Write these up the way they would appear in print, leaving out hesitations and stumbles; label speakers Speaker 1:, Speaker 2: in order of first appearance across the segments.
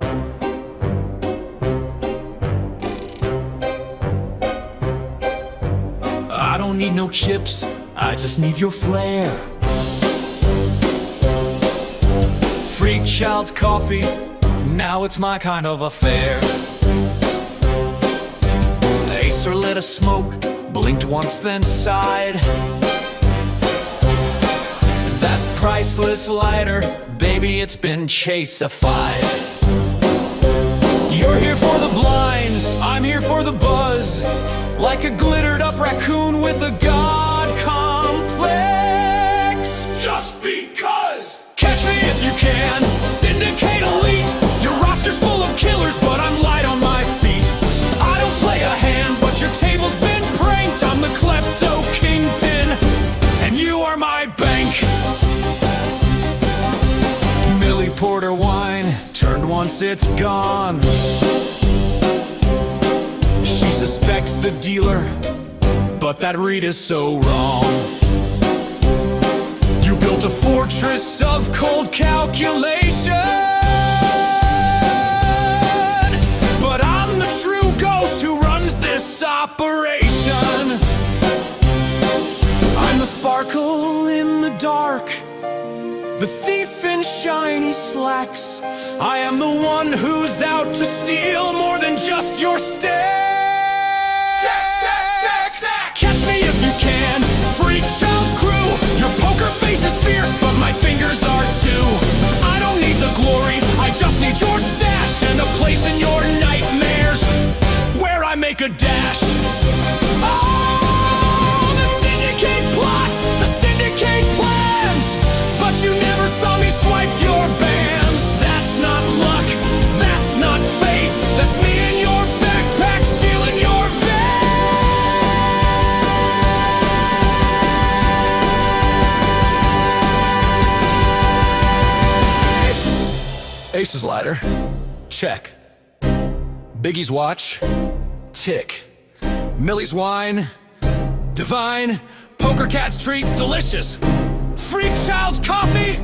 Speaker 1: I don't need no chips, I just need your flair. Freak child's coffee, now it's my kind of affair. Acer lit a smoke, blinked once then sighed. That priceless lighter, baby, it's been chase-ified. You're here for the blinds, I'm here for the buzz. Like a glittered up raccoon with a god complex. Just because. Catch me if you can, Syndicate elite. Your roster's full of killers, but I'm light on my feet. I don't play a hand, but your table's been pranked. I'm the klepto kingpin, and you are my bank. Millie Porter wine, turned once it's gone. She suspects the dealer, but that read is so wrong. You built a fortress of cold calculation, but I'm the true ghost who runs this operation. I'm the sparkle in the dark, the thief in shiny slacks. I am the one who's out to steal more than just your stare. Catch me if you can, freak child's crew. Your poker face is fierce, but my fingers are too. I don't need the glory, I just need your stash and a place in your nightmares where I make a dash. Oh, the Syndicate plots, the Syndicate plans, but you never saw me swipe your bands. That's not luck, that's not fate, that's me in your backpack stealing your van. Ace's lighter, check. Biggie's watch, tick. Millie's wine, divine. Poker Cat's treats, delicious. Freak child's coffee,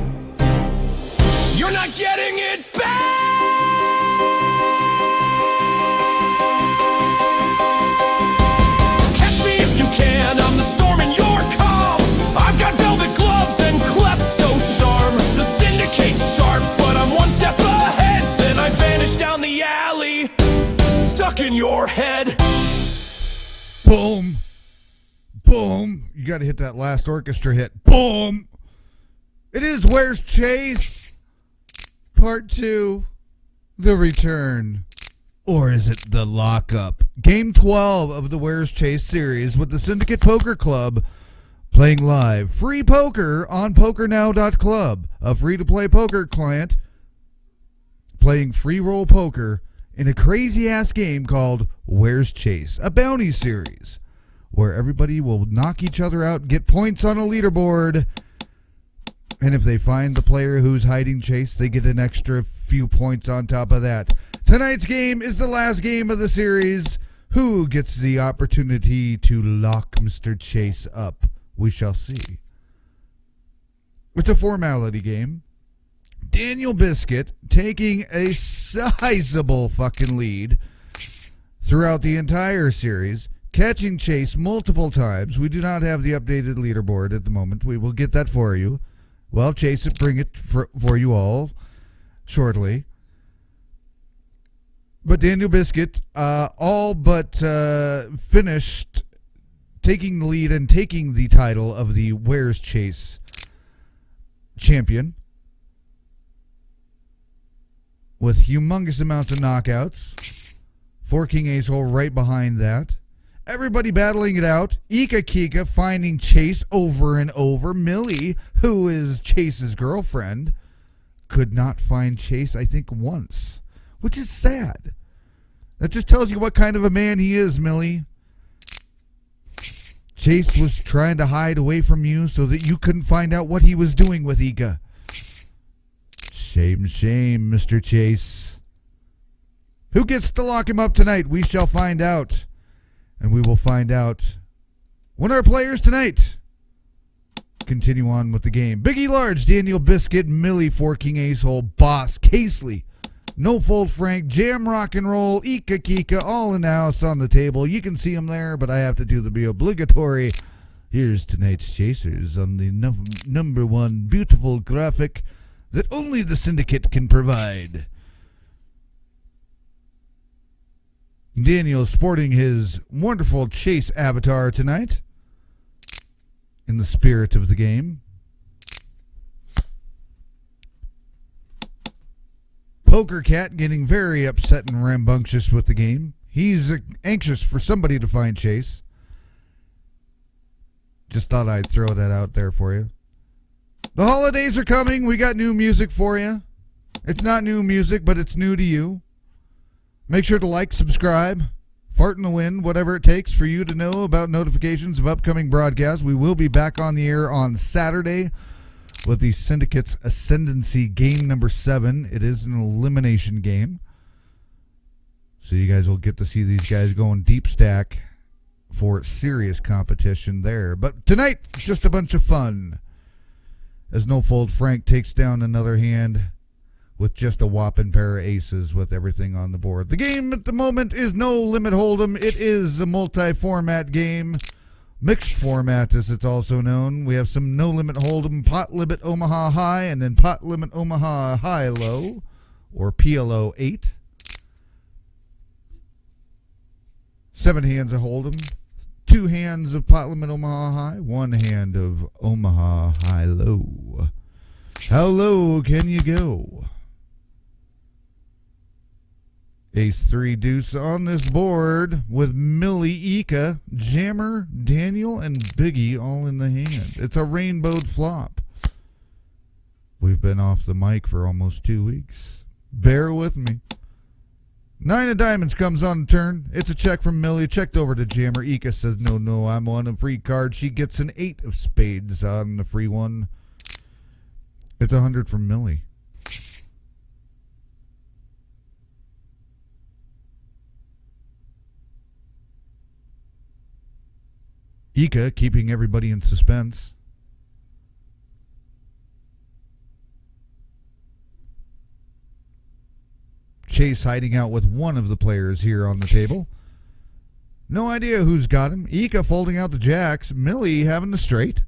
Speaker 1: you're not getting it back. Catch me if you can, I'm the storm in your calm. I've got velvet gloves and klepto charm. The Syndicate's sharp, but I'm one step ahead. Then I vanish down the alley, stuck in your head.
Speaker 2: Boom. Boom. You gotta hit that last orchestra hit. Boom. It is Where's Chase? Part 2. The Return. Or is it the Lockup? Game 12 of the Where's Chase series with the Syndicate Poker Club playing live free poker on PokerNow.club, a free-to-play poker client playing free roll poker in a crazy-ass game called Where's Chase, a bounty series where everybody will knock each other out, get points on a leaderboard, and if they find the player who's hiding Chase, they get an extra few points on top of that. Tonight's game is the last game of the series. Who gets the opportunity to lock Mr. Chase up? We shall see. It's a formality game. Daniel Biscuit taking a sizable fucking lead throughout the entire series, catching Chase multiple times. We do not have the updated leaderboard at the moment. We will get that for you. Well, Chase it, bring it for you all shortly. But Daniel Biscuit all but finished taking the lead and taking the title of the Where's Chase champion with humongous amounts of knockouts. 4 King Ace hole right behind that. Everybody battling it out. Ika Kika finding Chase over and over. Millie, who is Chase's girlfriend, could not find Chase, I think, once, which is sad. That just tells you what kind of a man he is, Millie. Chase was trying to hide away from you so that you couldn't find out what he was doing with Ika. Shame, shame, Mr. Chase. Who gets to lock him up tonight? We shall find out. And we will find out when our players tonight continue on with the game. Biggie Large, Daniel Biscuit, Millie, 4 King Ace hole, Boss, Casely, No Fold Frank, Jam Rock and Roll, Ika Kika, all in the house on the table. You can see them there, but I have to do the obligatory. Here's tonight's chasers on the number one beautiful graphic that only the Syndicate can provide. Daniel sporting his wonderful chase avatar tonight in the spirit of the game. Poker Cat getting very upset and rambunctious with the game. He's anxious for somebody to find chase. Just thought I'd throw that out there for you. The holidays are coming. We got new music for you. It's not new music, but it's new to you. Make sure to like, subscribe, fart in the wind, whatever it takes for you to know about notifications of upcoming broadcasts. We will be back on the air on Saturday with the Syndicate's Ascendancy game number 7. It is an elimination game. So you guys will get to see these guys going deep stack for serious competition there. But tonight, just a bunch of fun. As No Fold Frank takes down another hand with just a whopping pair of aces with everything on the board. The game at the moment is No Limit Hold'em. It is a multi-format game. Mixed format, as it's also known. We have some No Limit Hold'em, Pot Limit Omaha High, and then Pot Limit Omaha High Low, or PLO 8. 7 hands of Hold'em, 2 hands of Pot Limit Omaha High, 1 hand of Omaha High Low. How low can you go? Ace 3 deuce on this board with Millie, Ika, Jammer, Daniel, and Biggie all in the hand. It's a rainbowed flop. We've been off the mic for almost 2 weeks. Bear with me. 9 of diamonds comes on the turn. It's a check from Millie. Checked over to Jammer. Ika says, no, I'm on a free card. She gets an 8 of spades on the free one. It's 100 from Millie. Ika keeping everybody in suspense. Chase hiding out with one of the players here on the table. No idea who's got him. Ika folding out the jacks. Millie having the straight.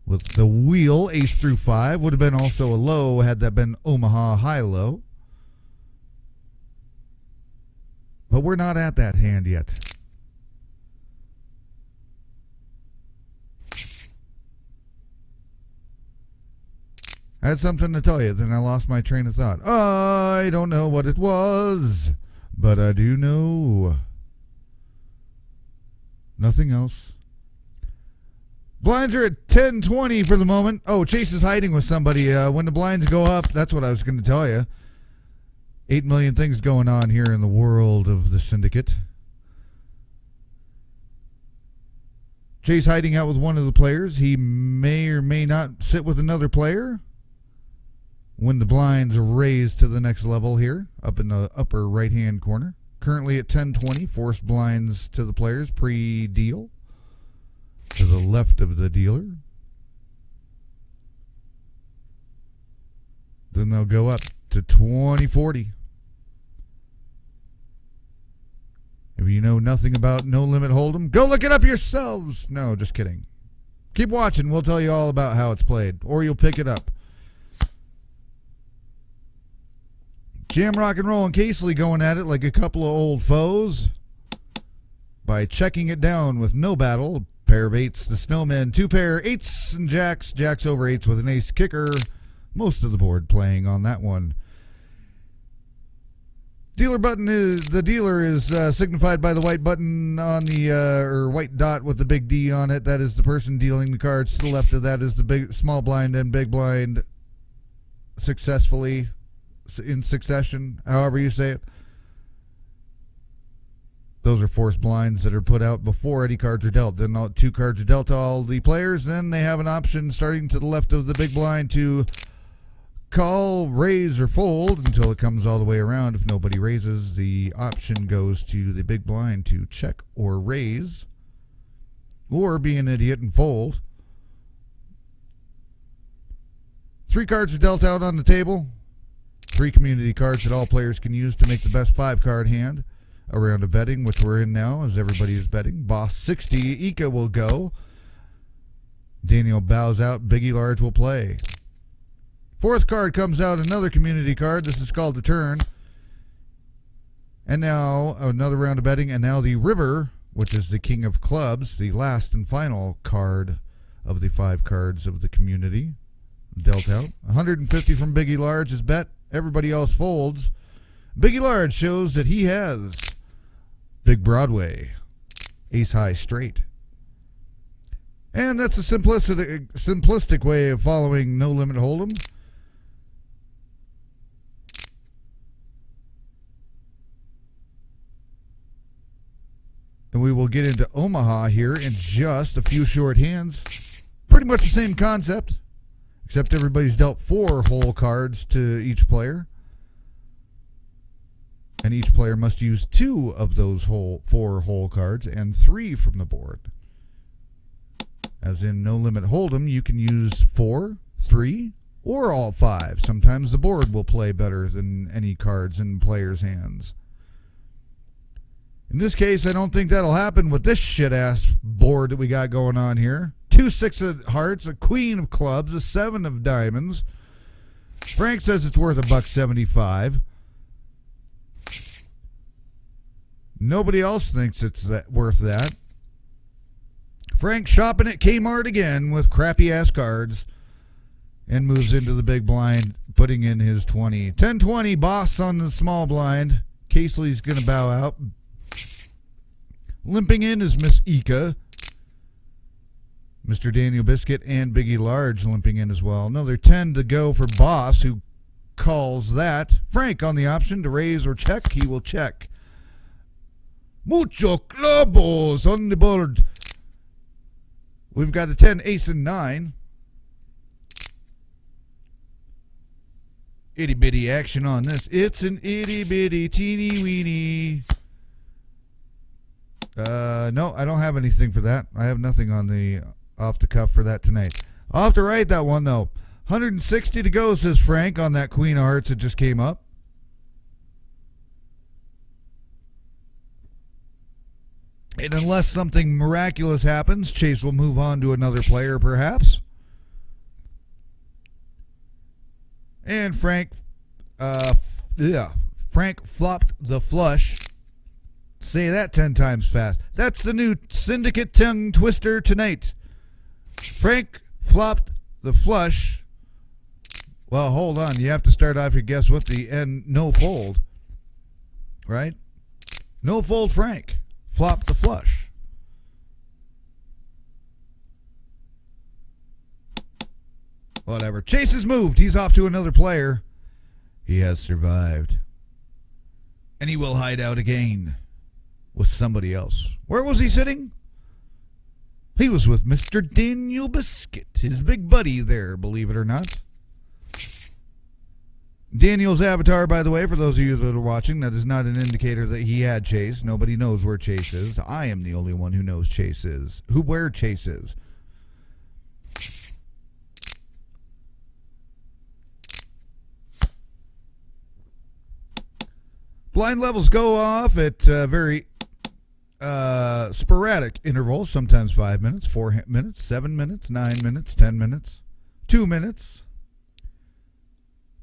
Speaker 2: With the wheel, ace through 5. Would have been also a low had that been Omaha High Low. But we're not at that hand yet. I had something to tell you, then I lost my train of thought. I don't know what it was, but I do know nothing else. Blinds are at 10-20 for the moment. Oh, Chase is hiding with somebody. When the blinds go up, that's what I was going to tell you. 8 million things going on here in the world of the Syndicate. Chase hiding out with one of the players. He may or may not sit with another player when the blinds are raised to the next level here, up in the upper right-hand corner. Currently at 10-20, forced blinds to the players pre-deal. To the left of the dealer. Then they'll go up to 20-40. If you know nothing about No Limit Hold'em, go look it up yourselves. No, just kidding. Keep watching. We'll tell you all about how it's played, or you'll pick it up. Jam Rock and Roll and Casely going at it like a couple of old foes by checking it down with no battle. Pair of 8s, the Snowmen, 2 pair, 8s and jacks. Jacks over 8s with an ace kicker. Most of the board playing on that one. Dealer button is, the dealer is signified by the white button on the, or white dot with the big D on it. That is the person dealing the cards. To the left of that is the big, small blind and big blind successfully in succession, however you say it. Those are forced blinds that are put out before any cards are dealt. Then 2 cards are dealt to all the players. Then they have an option starting to the left of the big blind to call, raise, or fold until it comes all the way around. If nobody raises, the option goes to the big blind to check or raise, or be an idiot and fold. 3 cards are dealt out on the table. 3 community cards that all players can use to make the best 5-card hand. A round of betting, which we're in now, as everybody is betting. Boss 60, Ika will go. Daniel bows out, Biggie Large will play. 4th card comes out, another community card. This is called the turn. And now another round of betting, and now the river, which is the king of clubs, the last and final card of the 5 cards of the community. Dealt out. 150 from Biggie Large is bet. Everybody else folds. Biggie Large shows that he has Big Broadway, Ace High Straight. And that's a simplistic way of following No Limit Hold'em. And we will get into Omaha here in just a few short hands. Pretty much the same concept, except everybody's dealt 4 whole cards to each player. And each player must use 2 of those 4 whole cards and 3 from the board. As in No Limit Hold'em, you can use 4, 3, or all 5. Sometimes the board will play better than any cards in players' hands. In this case, I don't think that'll happen with this shit-ass board that we got going on here. 2 6 of hearts, a queen of clubs, a 7 of diamonds. Frank says it's worth $1.75. Nobody else thinks it's worth that. Frank shopping at Kmart again with crappy-ass cards and moves into the big blind, putting in his 20. 10-20, boss on the small blind. Casely's going to bow out. Limping in is Miss Ika. Mr. Daniel Biscuit and Biggie Large limping in as well. Another 10 to go for boss, who calls that. Frank on the option to raise or check. He will check. Mucho clavos on the board. We've got a 10, ace, and 9. Itty-bitty action on this. It's an itty-bitty, teeny-weeny. No, I don't have anything for that. I have nothing on the off the cuff for that tonight. I'll have to write that one, though. 160 to go, says Frank, on that Queen of Hearts that just came up. And unless something miraculous happens, Chase will move on to another player, perhaps. And Frank flopped the flush. Say that 10 times fast. That's the new Syndicate tongue twister tonight. Frank flopped the flush. Well, hold on. You have to start off your guess with the end. No fold. Right? No fold Frank. Flopped the flush. Whatever. Chase has moved. He's off to another player. He has survived. And he will hide out again with somebody else. Where was he sitting? He was with Mr. Daniel Biscuit, his big buddy there, believe it or not. Daniel's avatar, by the way, for those of you that are watching, that is not an indicator that he had Chase. Nobody knows where Chase is. I am the only one who knows Chase is. Where Chase is. Blind levels go off at very sporadic intervals, sometimes 5 minutes, 4 minutes, 7 minutes, 9 minutes, 10 minutes, 2 minutes.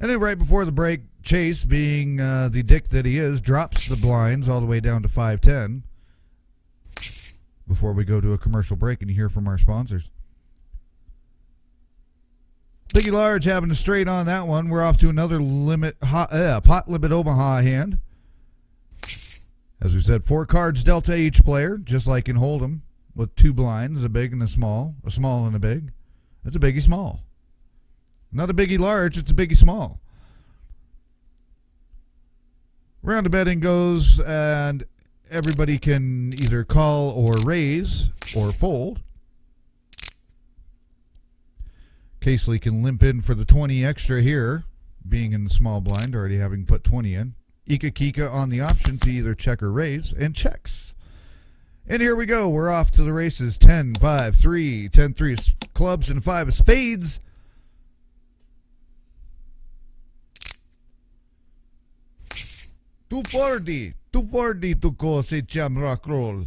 Speaker 2: And then right before the break, Chase, being the dick that he is, drops the blinds all the way down to 510 before we go to a commercial break and you hear from our sponsors. Biggie Large having a straight on that one. We're off to another pot limit Omaha hand. As we said, 4 cards dealt to each player, just like in Hold'em, with 2 blinds, a big and a small and a big. That's a biggie small. Not a biggie large, it's a biggie small. Round of betting goes, and everybody can either call or raise or fold. Casely can limp in for the 20 extra here, being in the small blind, already having put 20 in. Ika Kika on the option to either check or raise, and checks. And here we go. We're off to the races. 10, 5, 3, 10, 3 clubs, and 5 of spades. 240 to go say jam rock roll.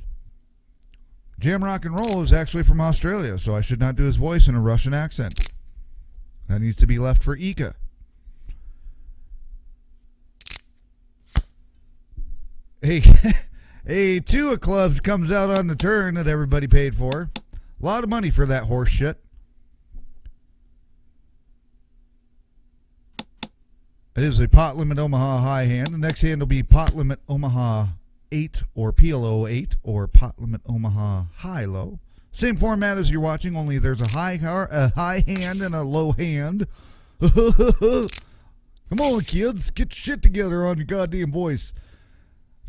Speaker 2: Jam rock and roll is actually from Australia, so I should not do his voice in a Russian accent. That needs to be left for Ika. A two of clubs comes out on the turn that everybody paid for. A lot of money for that horse shit. It is a pot limit Omaha high hand. The next hand will be pot limit Omaha 8 or PLO 8 or pot limit Omaha high low. Same format as you're watching, only there's a high hand and a low hand. Come on, kids, get your shit together on your goddamn voice.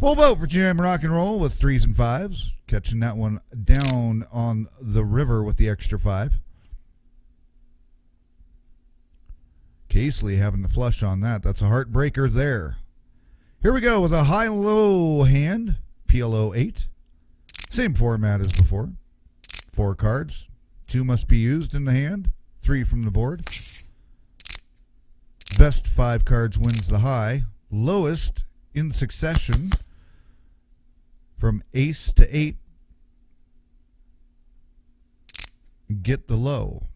Speaker 2: Full boat for jam rock and roll with 3s and 5s. Catching that one down on the river with the extra 5. Casely having the flush on that. That's a heartbreaker there. Here we go with a high-low hand. PLO 8. Same format as before. 4 cards. 2 must be used in the hand. 3 from the board. Best 5 cards wins the high. Lowest in succession from ace to 8. Get the low.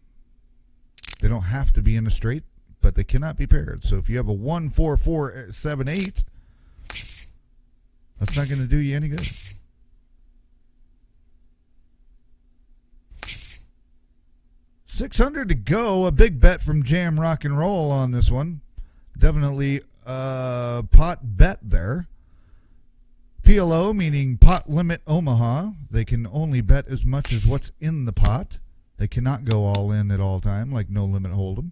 Speaker 2: They don't have to be in a straight, but they cannot be paired. So if you have a 1, 4, 4, 7, 8, that's not going to do you any good. $600 to go. A big bet from Jam Rock and Roll on this one. Definitely a pot bet there. PLO, meaning pot limit Omaha. They can only bet as much as what's in the pot. They cannot go all in at all time, like no limit hold'em.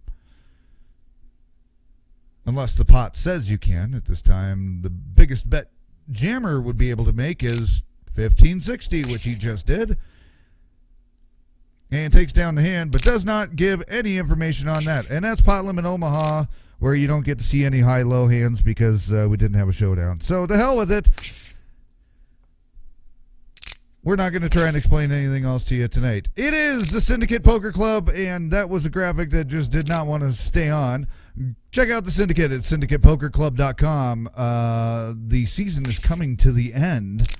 Speaker 2: Unless the pot says you can. At this time, the biggest bet Jammer would be able to make is 1560, which he just did. And takes down the hand, but does not give any information on that. And that's pot limit Omaha, where you don't get to see any high-low hands because we didn't have a showdown. So to hell with it. We're not going to try and explain anything else to you tonight. It is the Syndicate Poker Club, and that was a graphic that just did not want to stay on. Check out the Syndicate at syndicatepokerclub.com. The season is coming to the end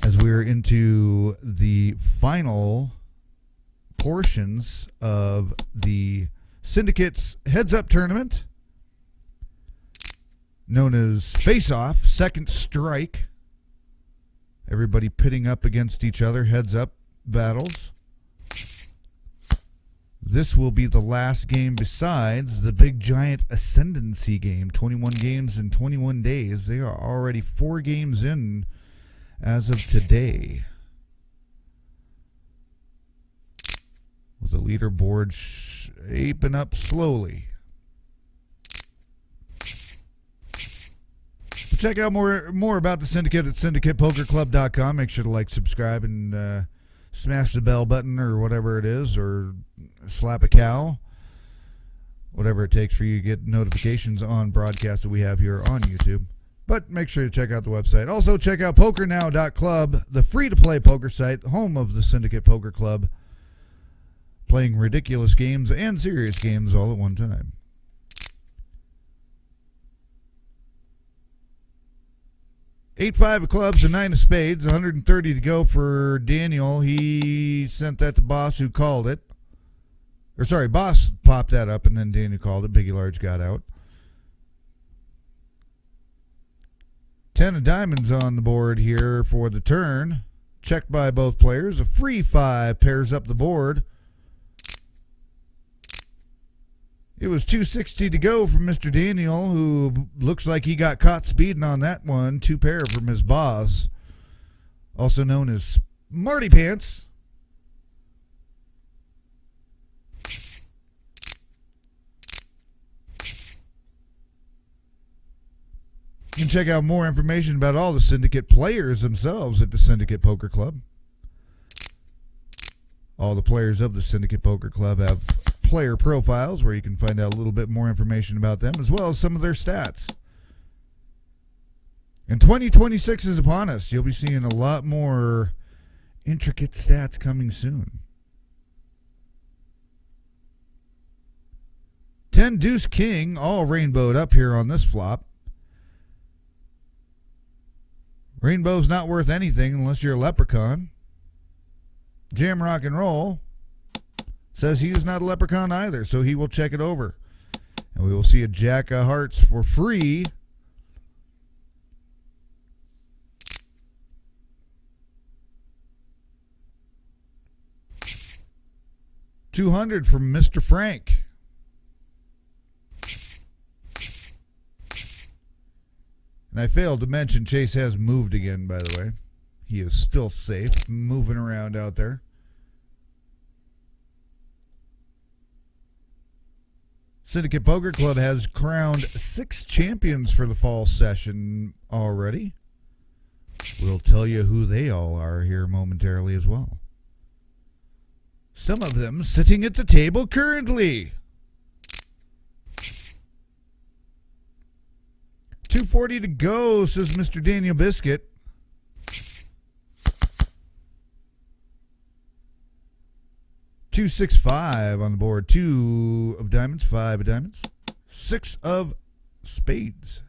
Speaker 2: as we're into the final portions of the Syndicate's heads-up tournament, known as Face-Off, Second Strike. Everybody pitting up against each other, heads-up battles. This will be the last game besides the big giant Ascendancy game. 21 games in 21 days. They are already 4 games in as of today. With the leaderboard shaping up slowly. But check out more about the Syndicate at syndicatepokerclub.com. Make sure to like, subscribe, and smash the bell button or whatever it is, or slap a cow. Whatever it takes for you to get notifications on broadcasts that we have here on YouTube. But make sure to check out the website. Also, check out PokerNow.club, the free-to-play poker site, home of the Syndicate Poker Club, playing ridiculous games and serious games all at one time. 8-5 of clubs, a 9 of spades, 130 to go for Daniel. He sent that to Boss, who called it. Or sorry, Boss popped that up, and then Daniel called it. Biggie Large got out. 10 of diamonds on the board here for the turn. Checked by both players. A free 5 pairs up the board. It was 260 to go from Mr. Daniel, who looks like he got caught speeding on that one. 2 pair from his boss, also known as Marty Pants. You can check out more information about all the Syndicate players themselves at the Syndicate Poker Club. All the players of the Syndicate Poker Club have player profiles where you can find out a little bit more information about them, as well as some of their stats. And 2026 is upon us. You'll be seeing a lot more intricate stats coming soon. 10 Deuce King, all rainbowed up here on this flop. Rainbow's not worth anything unless you're a leprechaun. Jam Rock and Roll says he is not a leprechaun either, so he will check it over. And we will see a Jack of Hearts for free. $200 from Mr. Frank. And I failed to mention Chase has moved again, by the way. He is still safe, moving around out there. Syndicate Poker Club has crowned 6 champions for the fall session already. We'll tell you who they all are here momentarily as well. Some of them sitting at the table currently. $240 to go, says Mr. Daniel Biscuit. $265 on the board. 2 of diamonds, 5 of diamonds, 6 of spades.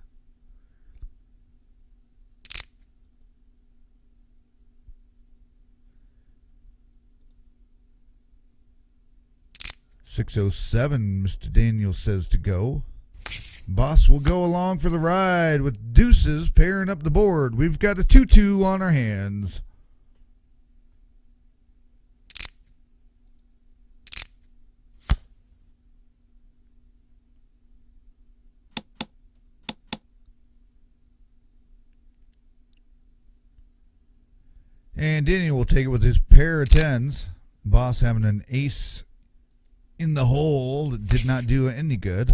Speaker 2: $607, Mr. Daniel says to go. Boss will go along for the ride with deuces pairing up the board. We've got a 2-2 on our hands. And Daniel will take it with his pair of 10s. Boss having an ace in the hole that did not do any good.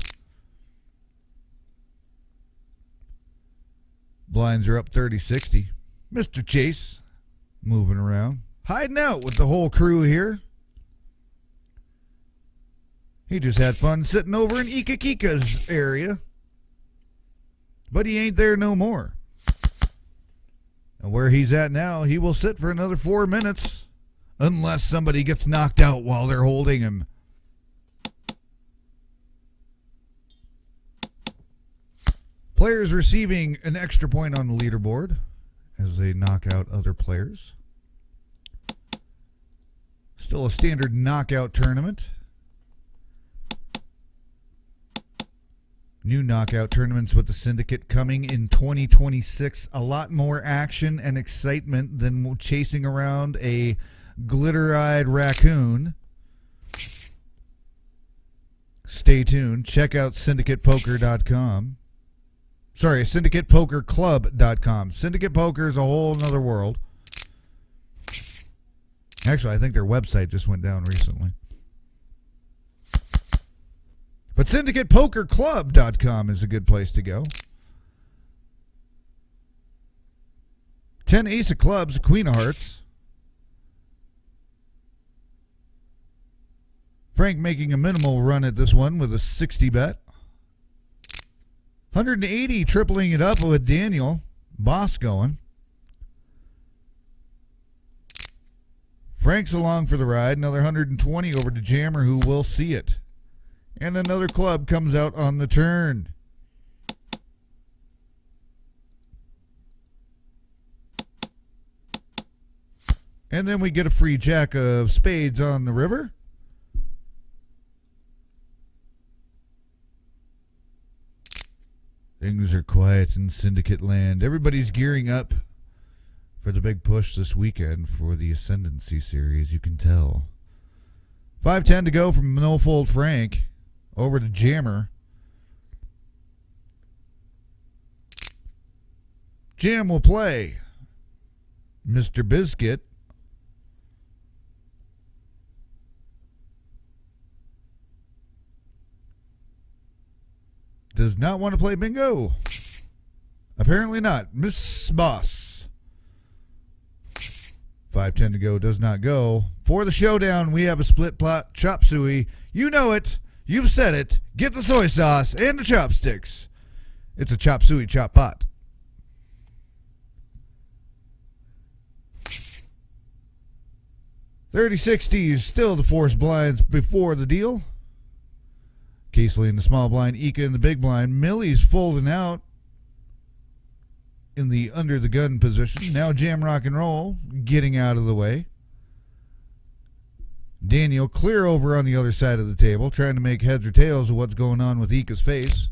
Speaker 2: Blinds are up 30-60. Mr. Chase moving around, hiding out with the whole crew here. He just had fun sitting over in Ika Kika's area. But he ain't there no more. And where he's at now, he will sit for another 4 minutes unless somebody gets knocked out while they're holding him. Players receiving an extra point on the leaderboard as they knock out other players. Still a standard knockout tournament. New knockout tournaments with the Syndicate coming in 2026. A lot more action and excitement than chasing around a glitter-eyed raccoon. Stay tuned. Check out syndicatepoker.com. Sorry, syndicatepokerclub.com. Syndicate Poker is a whole nother world. Actually, I think their website just went down recently. But syndicatepokerclub.com is a good place to go. 10 ace of clubs, queen of hearts. Frank making a minimal run at this one with a 60 bet. 180 tripling it up with Daniel. Boss going. Frank's along for the ride. Another 120 over to Jammer, who will see it. And another club comes out on the turn. And then we get a free jack of spades on the river. Things are quiet in Syndicate land. Everybody's gearing up for the big push this weekend for the Ascendancy Series, you can tell. 5-10 to go from No Fold Frank over to Jammer. Jam will play. Mr. Biscuit. Does not want to play bingo. Apparently not. Miss Boss. 5-10 to go. Does not go. For the showdown, we have a split plot chop suey. You know it. You've said it. Get the soy sauce and the chopsticks. It's a chop suey chop pot. $30-60 still the force blinds before the deal. Casely in the small blind, Ika in the big blind. Millie's folding out. in the under the gun position. Now Jam Rock and Roll getting out of the way. Daniel clear over on the other side of the table, trying to make heads or tails of what's going on with Ika's face.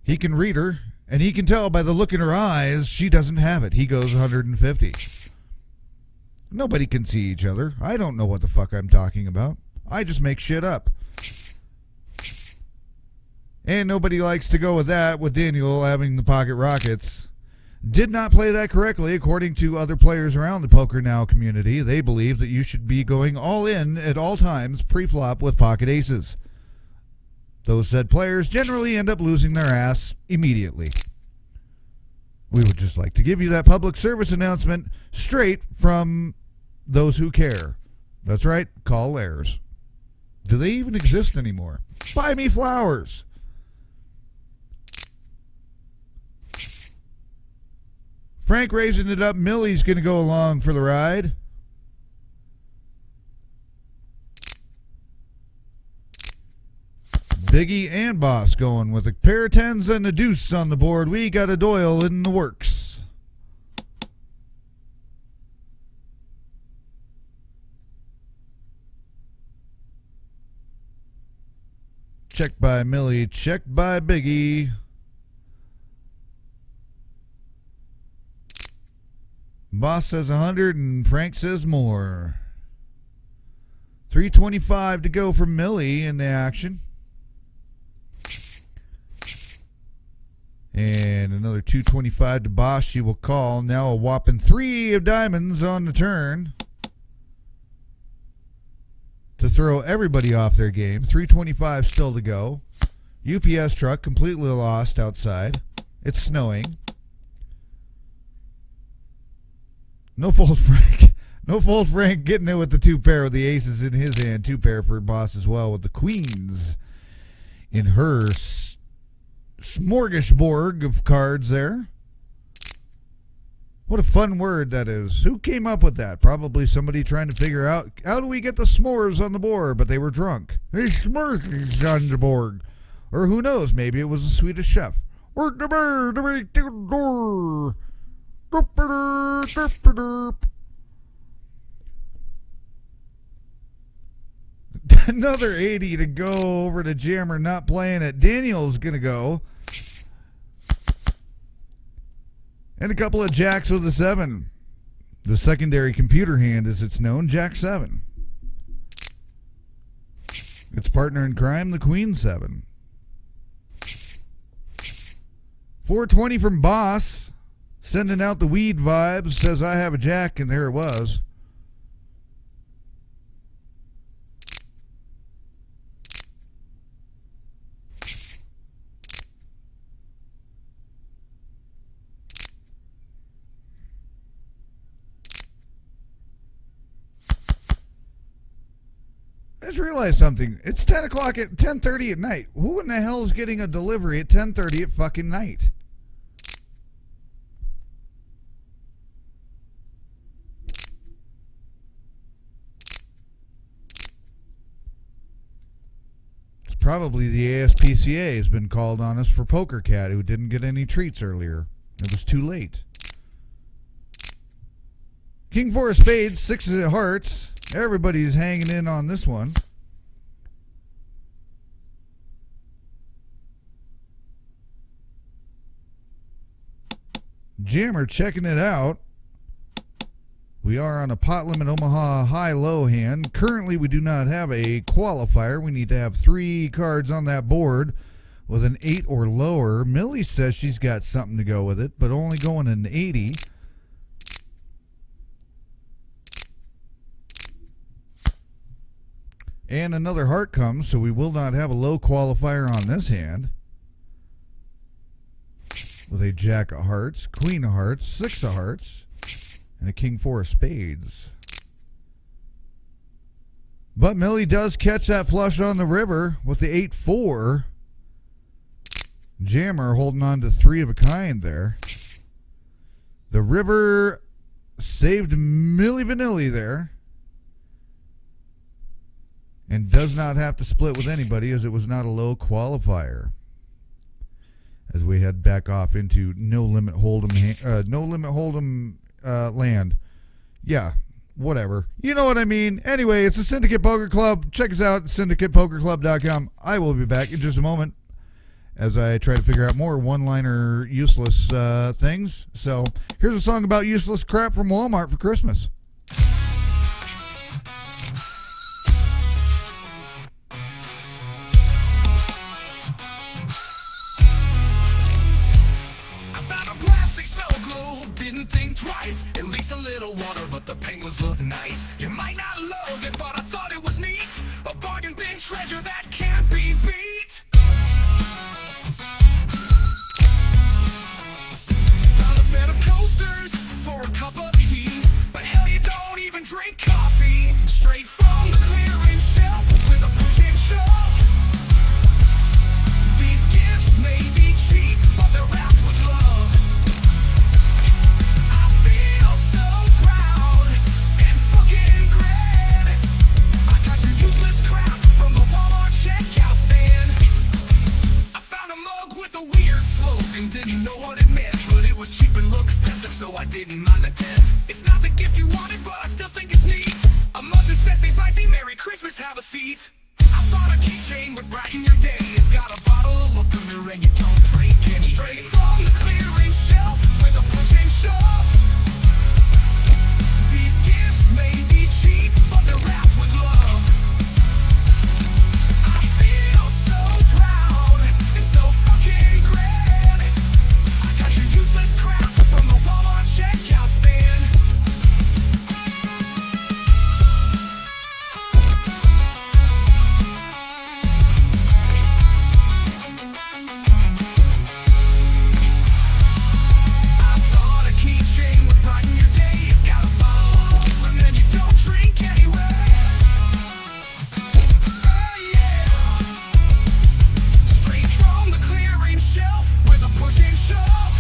Speaker 2: He can read her, and he can tell by the look in her eyes she doesn't have it. He goes 150. Nobody can see each other. I don't know what the fuck I'm talking about. I just make shit up. And nobody likes to go with that, with Daniel having the pocket rockets. Did not play that correctly, according to other players around the PokerNow community. They believe that you should be going all in at all times pre-flop with pocket aces. Those said players generally end up losing their ass immediately. We would just like to give you that public service announcement straight from those who care. That's right, call layers. Do they even exist anymore? Buy me flowers. Frank raising it up. Millie's going to go along for the ride. Biggie and Boss going with a pair of tens and a deuce on the board. We got a Doyle in the works. Checked by Millie, checked by Biggie. Boss says 100 and Frank says more. 325 to go for Millie in the action. And another 225 to Boss. She will call. Now a whopping 3 of diamonds on the turn to throw everybody off their game. 325 still to go. UPS truck completely lost outside. It's snowing. No fold Frank. No fold Frank getting it with the 2 pair with the aces in his hand. 2 pair for Boss as well with the queens in her smorgasbord of cards there. What a fun word that is. Who came up with that? Probably somebody trying to figure out how do we get the s'mores on the board, but they were drunk. Hey, s'mores on the board. Or who knows, maybe it was a Swedish chef. Work the bird to make the door. Another 80 to go over to Jammer, not playing it. Daniel's going to go. And a couple of jacks with a 7. The secondary computer hand, as it's known, Jack 7. Its partner in crime, the Queen 7. 420 from Boss. Sending out the weed vibes, says I have a jack, and there it was. I just realized something. It's 10 o'clock at 10:30 at night. Who in the hell is getting a delivery at 10:30 at fucking night? Probably the ASPCA has been called on us for Poker Cat, who didn't get any treats earlier. It was too late. King 4 of spades, 6 of hearts. Everybody's hanging in on this one. Jammer checking it out. We are on a pot limit Omaha high-low hand. Currently, we do not have a qualifier. We need to have 3 cards on that board with an 8 or lower. Millie says she's got something to go with it, but only going an 80. And another heart comes, so we will not have a low qualifier on this hand. With a jack of hearts, queen of hearts, 6 of hearts, and a king 4 of spades. But Millie does catch that flush on the river with the 8-4. Jammer holding on to 3 of a kind there. The river saved Millie Vanilli there. And does not have to split with anybody as it was not a low qualifier. as we head back off into no limit hold'em land. Yeah, whatever. You know what I mean. Anyway, it's the Syndicate Poker Club. Check us out at syndicatepokerclub.com. I will be back in just a moment as I try to figure out more one-liner useless things. So here's a song about useless crap from Walmart for Christmas.
Speaker 1: I found a plastic snow globe, didn't think twice. It leaks a little water, but the penguins look nice. You might not love it, but I thought it was neat. A bargain bin treasure that can't be beat. Found a set of coasters for a cup of tea, but hell, you don't even drink coffee. Straight from the clearance shelf with a push and shove. These gifts may be cheap, but they're wrapped with love. I feel so proud and fucking grand. I got your useless crap from the Walmart checkout stand. I found a mug with a weird slogan, didn't know what it meant, but it was cheap and looked festive, so I didn't mind the dent. It's not the gift you wanted, but I still think it's neat. A mug that says stay spicy, Merry Christmas, have a seat. I thought a keychain would brighten your day. It's got a bottle of liquor and you don't drink it. Straight from the clearance shelf with a push and shove. These gifts may be cheap, but they're wrapped with love. I feel so proud and so fucking grand. I got your useless crap from the Walmart checkout stand. I thought a keychain would brighten your day. It's got a bottle of and then you don't drink anyway. Oh yeah. Straight from the clearance shelf with a push and shove.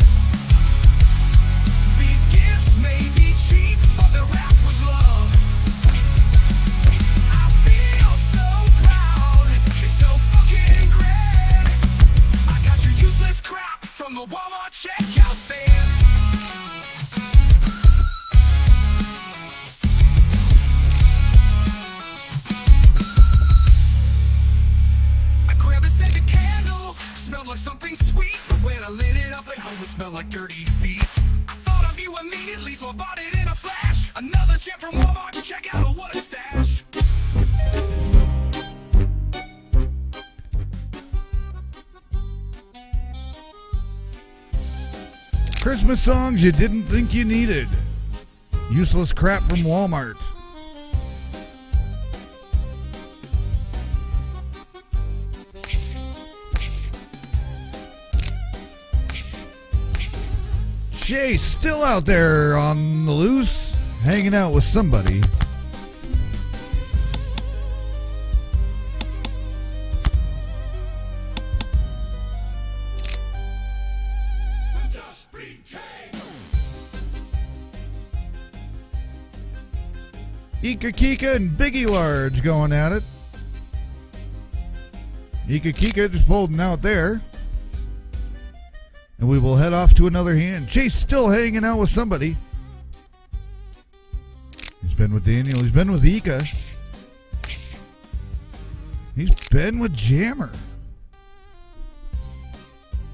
Speaker 1: These gifts may be cheap, but they're wrapped with love. I feel so proud, it's so fucking grand. I got your useless crap from the Walmart checkout stand. I grabbed a scented candle, smelled like something sweet, but when I lit it up at home it smelled like dirty feet. I thought of you immediately, so I bought it in a flash. Another gem from Walmart, check out what a stash.
Speaker 2: Christmas songs you didn't think you needed. Useless crap from Walmart. Jay's still out there on the loose, hanging out with somebody.
Speaker 1: Just be Jay.
Speaker 2: Ika Kika and Biggie Large going at it. Ika Kika just holding out there. And we will head off to another hand. Chase still hanging out with somebody. He's been with Daniel. He's been with Ika. He's been with Jammer.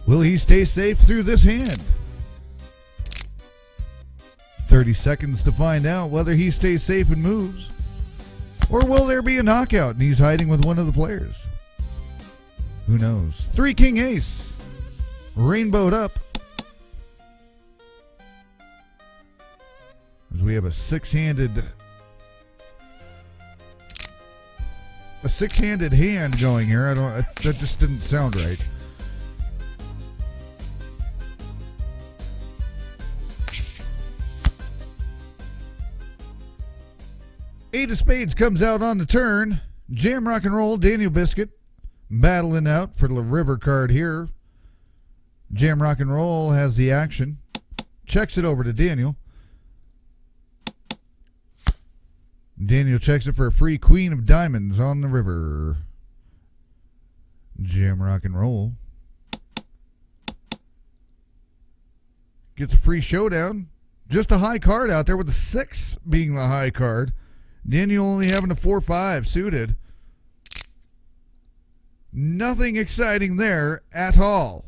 Speaker 2: Will he stay safe through this hand? 30 seconds to find out whether he stays safe and moves. Or will there be a knockout and he's hiding with one of the players? Who knows? 3 King Ace. Rainbowed up. As we have a six-handed hand going here. That just didn't sound right. Eight of Spades comes out on the turn. Jam Rock and Roll, Daniel Biscuit battling out for the river card here. Jam Rock and Roll has the action. Checks it over to Daniel. Daniel checks it for a free Queen of Diamonds on the river. Jam Rock and Roll gets a free showdown. Just a high card out there with the 6 being the high card. Daniel only having a 4-5 suited. Nothing exciting there at all.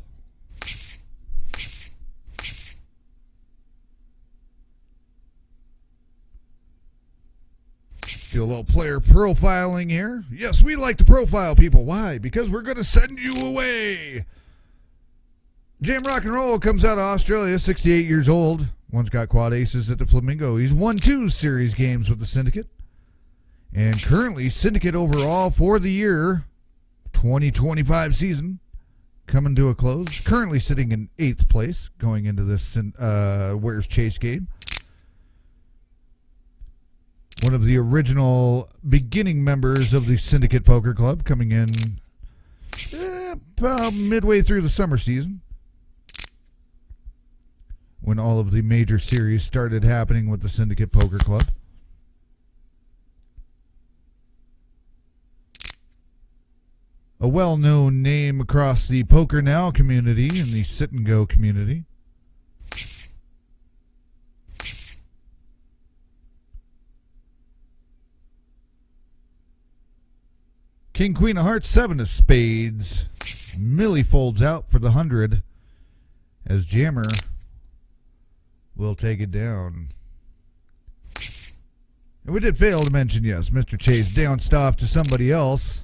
Speaker 2: Do a little player profiling here. Yes, we like to profile people. Why? Because we're going to send you away. Jam Rock and Roll comes out of Australia, 68 years old. Once got quad aces at the Flamingo. He's won 2 series games with the Syndicate. And currently, Syndicate overall for the year 2025 season coming to a close. Currently sitting in 8th place going into this Where's Chase game. One of the original beginning members of the Syndicate Poker Club coming in about midway through the summer season, when all of the major series started happening with the Syndicate Poker Club. A well-known name across the PokerNow community and the sit-and-go community. King, Queen of Hearts, 7 of Spades. Millie folds out for the 100 as Jammer will take it down. And we did fail to mention, yes, Mr. Chase bounced off to somebody else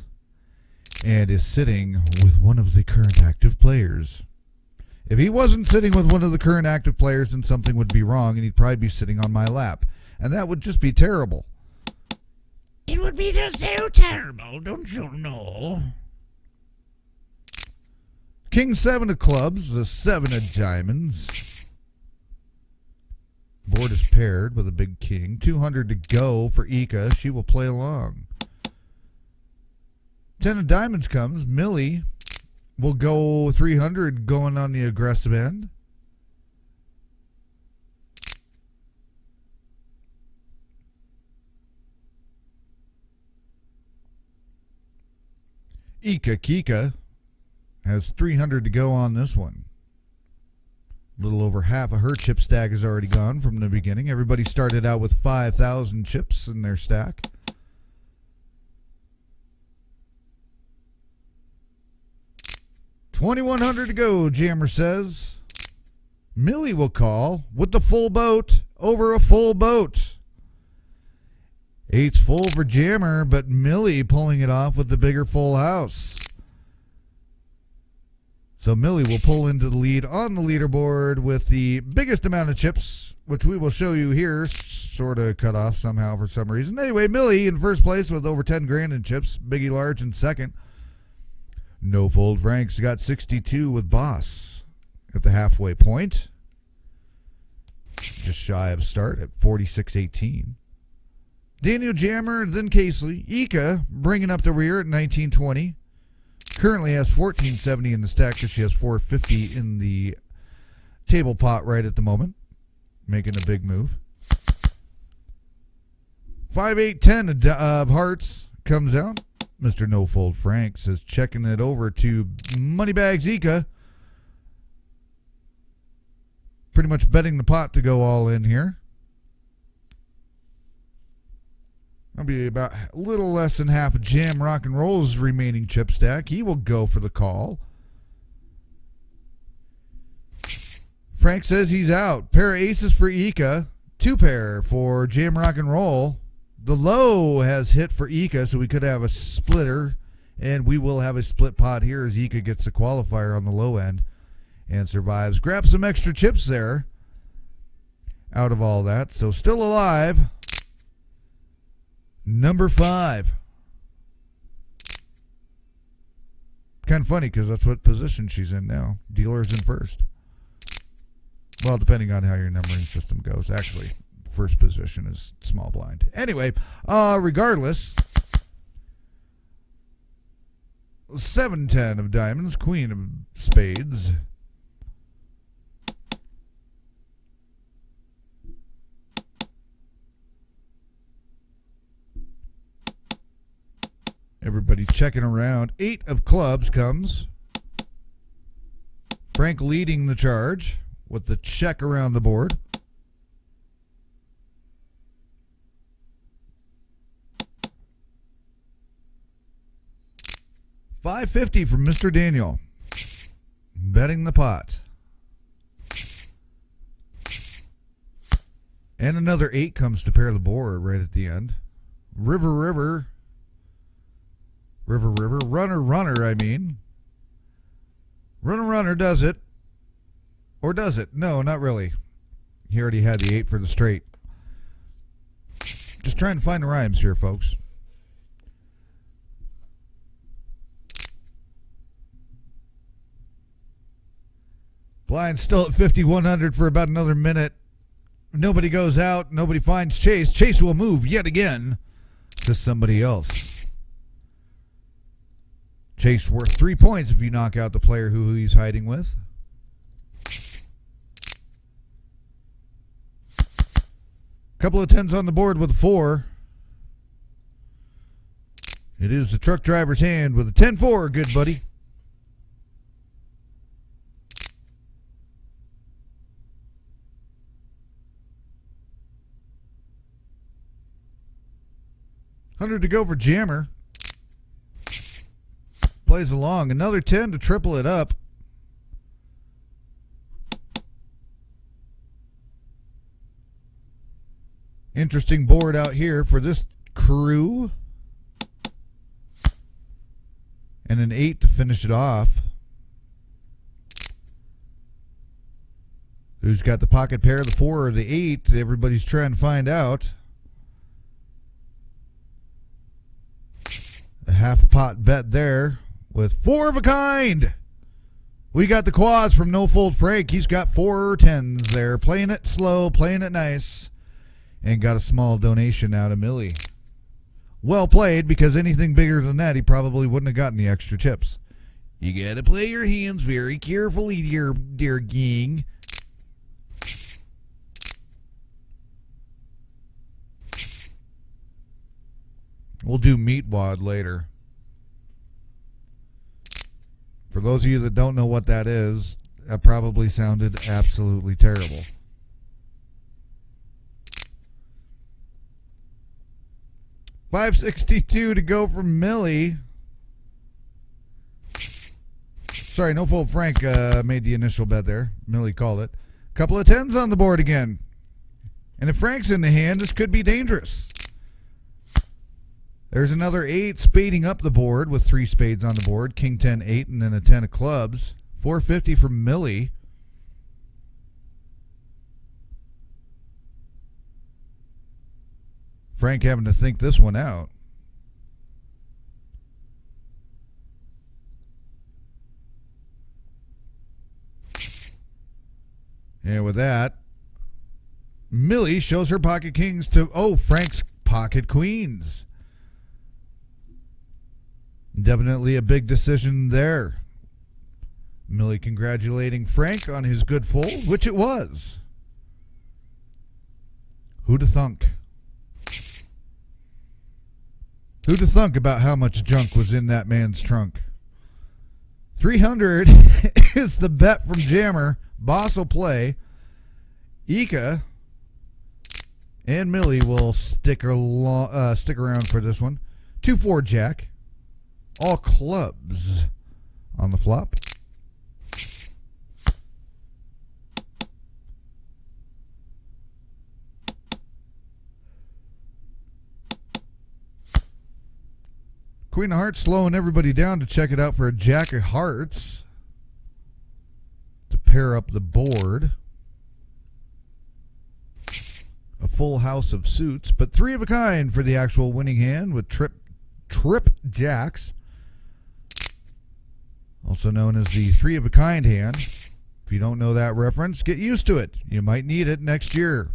Speaker 2: and is sitting with one of the current active players. If he wasn't sitting with one of the current active players, then something would be wrong, and he'd probably be sitting on my lap. And that would just be terrible.
Speaker 3: It would be just so terrible, don't you know?
Speaker 2: King 7 of clubs, the 7 of diamonds. Board is paired with a big king. 200 to go for Ika. She will play along. 10 of diamonds comes. Millie will go 300 going on the aggressive end. Ika Kika has 300 to go on this one. A little over half of her chip stack is already gone from the beginning. Everybody started out with 5,000 chips in their stack. $2,100 to go, Jammer says. Millie will call with the full boat over a full boat. 8's full for Jammer, but Millie pulling it off with the bigger full house. So Millie will pull into the lead on the leaderboard with the biggest amount of chips, which we will show you here, sort of cut off somehow for some reason. Anyway, Millie in first place with over 10 grand in chips. Biggie Large in second. No Fold Frank's got 62 with Boss at the halfway point. Just shy of start at 46.18. Daniel Jammer, then Casely. Ika bringing up the rear at 1920. Currently has 1470 in the stack because she has 450 in the table pot right at the moment. Making a big move. 5, 8, 10 of hearts comes out. Mr. No Fold Frank says checking it over to Moneybags Ika. Pretty much betting the pot to go all in here. That'll be about a little less than half of Jam Rock and Roll's remaining chip stack. He will go for the call. Frank says he's out. Pair of aces for Ika. 2 pair for Jam Rock and Roll. The low has hit for Ika, so we could have a splitter. And we will have a split pot here as Ika gets the qualifier on the low end and survives. Grab some extra chips there out of all that. So still alive. Number 5. Kind of funny because that's what position she's in now. Dealer's in first. Well, depending on how your numbering system goes. Actually, first position is small blind. Anyway, regardless, 7-10 of diamonds, queen of spades. Everybody checking around. 8 of clubs comes. Frank leading the charge with the check around the board. $5.50 from Mr. Daniel. Betting the pot. And another 8 comes to pair the board right at the end. River, river. River, river. Runner, runner, I mean. Runner, runner does it. Or does it? No, not really. He already had the 8 for the straight. Just trying to find the rhymes here, folks. Blind still at 5,100 for about another minute. Nobody goes out. Nobody finds Chase. Chase will move yet again to somebody else. Chase worth 3 points if you knock out the player who he's hiding with. Couple of 10s on the board with a 4. It is the truck driver's hand with a 10-4, good buddy. $100 to go for Jammer. Plays along. Another 10 to triple it up. Interesting board out here for this crew. And an 8 to finish it off. Who's got the pocket pair, the 4 or the 8? Everybody's trying to find out. A half pot bet there with 4 of a kind. We got the quads from No Fold Frank. He's got 4 10s there. Playing it slow, playing it nice. And got a small donation out of Millie. Well played, because anything bigger than that, he probably wouldn't have gotten the extra chips. You got to play your hands very carefully, dear gang. We'll do meat wad later. For those of you that don't know what that is, that probably sounded absolutely terrible. $5.62 to go from Millie. Sorry, No Fold Frank made the initial bet there. Millie called it. Couple of 10s on the board again. And if Frank's in the hand, this could be dangerous. There's another 8 spading up the board with 3 spades on the board. King 10, 8, and then a 10 of clubs. $4.50 from Millie. Frank having to think this one out. And with that, Millie shows her pocket kings to, Frank's pocket queens. Definitely a big decision there. Millie congratulating Frank on his good fold, which it was. Who'da thunk? Who'da thunk about how much junk was in that man's trunk? 300 is the bet from Jammer. Boss will play. Ika and Millie will stick around for this one. 2-4 Jack. All clubs on the flop. Queen of Hearts slowing everybody down to check it out for a Jack of Hearts to pair up the board. A full house of suits, but 3 of a kind for the actual winning hand with trip jacks. Also known as the 3 of a kind hand. If you don't know that reference, get used to it. You might need it next year.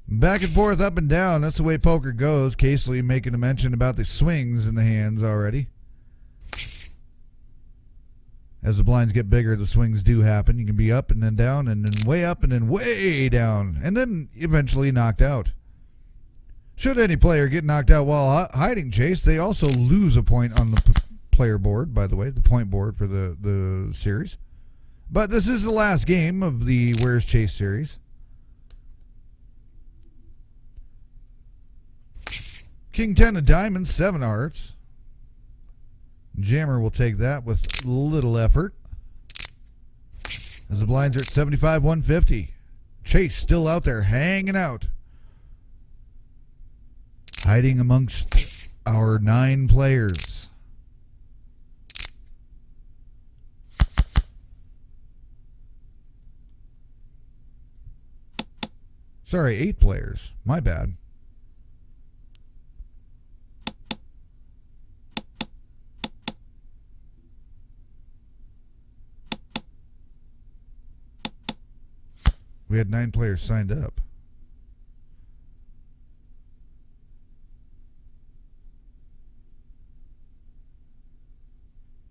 Speaker 2: Back and forth, up and down. That's the way poker goes. Casely making a mention about the swings in the hands already. As the blinds get bigger, the swings do happen. You can be up and then down and then way up and then way down and then eventually knocked out. Should any player get knocked out while hiding chase, they also lose a point on the player board, by the way, the point board for the series. But this is the last game of the Where's Chase series. King 10 of diamonds, 7 of hearts. Jammer will take that with little effort. As the blinds are at 75, 150. Chase still out there hanging out. Hiding amongst our 9 players. Sorry, 8 players. My bad. We had 9 players signed up.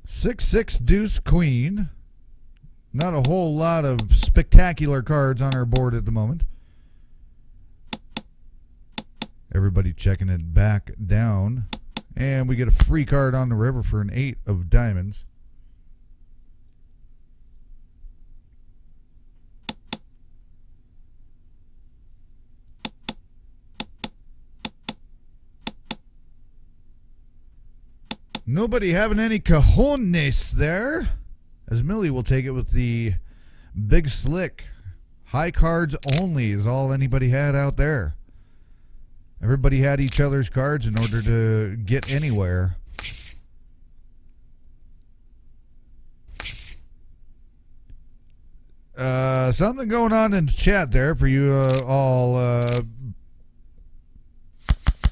Speaker 2: Six deuce queen. Not a whole lot of spectacular cards on our board at the moment. Everybody checking it back down. And we get a free card on the river for an 8 of diamonds. Nobody having any cojones there. As Millie will take it with the big slick. High cards only is all anybody had out there. Everybody had each other's cards in order to get anywhere. Something going on in the chat there for you all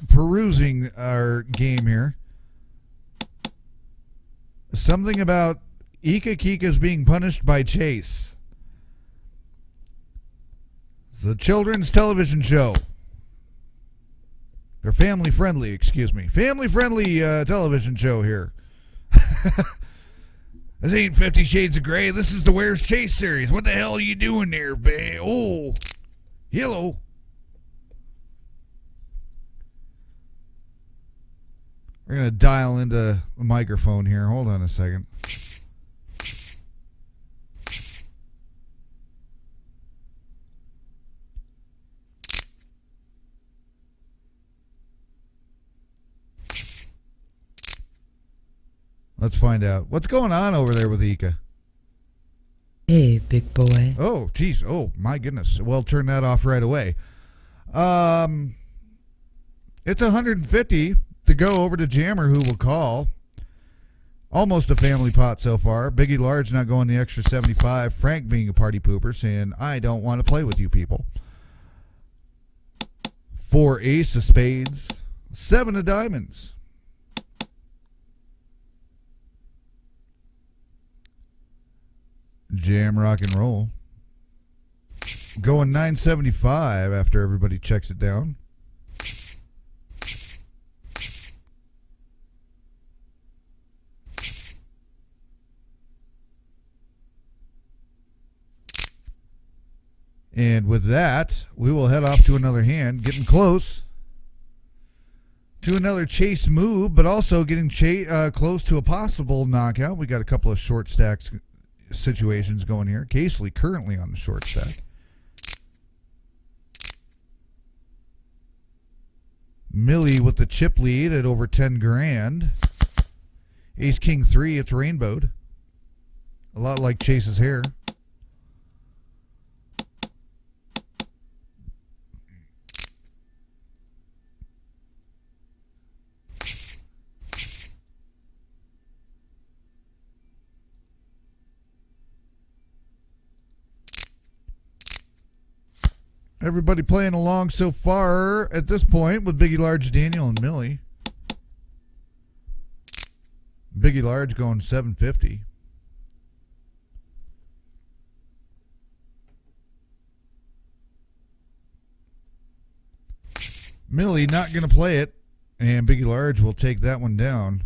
Speaker 2: perusing our game here. Something about Ika Kika's being punished by Chase. It's a children's television show. Or family-friendly, excuse me. Family-friendly television show here. This ain't 50 Shades of Grey. This is the Where's Chase series. What the hell are you doing there, babe? Oh, hello. We're going to dial into the microphone here. Hold on a second. Let's find out. What's going on over there with Ika?
Speaker 4: Hey, big boy.
Speaker 2: Oh, geez. Oh, my goodness. Well, turn that off right away. It's 150 to go over to Jammer, who will call. Almost a family pot so far. Biggie Large not going the extra 75. Frank being a party pooper, saying, I don't want to play with you people. 4 ace of spades. 7 of diamonds. Jam, rock, and roll. Going 975 after everybody checks it down. And with that, we will head off to another hand, getting close to another chase move, but also getting close to a possible knockout. We got a couple of short stacks situations going here. Casely currently on the short stack. Millie with the chip lead at over 10 grand. Ace King 3, it's rainbowed. A lot like Chase's hair. Everybody playing along so far at this point with Biggie Large, Daniel, and Millie. Biggie Large going 750. Millie not going to play it, and Biggie Large will take that one down.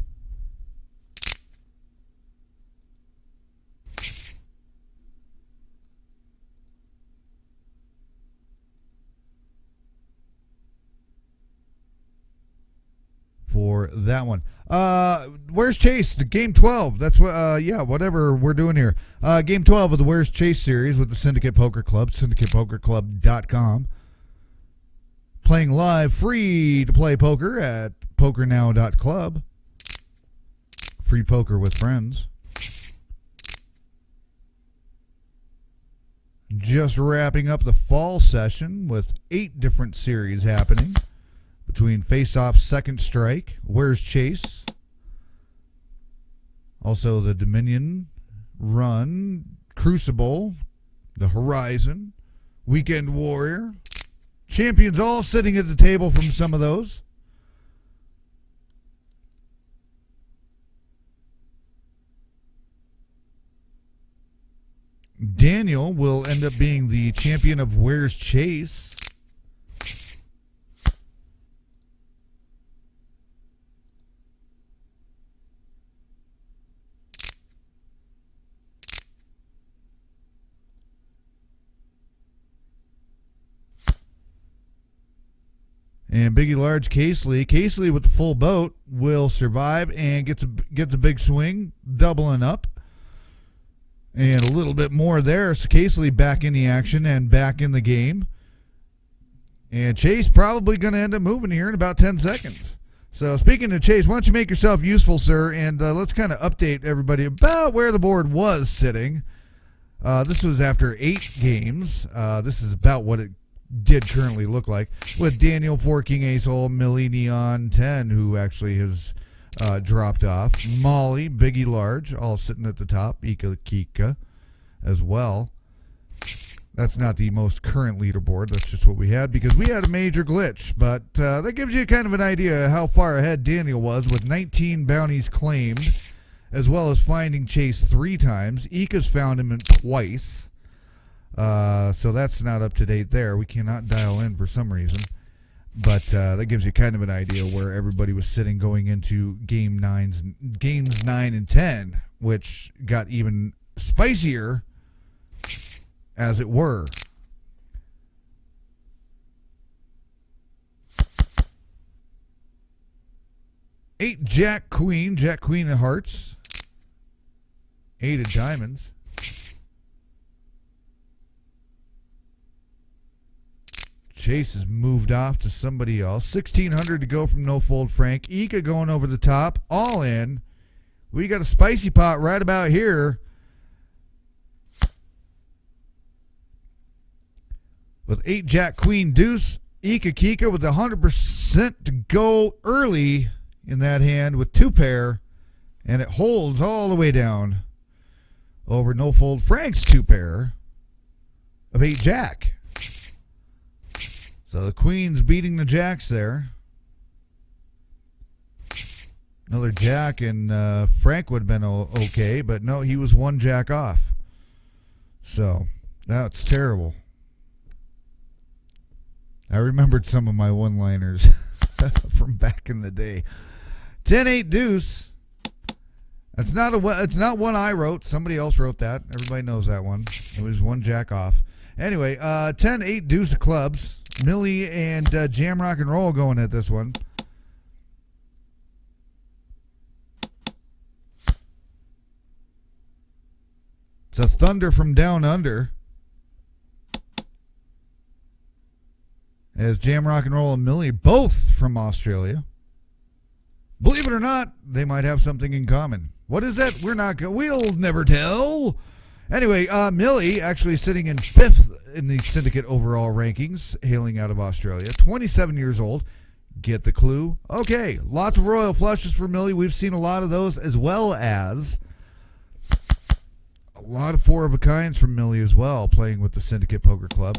Speaker 2: for that one. Where's Chase? The game 12. That's what. Whatever we're doing here. Game 12 of the Where's Chase series with the Syndicate Poker Club. SyndicatePokerClub.com. Playing live, free to play poker at PokerNow.club. Free poker with friends. Just wrapping up the fall session with 8 different series happening between Face Off, Second Strike, Where's Chase, also the Dominion, Run, Crucible, the Horizon, Weekend Warrior. Champions all sitting at the table from some of those. Daniel will end up being the champion of Where's Chase. And Biggie Large Casely with the full boat will survive and gets a big swing, doubling up. And a little bit more there. So Casely back in the action and back in the game. And Chase probably going to end up moving here in about 10 seconds. So speaking of Chase, why don't you make yourself useful, sir, and let's kind of update everybody about where the board was sitting. This was after 8 games. This is about what it did currently look like, with Daniel 4 King Ace Hole, Millie Neon 10, who actually has dropped off, Molly Biggie Large all sitting at the top, Ika Kika as well. That's not the most current leaderboard, that's just what we had because we had a major glitch, but that gives you kind of an idea how far ahead Daniel was with 19 bounties claimed, as well as finding Chase 3 times. Ika's found him twice. So that's not up to date there. We cannot dial in for some reason. But that gives you kind of an idea where everybody was sitting going into games 9 and 10, which got even spicier, as it were. Eight Jack Queen of Hearts. 8 of Diamonds. Chase has moved off to somebody else. 1,600 to go from No Fold Frank. Ika going over the top. All in. We got a spicy pot right about here. With 8 Jack Queen Deuce. Ika Kika with 100% to go early in that hand with 2 pair. And it holds all the way down over No Fold Frank's 2 pair of 8 Jack. So the Queen's beating the Jacks there. Another Jack, and Frank would have been okay, but no, he was 1 Jack off. So that's terrible. I remembered some of my one-liners from back in the day. 10-8 Deuce. It's not one I wrote. Somebody else wrote that. Everybody knows that one. It was 1 Jack off. Anyway, 10-8 Deuce of Clubs. Millie and Jam Rock and Roll going at this one. It's a Thunder from Down Under. As Jam Rock and Roll and Millie, both from Australia. Believe it or not, they might have something in common. What is that? We'll never tell. Anyway, Millie actually sitting in 5th in the Syndicate overall rankings, hailing out of Australia. 27 years old. Get the clue? Okay, lots of royal flushes for Millie. We've seen a lot of those, as well as a lot of 4 of a kinds from Millie as well, playing with the Syndicate Poker Club.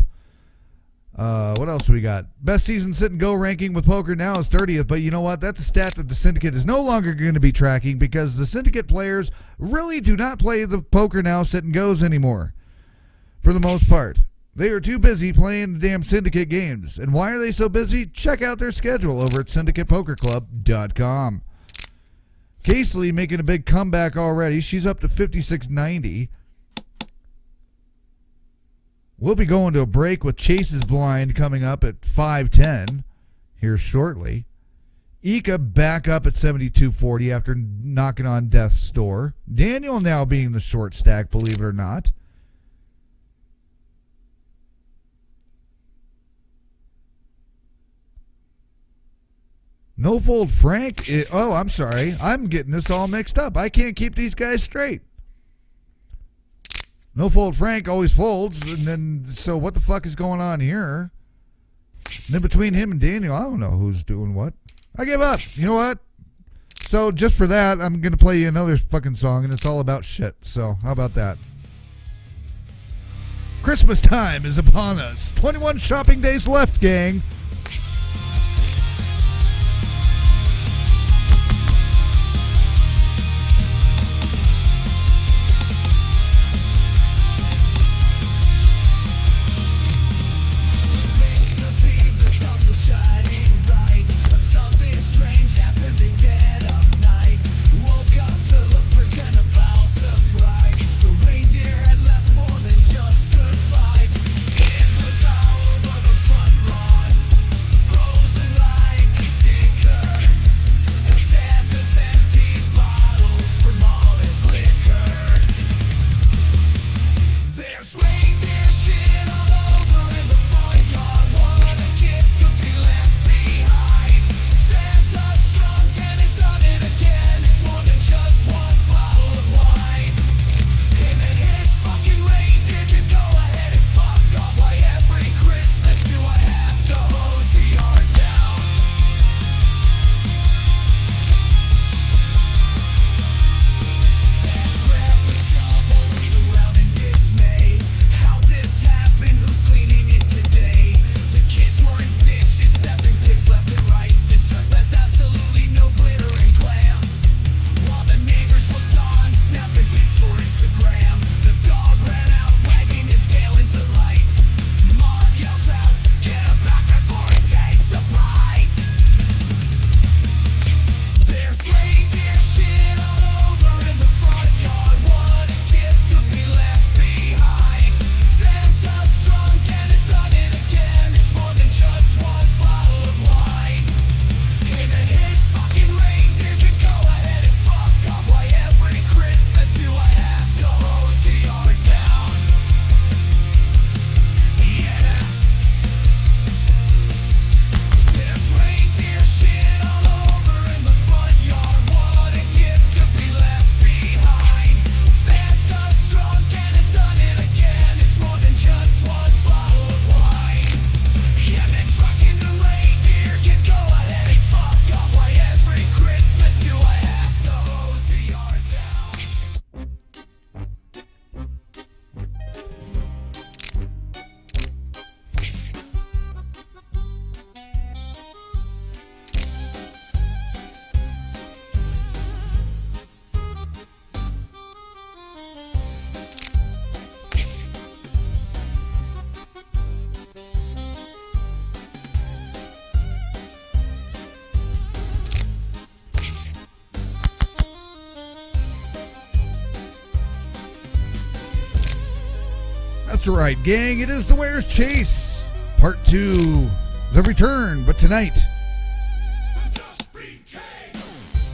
Speaker 2: What else we got? Best season sit and go ranking with PokerNow is 30th, but you know what? That's a stat that the Syndicate is no longer going to be tracking because the Syndicate players really do not play the PokerNow sit and goes anymore, for the most part. They are too busy playing the damn Syndicate games. And why are they so busy? Check out their schedule over at SyndicatePokerClub.com. Casely making a big comeback already. She's up to 5690. We'll be going to a break with Chase's blind coming up at 510 here shortly. Ika back up at 72.40 after knocking on Death's door. Daniel now being the short stack, believe it or not. No fold Frank. Oh, I'm sorry. I'm getting this all mixed up. I can't keep these guys straight. No fold Frank always folds, and then so what the fuck is going on here? And then between him and Daniel, I don't know who's doing what. I give up. You know what? So just for that, I'm gonna play you another fucking song, and it's all about shit. So how about that? Christmas time is upon us. 21 shopping days left, gang. That's right, gang. It is the Where's Chase. Part 2 is every turn, but tonight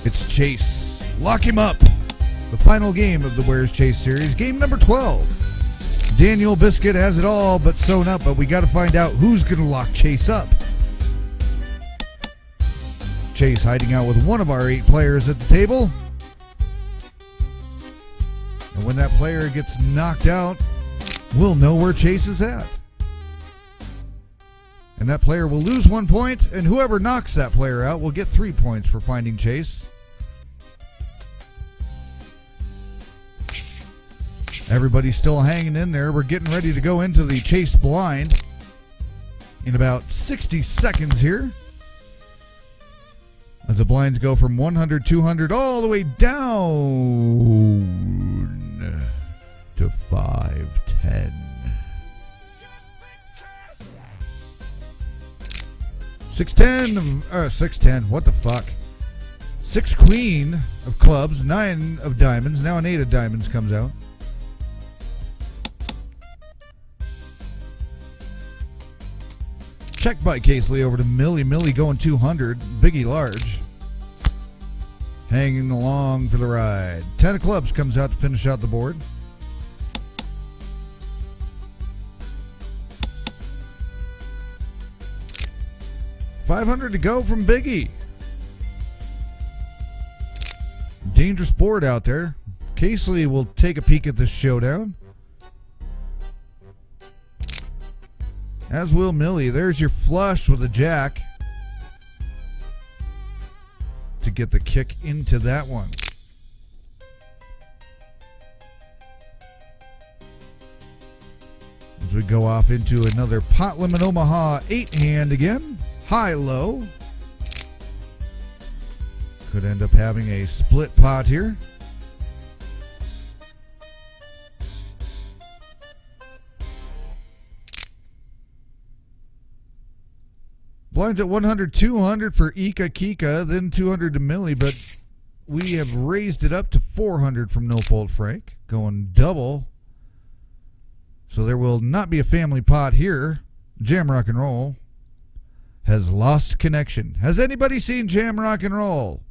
Speaker 2: it's Chase. Lock him up. The final game of the Where's Chase series, game number 12. Daniel Biscuit has it all but sewn up, but we got to find out who's going to lock Chase up. Chase hiding out with one of our 8 players at the table. And when that player gets knocked out, we'll know where Chase is at. And that player will lose 1 point, and whoever knocks that player out will get 3 points for finding Chase. Everybody's still hanging in there. We're getting ready to go into the Chase blind in about 60 seconds here, as the blinds go from 100, 200, all the way down to 510. 610, what the fuck? 6 queen of clubs, 9 of diamonds, now an 8 of diamonds comes out. Check by Casely over to Millie. Millie going 200. Biggie large. Hanging along for the ride. 10 of clubs comes out to finish out the board. $500 to go from Biggie. Dangerous board out there. Casely will take a peek at this showdown. As will Millie. There's your flush with a jack to get the kick into that one. As we go off into another pot limit Omaha 8-hand again. High-low. Could end up having a split pot here. Blinds at 100, 200 for Ika Kika, then 200 to Millie, but we have raised it up to 400 from No Fold Frank, going double. So there will not be a family pot here. Jam Rock and Roll has lost connection. Has anybody seen Jam Rock and Roll?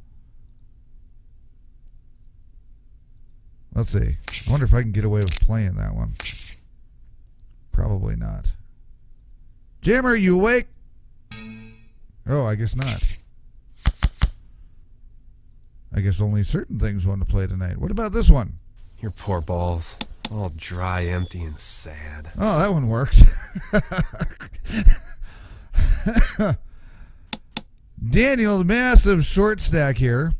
Speaker 2: Let's see. I wonder if I can get away with playing that one. Probably not. Jam, are you awake? Oh, I guess not. I guess only certain things want to play tonight. What about this one?
Speaker 5: Your poor balls. All dry, empty, and sad.
Speaker 2: Oh, that one works. Daniel, the massive short stack here.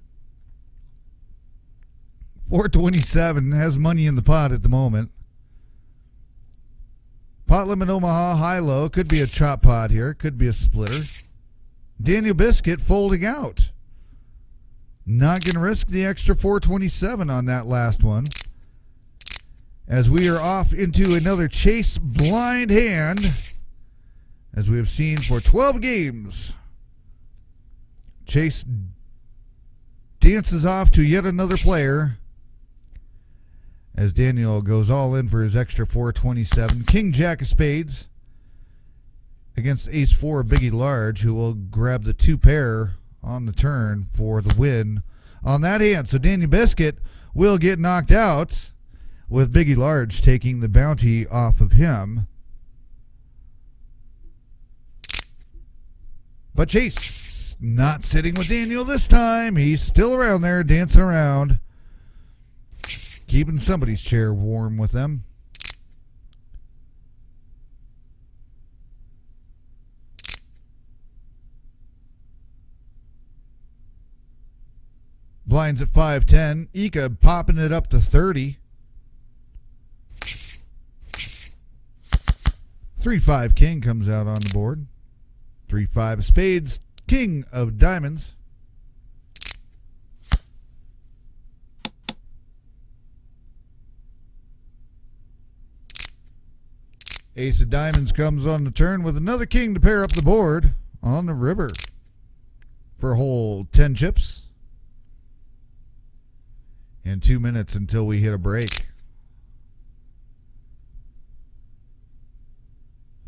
Speaker 2: 427 has money in the pot at the moment. Pot limit Omaha high-low. Could be a chop pot here. Could be a splitter. Daniel Biscuit folding out. Not going to risk the extra 427 on that last one. As we are off into another chase blind hand. As we have seen for 12 games. Chase dances off to yet another player. As Daniel goes all in for his extra 427. King Jack of Spades against Ace 4 Biggie Large, who will grab the 2 pair on the turn for the win on that hand. So Daniel Biscuit will get knocked out with Biggie Large taking the bounty off of him. But Chase not sitting with Daniel this time. He's still around there dancing around, keeping somebody's chair warm with them. Blinds at 510. Ika popping it up to 30. 3-5 King comes out on the board. 3-5 of Spades. King of Diamonds. Ace of Diamonds comes on the turn with another king to pair up the board on the river for a whole 10 chips. And 2 minutes until we hit a break.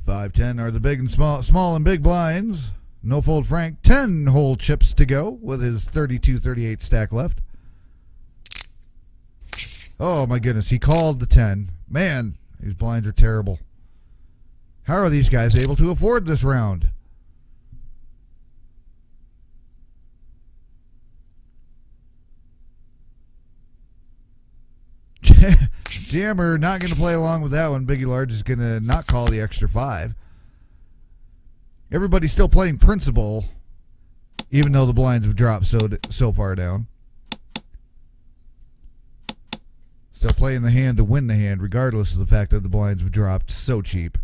Speaker 2: 5-10 are the big and small and big blinds. No Fold Frank, 10 whole chips to go with his 32-38 stack left. Oh my goodness, he called the 10. Man, these blinds are terrible. How are these guys able to afford this round? Jammer not going to play along with that one. Biggie Large is going to not call the extra 5. Everybody's still playing principal, even though the blinds have dropped so far down. Still playing the hand to win the hand, regardless of the fact that the blinds have dropped so cheap.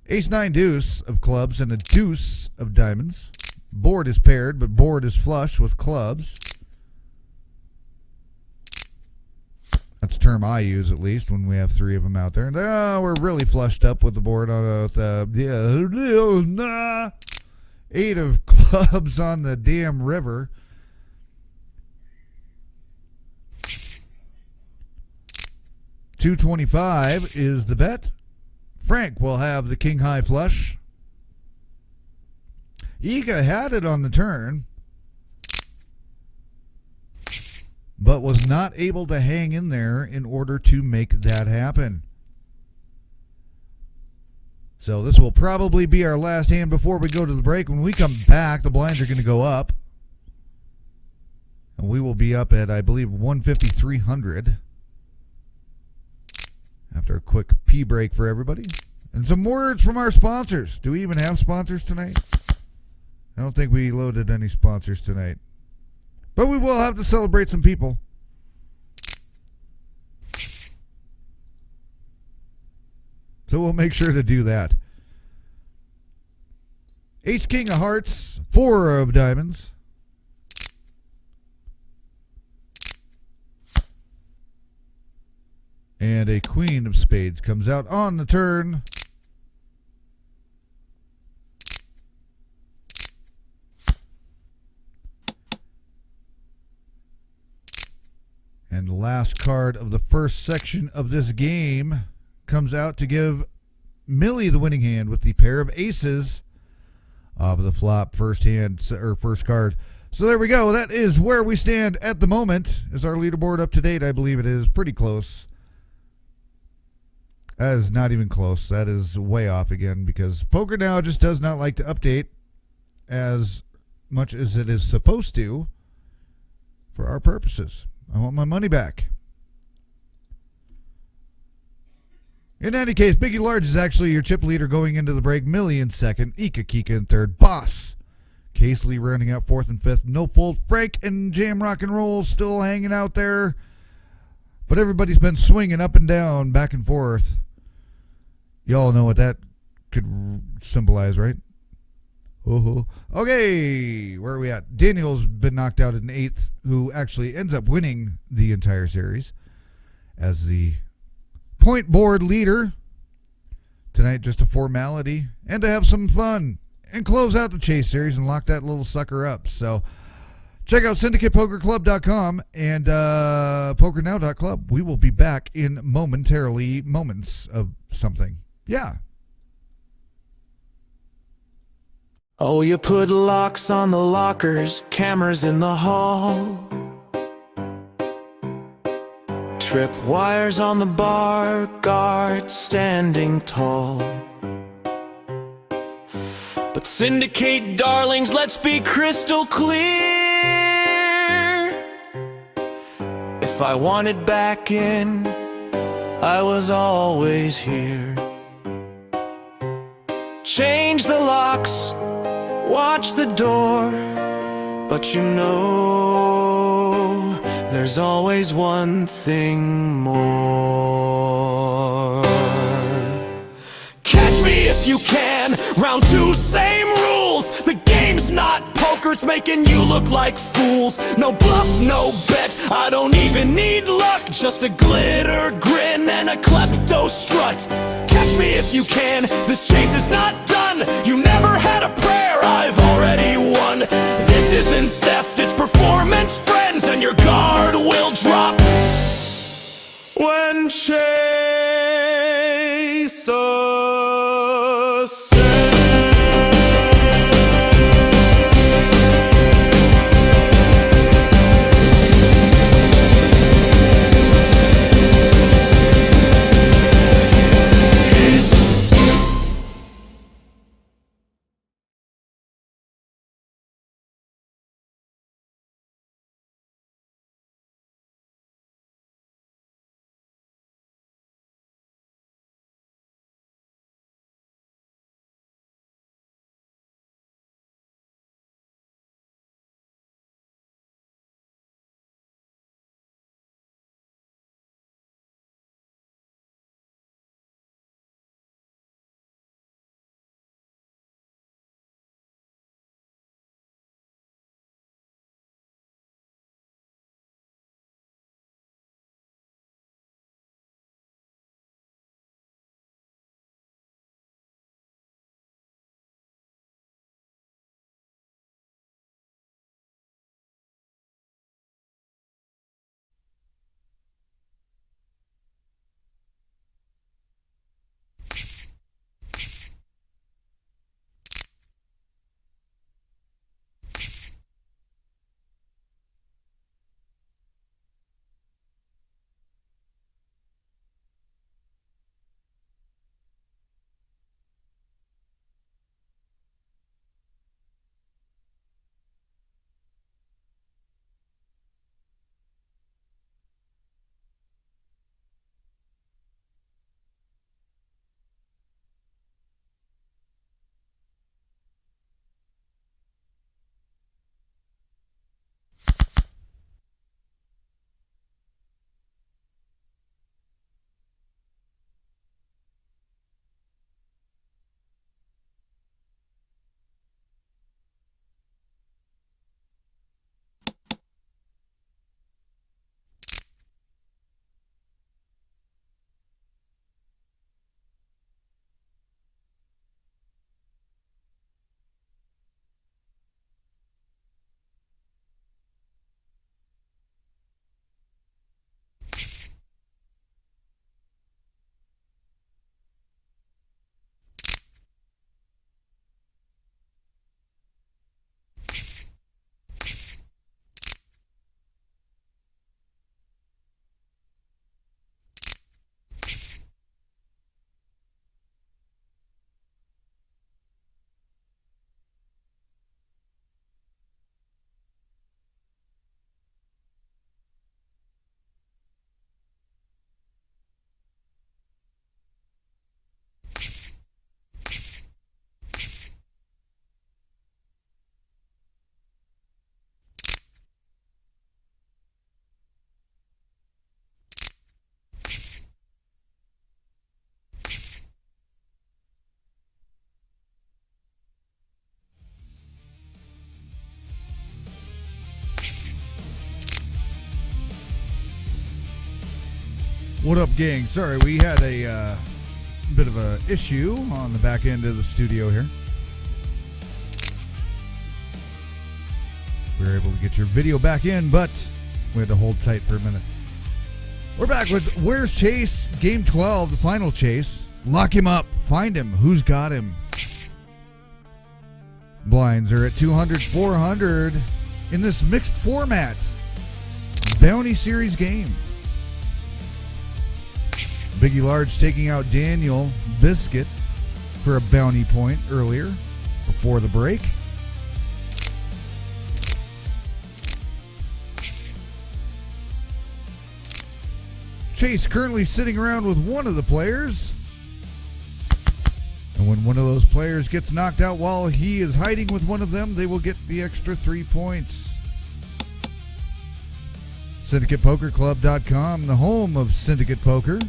Speaker 2: Ace-9 deuce of clubs and a deuce of diamonds. Board is paired, but board is flush with clubs. That's a term I use, at least, when we have 3 of them out there. And we're really flushed up with the board on 8 of clubs on the damn river. $225 is the bet. Frank will have the king high flush. Ika had it on the turn, but was not able to hang in there in order to make that happen. So this will probably be our last hand before we go to the break. When we come back, the blinds are going to go up. And we will be up at, I believe, 150-300. After a quick pee break for everybody. And some words from our sponsors. Do we even have sponsors tonight? I don't think we loaded any sponsors tonight. But we will have to celebrate some people. So we'll make sure to do that. Ace King of Hearts, 4 of Diamonds. And a Queen of Spades comes out on the turn. And the last card of the first section of this game comes out to give Millie the winning hand with the pair of aces of the flop first card. So there we go. That is where we stand at the moment. Is our leaderboard up to date? I believe it is pretty close. That is not even close. That is way off again because PokerNow just does not like to update as much as it is supposed to for our purposes. I want my money back. In any case, Biggie Large is actually your chip leader going into the break. Millie in second. Ika Kika in third. Boss. Casely rounding out fourth and fifth. No Fold. Frank and Jam Rock and Roll still hanging out there. But everybody's been swinging up and down, back and forth. Y'all know what that could symbolize, right? Okay, where are we at? Daniel's been knocked out in eighth, who actually ends up winning the entire series as the point board leader. Tonight, just a formality and to have some fun and close out the Chase series and lock that little sucker up. So check out syndicatepokerclub.com and pokernow.club. We will be back in moments of something. Yeah.
Speaker 1: Oh, you put locks on the lockers, cameras in the hall, trip wires on the bar, guard standing tall. But Syndicate darlings, let's be crystal clear. If I wanted back in, I was always here. Change the locks, watch the door, but you know there's always one thing more. Catch me if you can, round two, same rules. The game's not poker, it's making you look like fools. No bluff, no bet, I don't even need luck. Just a glitter grin and a klepto strut. Catch me if you can, this chase is not done. You never had a prayer, I've already won. This isn't theft, it's performance, friends, and your guard will drop when chase
Speaker 2: What up, gang? Sorry, we had a bit of a issue on the back end of the studio here. We were able to get your video back in, but we had to hold tight for a minute. We're back with Where's Chase? Game 12, the final chase. Lock him up. Find him. Who's got him? Blinds are at 200, 400 in this mixed format Bounty Series game. Biggie Large taking out Daniel Biscuit for a bounty point earlier before the break. Chase currently sitting around with one of the players. And when one of those players gets knocked out while he is hiding with one of them, they will get the extra 3 points. SyndicatePokerClub.com, the home of Syndicate Poker.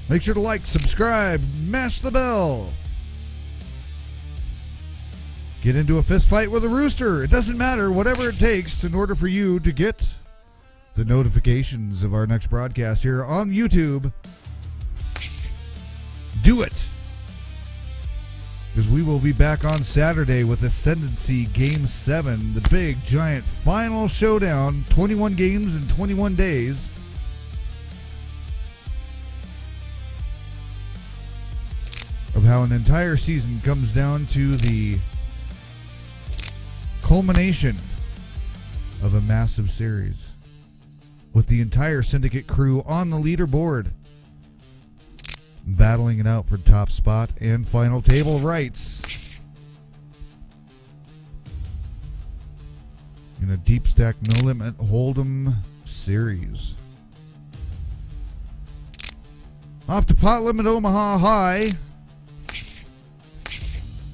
Speaker 2: Make sure to like, subscribe, mash the bell. Get into a fist fight with a rooster. It doesn't matter, whatever it takes in order for you to get the notifications of our next broadcast here on YouTube. Do it. Because we will be back on Saturday with Ascendancy Game 7, the big, giant final showdown, 21 games in 21 days. Of how an entire season comes down to the culmination of a massive series with the entire Syndicate crew on the leaderboard, battling it out for top spot and final table rights in a deep stack no limit hold'em series. Off to pot limit Omaha High.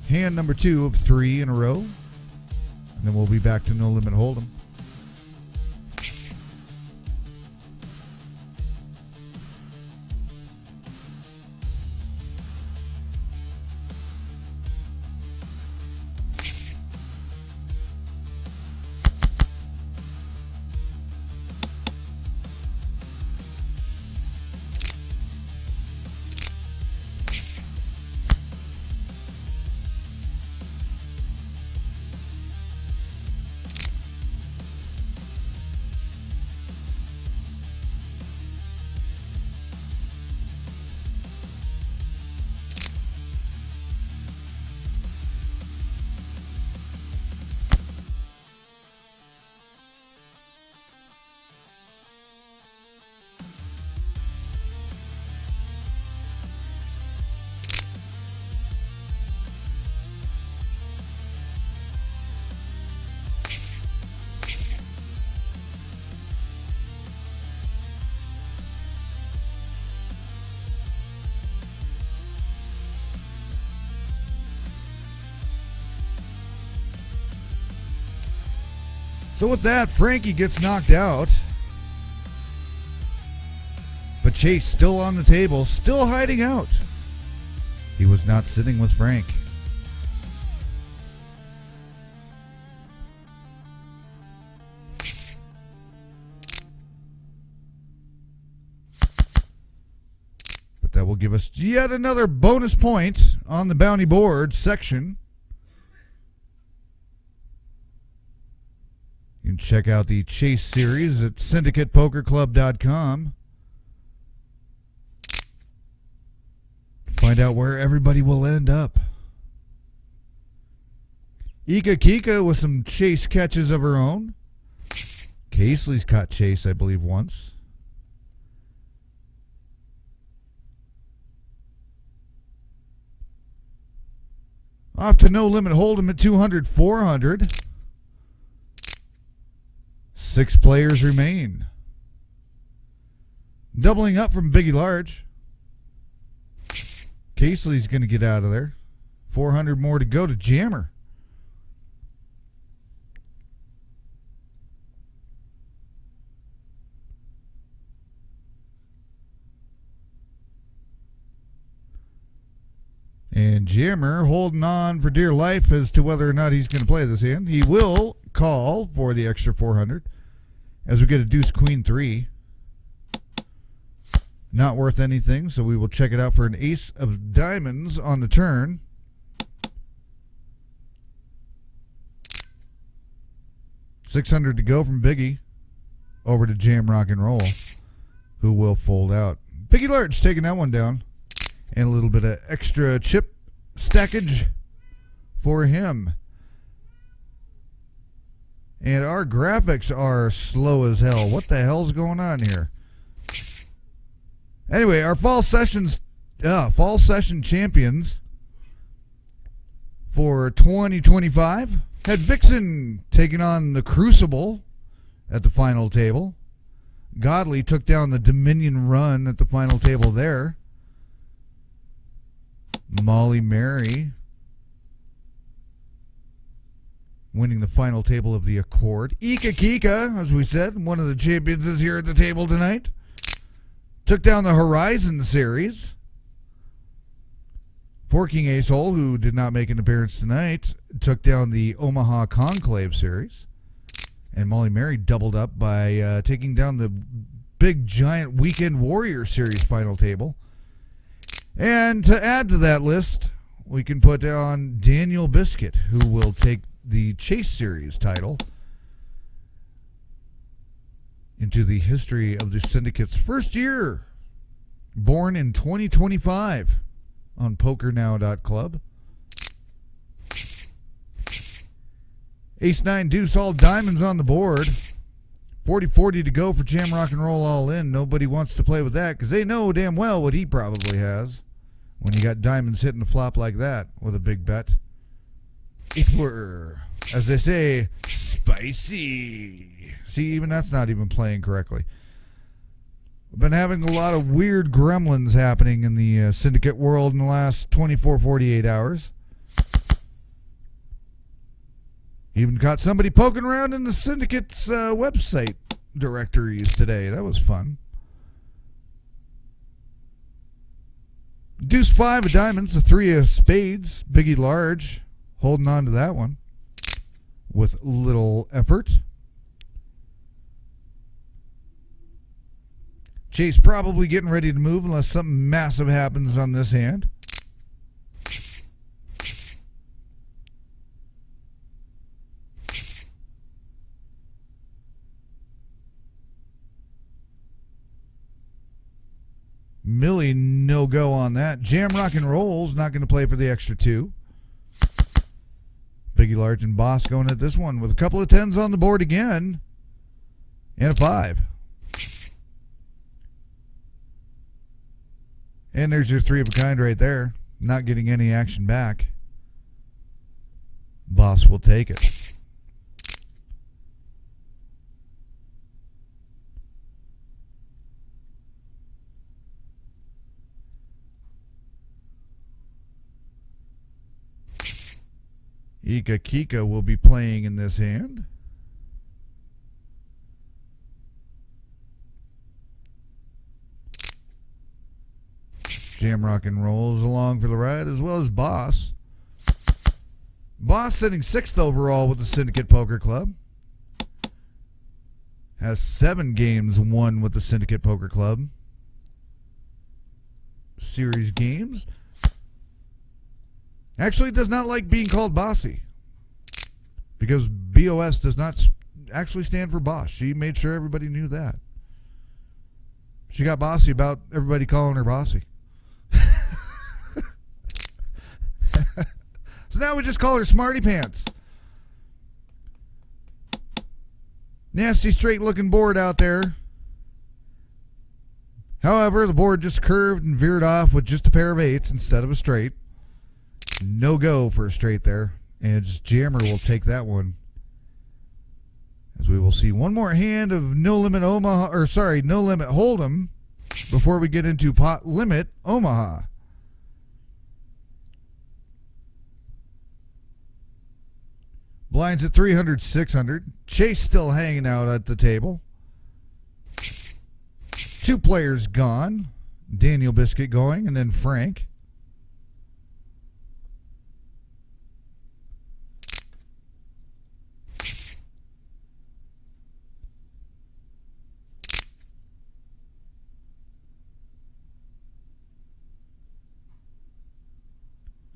Speaker 2: Hand number 2 of 3 in a row. And then we'll be back to no limit hold'em. So with that, Frankie gets knocked out. But Chase still on the table, still hiding out. He was not sitting with Frank. But that will give us yet another bonus point on the bounty board section. You can check out the Chase series at SyndicatePokerClub.com. Find out where everybody will end up. Ika Kika with some Chase catches of her own. Casely's caught Chase, I believe, once. Off to No Limit Hold'em at 200, 400. 6 players remain. Doubling up from Biggie Large. Casely's going to get out of there. 400 more to go to Jammer. And Jammer holding on for dear life as to whether or not he's going to play this hand. He will call for the extra 400 as we get a deuce queen 3. Not worth anything, so we will check it out for an ace of diamonds on the turn. $600 to go from Biggie over to Jam Rock and Roll, who will fold out. Biggie Large taking that one down. And a little bit of extra chip stackage for him. And our graphics are slow as hell. What the hell's going on here? Anyway, our fall session champions for 2025 had Vixen taking on the Crucible at the final table. Godly took down the Dominion Run at the final table there. Molly Mary winning the final table of the Accord. Ika Kika, as we said, one of the champions is here at the table tonight. Took down the Horizon Series. Forking Ace Hole, who did not make an appearance tonight, took down the Omaha Conclave Series. And Molly Mary doubled up by taking down the big giant Weekend Warrior Series final table. And to add to that list, we can put on Daniel Biscuit, who will take the Chase Series title into the history of the Syndicate's first year, born in 2025 on PokerNow.club. Ace-9 deuce, all diamonds on the board. 40-40 to go for Jam Rock and Roll all in. Nobody wants to play with that because they know damn well what he probably has when you got diamonds hitting the flop like that with a big bet. It were, as they say, spicy. See, even that's not even playing correctly. We've been having a lot of weird gremlins happening in the Syndicate world in the last 24, 48 hours. Even got somebody poking around in the Syndicate's website directories today. That was fun. Deuce 5 of diamonds, a 3 of spades. Biggie Large holding on to that one with little effort. Chase probably getting ready to move unless something massive happens on this hand. Millie, no go on that. Jam Rock and Roll's not going to play for the extra 2. Biggie Large and Boss going at this one with a couple of 10s on the board again. And a 5. And there's your 3 of a kind right there. Not getting any action back. Boss will take it. Ika Kika will be playing in this hand. Jam Rock and Roll is along for the ride, as well as Boss. Boss sitting 6th overall with the Syndicate Poker Club. Has 7 games won with the Syndicate Poker Club. Series games. Actually does not like being called Bossy, because BOS does not actually stand for boss. She made sure everybody knew that. She got bossy about everybody calling her Bossy. So now we just call her Smarty Pants. Nasty straight looking board out there. However, the board just curved and veered off with just a pair of 8s instead of a straight. No go for a straight there. And just Jammer will take that one. As we will see one more hand of No Limit Omaha, or sorry, No Limit Hold'em before we get into Pot Limit Omaha. Blinds at 300, 600. Chase still hanging out at the table. 2 players gone. Daniel Biscuit going, and then Frank.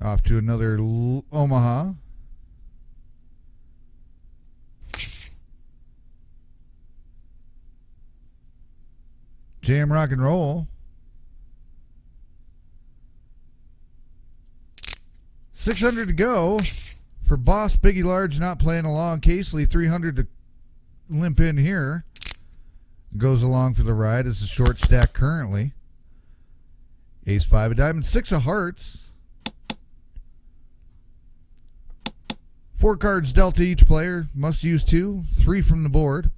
Speaker 2: Off to another Omaha. Jam, rock, and roll. 600 to go for Boss. Biggie Large not playing along. Casely 300 to limp in here. Goes along for the ride as a short stack currently. Ace 5 of diamonds, 6 of hearts. 4 cards dealt to each player. Must use 2. 3 from the board.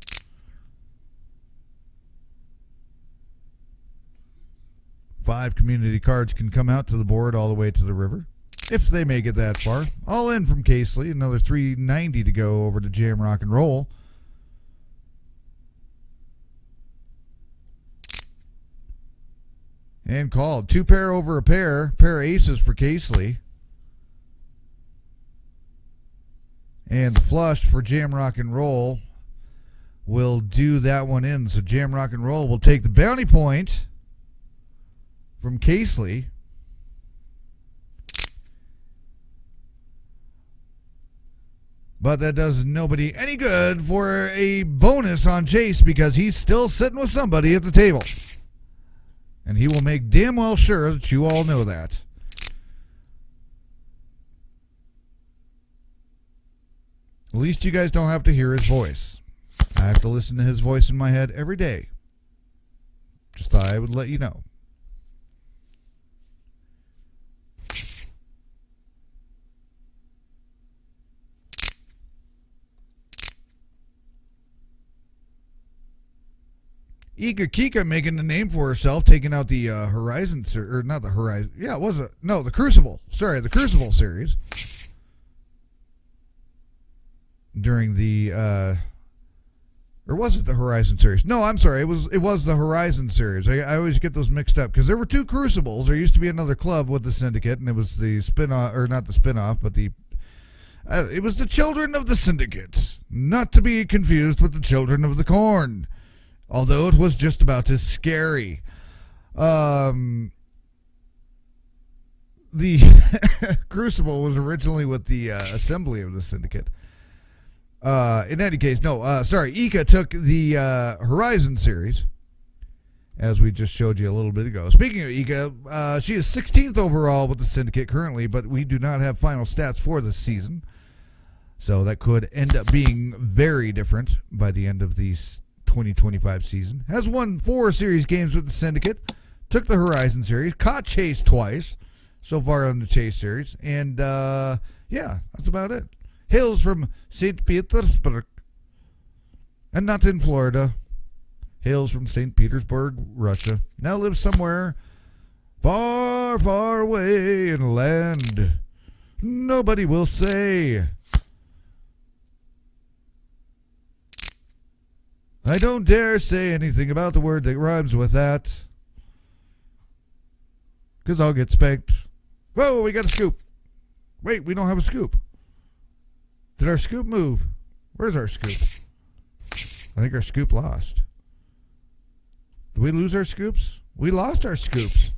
Speaker 2: Five community cards can come out to the board all the way to the river, if they make it that far. All in from Casely. Another 390 to go over to Jam, Rock, and Roll. And called. 2 pair over a pair. Pair of aces for Casely. And the flush for Jam, Rock, and Roll will do that one in. So Jam, Rock, and Roll will take the bounty point from Casely. But that does nobody any good for a bonus on Chase because he's still sitting with somebody at the table. And he will make damn well sure that you all know that. At least you guys don't have to hear his voice. I have to listen to his voice in my head every day. Just thought I would let you know. Ika Kika making a name for herself, taking out the Horizon, or not the Horizon. Yeah, it was the Crucible. Sorry, the Crucible series. During the, or was it the Horizon series? No, I'm sorry. It was the Horizon series. I always get those mixed up because there were 2 Crucibles. There used to be another club with the Syndicate, and it was the spin-off, or not the spin-off, but the, it was the Children of the Syndicate. Not to be confused with the Children of the Corn. Although it was just about as scary. The Crucible was originally with the Assembly of the Syndicate. In any case, no, sorry. Ika took the Horizon series, as we just showed you a little bit ago. Speaking of Ika, she is 16th overall with the Syndicate currently, but we do not have final stats for this season. So that could end up being very different by the end of these 2025 season. Has won 4 series games with the Syndicate. Took the Horizon series. Caught Chase twice so far on the Chase series. And, yeah, that's about it. Hails from St. Petersburg. And not in Florida. Hails from St. Petersburg, Russia. Now lives somewhere far, far away in a land nobody will say. I don't dare say anything about the word that rhymes with that, because I'll get spanked. Whoa, we got a scoop. Wait, we don't have a scoop. Did our scoop move? Where's our scoop? I think our scoop lost. Did we lose our scoops? We lost our scoops.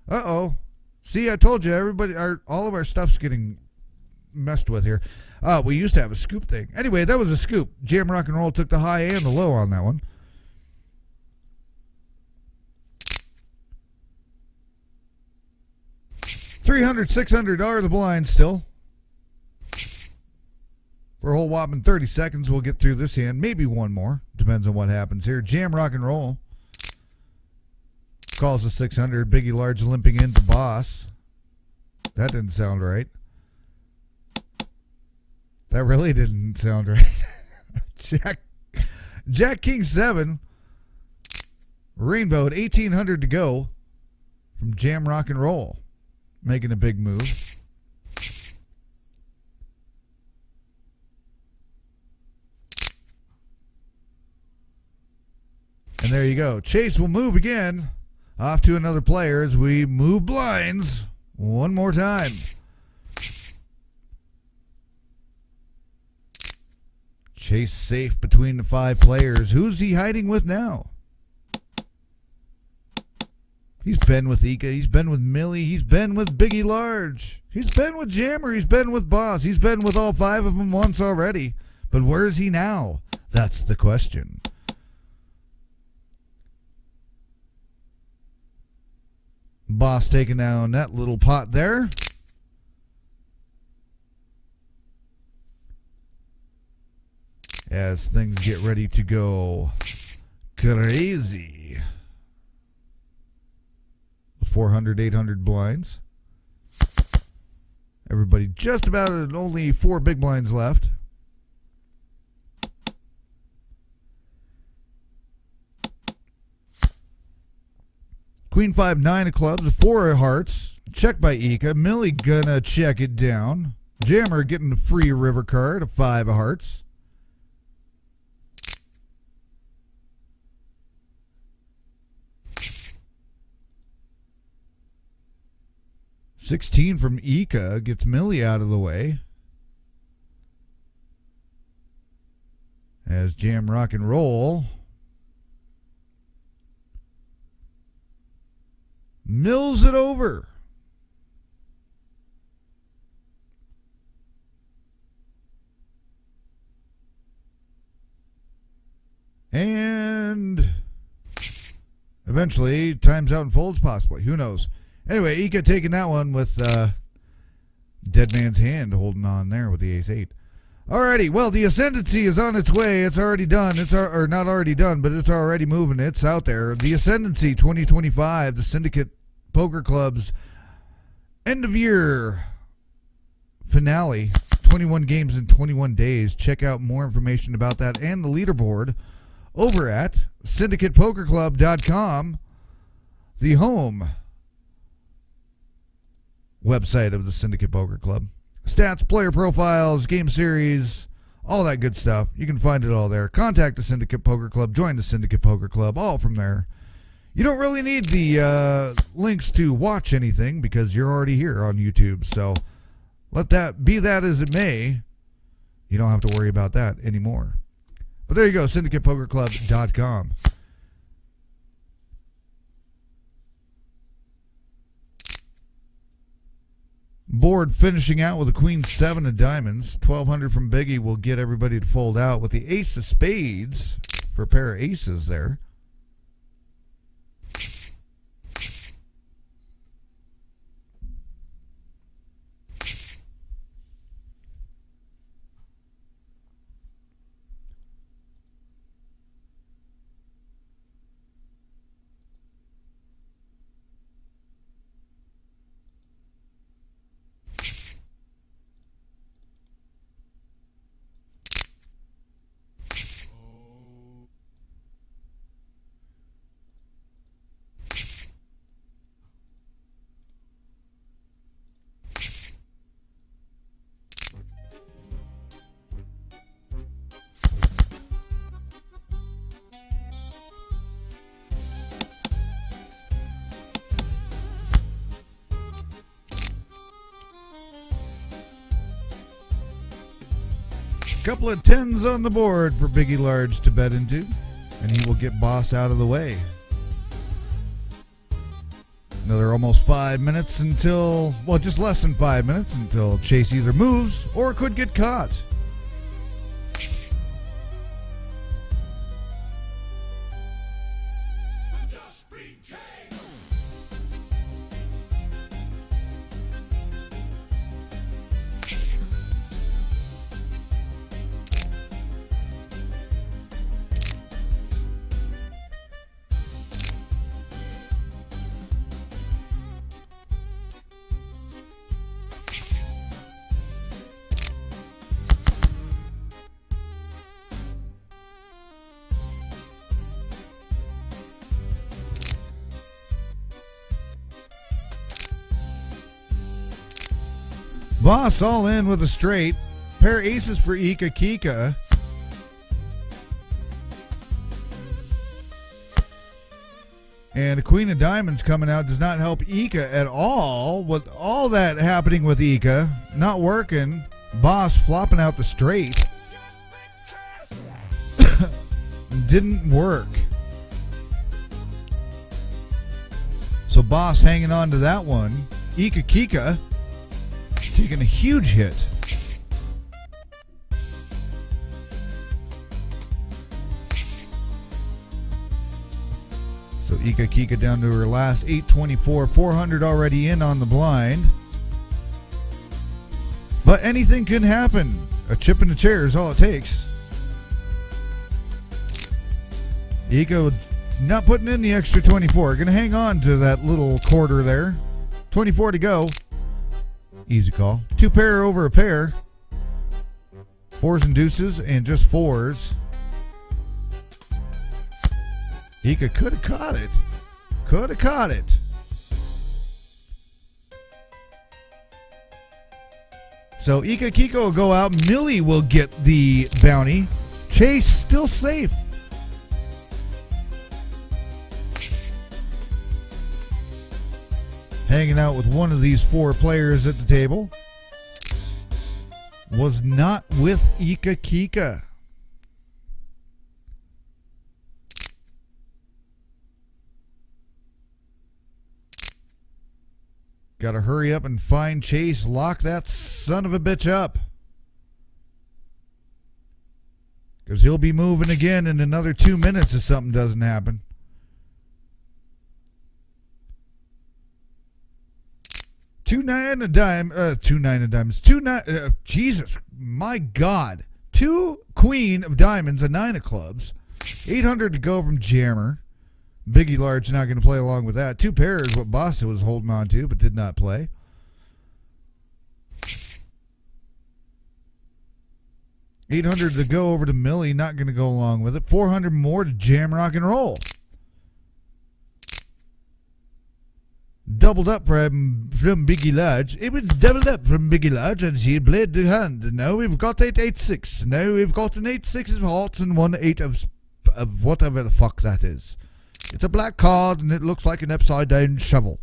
Speaker 2: Uh-oh. See, I told you, everybody, all of our stuff's getting messed with here. We used to have a scoop thing. Anyway, that was a scoop. Jam, Rock, and Roll took the high and the low on that one. $300, $600 the blind still. For a whole whopping 30 seconds, we'll get through this hand. Maybe one more. Depends on what happens here. Jam, Rock, and Roll. Calls the 600. Biggie Large limping into Boss. That didn't sound right. That really didn't sound right. Jack King 7. Rainbow at 1,800 to go from Jam, Rock, and Roll. Making a big move. And there you go. Chase will move again. Off to another player as we move blinds one more time. Chase safe between the 5 players. Who's he hiding with now? He's been with Ika. He's been with Millie. He's been with Biggie Large. He's been with Jammer. He's been with Boss. He's been with all 5 of them once already. But where is he now? That's the question. Boss taking down that little pot there. As things get ready to go crazy. 400, 800 blinds. Everybody just about at only 4 big blinds left. Queen 5, 9 of clubs, 4 of hearts. Check by Ika. Millie gonna check it down. Jammer getting a free river card, a 5 of hearts. $16 from Ika gets Millie out of the way. As Jam Rock and Roll mills it over. And eventually times out and folds possibly. Who knows? Anyway, Ika taking that one with Dead Man's Hand holding on there with the ace-8. Alrighty, well, the Ascendancy is on its way. It's already done. Or not already done, but it's already moving. It's out there. The Ascendancy 2025, the Syndicate Poker Club's end-of-year finale. 21 games in 21 days. Check out more information about that and the leaderboard over at syndicatepokerclub.com, the home website of the Syndicate Poker Club. Stats, player profiles, game series, all that good stuff. You can find it all there. Contact the Syndicate Poker Club. Join the Syndicate Poker Club. All from there. You don't really need the links to watch anything because you're already here on YouTube. So let that be that as it may. You don't have to worry about that anymore. But there you go, syndicatepokerclub.com. Board finishing out with a Queen 7 of diamonds. 1,200 from Biggie will get everybody to fold out with the ace of spades for a pair of aces there. Couple of 10s on the board for Biggie Large to bet into, and he will get Boss out of the way. Another almost 5 minutes until, well, just less than 5 minutes until Chase either moves or could get caught. Boss all in with a straight. Pair of aces for Ika Kika. And a Queen of Diamonds coming out does not help Ika at all. With all that happening with Ika, not working. Boss flopping out the straight. Didn't work. So Boss hanging on to that one. Ika Kika taking a huge hit. So Ika Kika down to her last 824, 400 already in on the blind. But anything can happen. A chip in the chair is all it takes. Ika not putting in the extra 24. Going to hang on to that little quarter there. 24 to go. Easy call. 2 pair over a pair. 4s and deuces and just 4s. Ika could have caught it. Could have caught it. So Ika Kiko will go out. Millie will get the bounty. Chase still safe. Hanging out with one of these 4 players at the table. Was not with Ika Kika. Got to hurry up and find Chase. Lock that son of a bitch up. Because he'll be moving again in another 2 minutes if something doesn't happen. 2-9 a dime. 2-9 of diamonds. 2-9. Jesus, my God. 2 queen of diamonds, a 9 of clubs. 800 to go from Jammer. Biggie Large not going to play along with that. 2 pairs, what Bossa was holding on to, but did not play. $800 to go over to Millie, not going to go along with it. 400 more to Jam Rock and Roll. Doubled up from Biggie Large. It was doubled up from Biggie Large, and she played the hand. And now we've got 8-8-6. Now we've got an 8-6 of hearts and 1-8 of whatever the fuck that is. It's a black card, and it looks like an upside-down shovel.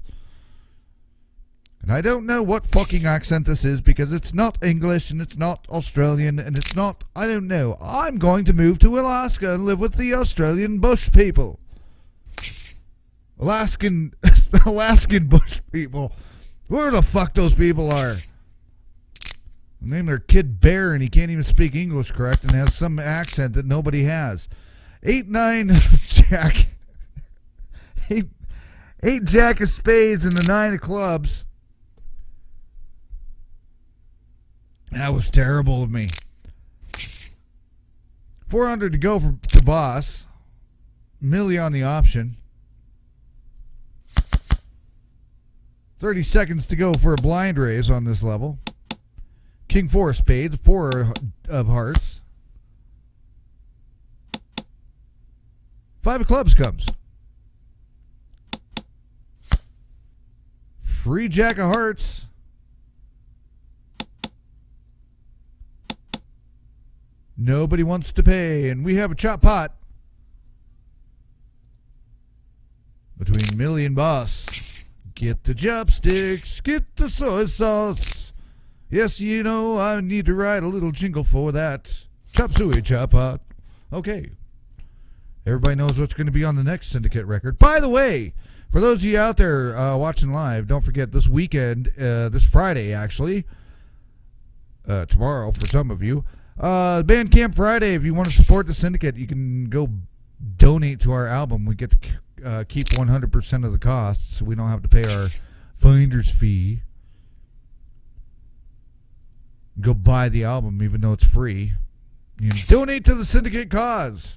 Speaker 2: And I don't know what fucking accent this is, because it's not English, and it's not Australian, and it's not... I don't know. I'm going to move to Alaska and live with the Australian bush people. Alaskan bush people. Where the fuck those people are? They name their kid Bear, and he can't even speak English correct, and has some accent that nobody has. 8-9 Jack... 8 Jack of spades and the 9 of clubs. That was terrible of me. 400 to go to Boss. Millie on the option. 30 seconds to go for a blind raise on this level. King 4 of spades, 4 of hearts. 5 of clubs comes. Free Jack of hearts. Nobody wants to pay, and we have a chop pot between Millie and Boss. Get the chopsticks, get the soy sauce. Yes, you know I need to write a little jingle for that. Chop suey, chop pot. Okay. Everybody knows what's going to be on the next Syndicate record. By the way, for those of you out there watching live, don't forget this weekend, this Friday actually, tomorrow for some of you, Bandcamp Friday, if you want to support the Syndicate, you can go donate to our album. We get to keep 100% of the costs, so we don't have to pay our finder's fee. Go buy the album, even though it's free. You can donate to the Syndicate cause.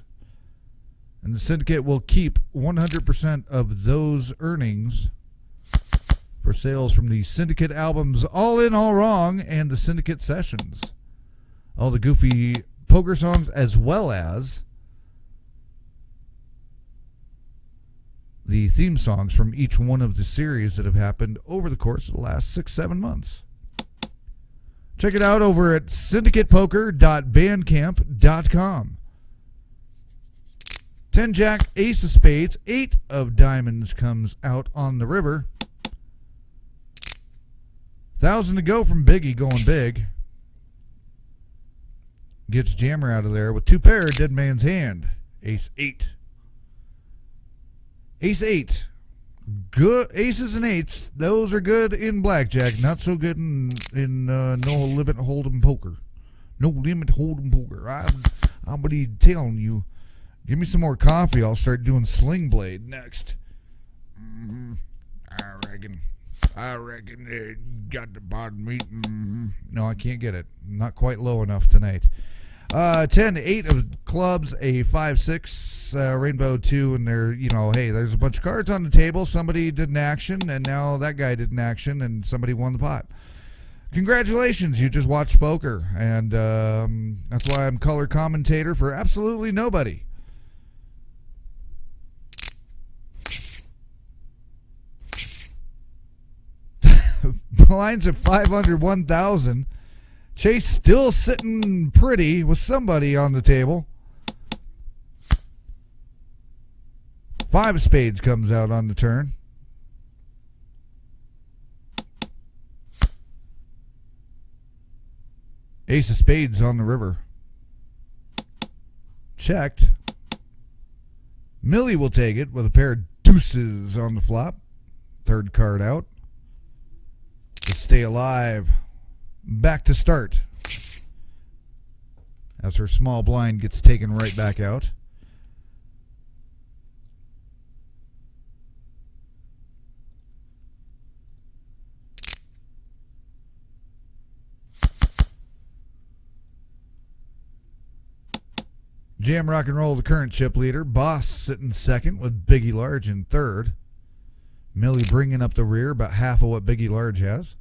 Speaker 2: And the Syndicate will keep 100% of those earnings for sales from the Syndicate albums All In, All Wrong and the Syndicate Sessions. All the goofy poker songs, as well as the theme songs from each one of the series that have happened over the course of the last 6-7 months. Check it out over at syndicatepoker.bandcamp.com. 10 Jack, Ace of Spades, 8 of Diamonds comes out on the river. 1,000 to go from Biggie going big. Gets Jammer out of there with 2 pair, Dead Man's Hand. Ace 8. Ace 8 Good aces and eights. Those are good in blackjack. Not so good in no limit hold'em poker. No limit hold'em poker. I'm gonna telling you. Give me some more coffee. I'll start doing Sling Blade next. I reckon they got the bottom meat. No, I can't get it. Not quite low enough tonight. 10, 8 of clubs, a 5, 6, rainbow 2, and there, hey, there's a bunch of cards on the table. Somebody did an action, and now that guy did an action, and somebody won the pot. Congratulations, you just watched poker, and that's why I'm color commentator for absolutely nobody. Blinds at 500, 1,000. Chase still sitting pretty with somebody on the table. 5 of spades comes out on the turn. Ace of spades on the river. Checked. Millie will take it with a pair of deuces on the flop. Third card out. To stay alive. Back to start. As her small blind gets taken right back out. Jam Rock and Roll, the current chip leader. Boss sitting second with Biggie Large in third. Millie bringing up the rear, about half of what Biggie Large has.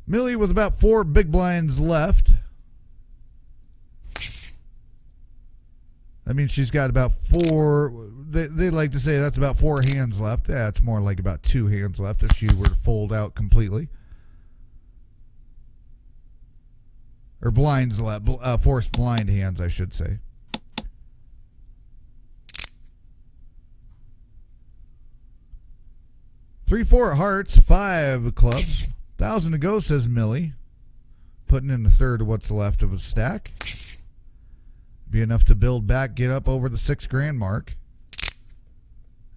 Speaker 2: Millie with about 4 big blinds left. That means she's got about 4. They like to say that's about 4 hands left. Yeah, it's more like about 2 hands left if she were to fold out completely. Or blinds left. Forced blind hands, I should say. Three, 4 hearts, 5 clubs. 1,000 to go, says Millie. Putting in a third of what's left of a stack. Be enough to build back, get up over the $6,000 mark.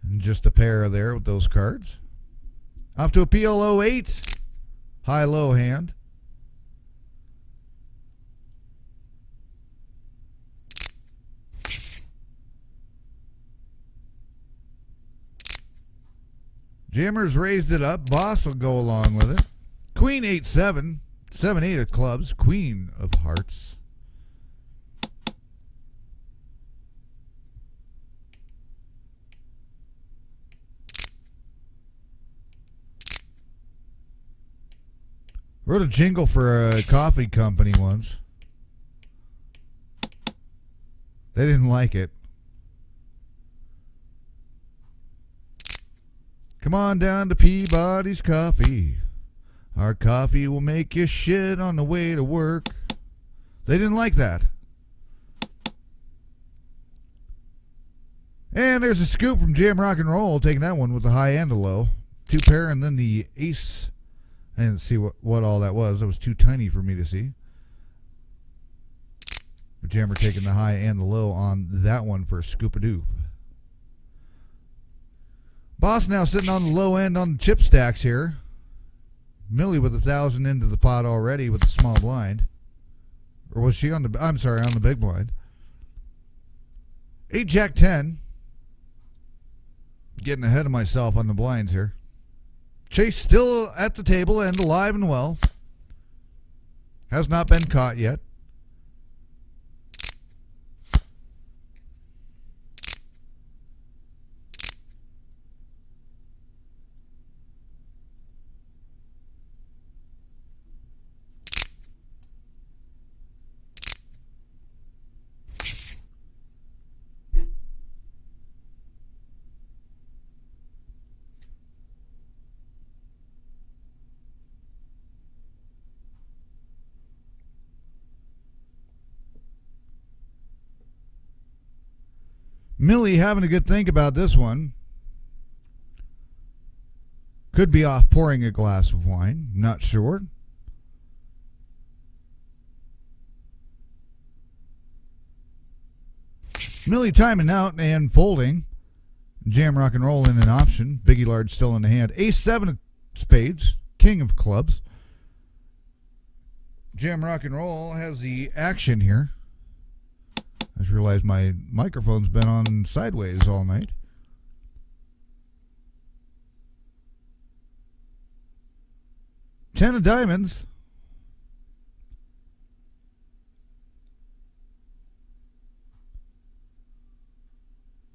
Speaker 2: And just a pair there with those cards. Off to a PLO 8. High-low hand. Jammers raised it up. Boss will go along with it. Queen 8-7. 7-8 of clubs. Queen of hearts. Wrote a jingle for a coffee company once. They didn't like it. Come on down to Peabody's Coffee. Our coffee will make you shit on the way to work. They didn't like that. And there's a scoop from Jam Rock and Roll, taking that one with the high and the low. 2 pair and then the ace. I didn't see what all that was. It was too tiny for me to see. But Jammer taking the high and the low on that one for a scoop-a-doop. Boss now sitting on the low end on the chip stacks here. Millie with 1,000 into the pot already with the small blind. Or was she on the... I'm sorry, on the big blind. 8 Jack 10. Getting ahead of myself on the blinds here. Chase still at the table and alive and well. Has not been caught yet. Millie having a good think about this one. Could be off pouring a glass of wine. Not sure. Millie timing out and folding. Jam, rock, and roll in an option. Biggie large still in the hand. Ace 7 of spades. King of clubs. Jam, rock, and roll has the action here. I just realized my microphone's been on sideways all night. Ten of diamonds.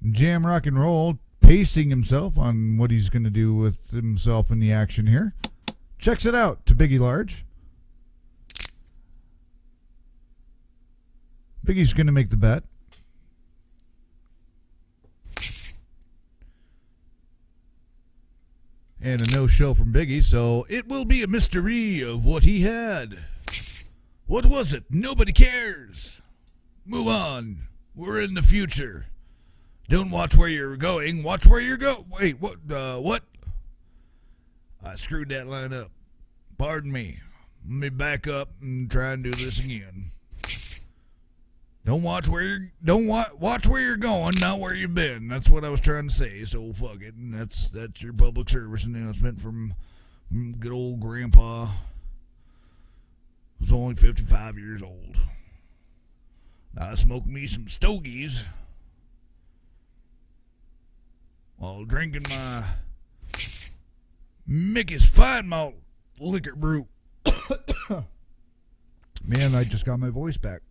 Speaker 2: Jam, rock, and roll, pacing himself on what he's going to do with himself in the action here. Checks it out to Biggie large. Biggie's going to make the bet. And a no-show from Biggie, so it will be a mystery of what he had. What was it? Nobody cares. Move on. We're in the future. Don't watch where you're going. Watch where you're going. Wait, what? What? I screwed that line up. Pardon me. Let me back up and try and do this again. Watch where you're going, not where you've been. That's what I was trying to say. So fuck it. And that's your public service announcement from good old Grandpa. Who's only 55 years old. I smoked me some stogies while drinking my Mickey's Fine Malt liquor brew. Man, I just got my voice back.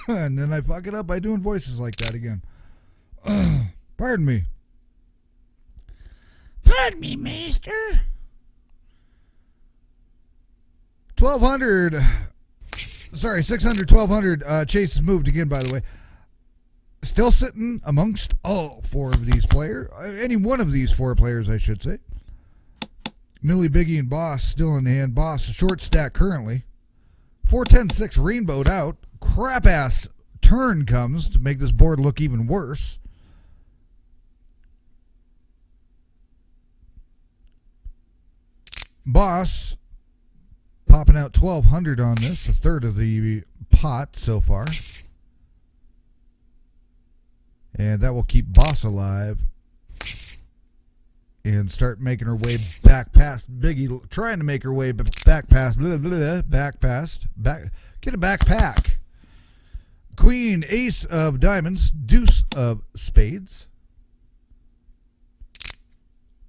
Speaker 2: And then I fuck it up by doing voices like that again. Pardon me.
Speaker 3: Pardon me, master.
Speaker 2: 1,200. Sorry, 600, 1,200. Chase has moved again, by the way. Still sitting amongst all four of these players. Any one of these four players, I should say. Millie, Biggie, and Boss still in the hand. Boss, short stack currently. 4-10-6 rainbowed out. Crap ass turn comes to make this board look even worse. Boss popping out 1,200 on this, a third of the pot so far. And that will keep Boss alive and start making her way back past Biggie, trying to make her way back past, get a backpack. Queen, ace of diamonds, deuce of spades.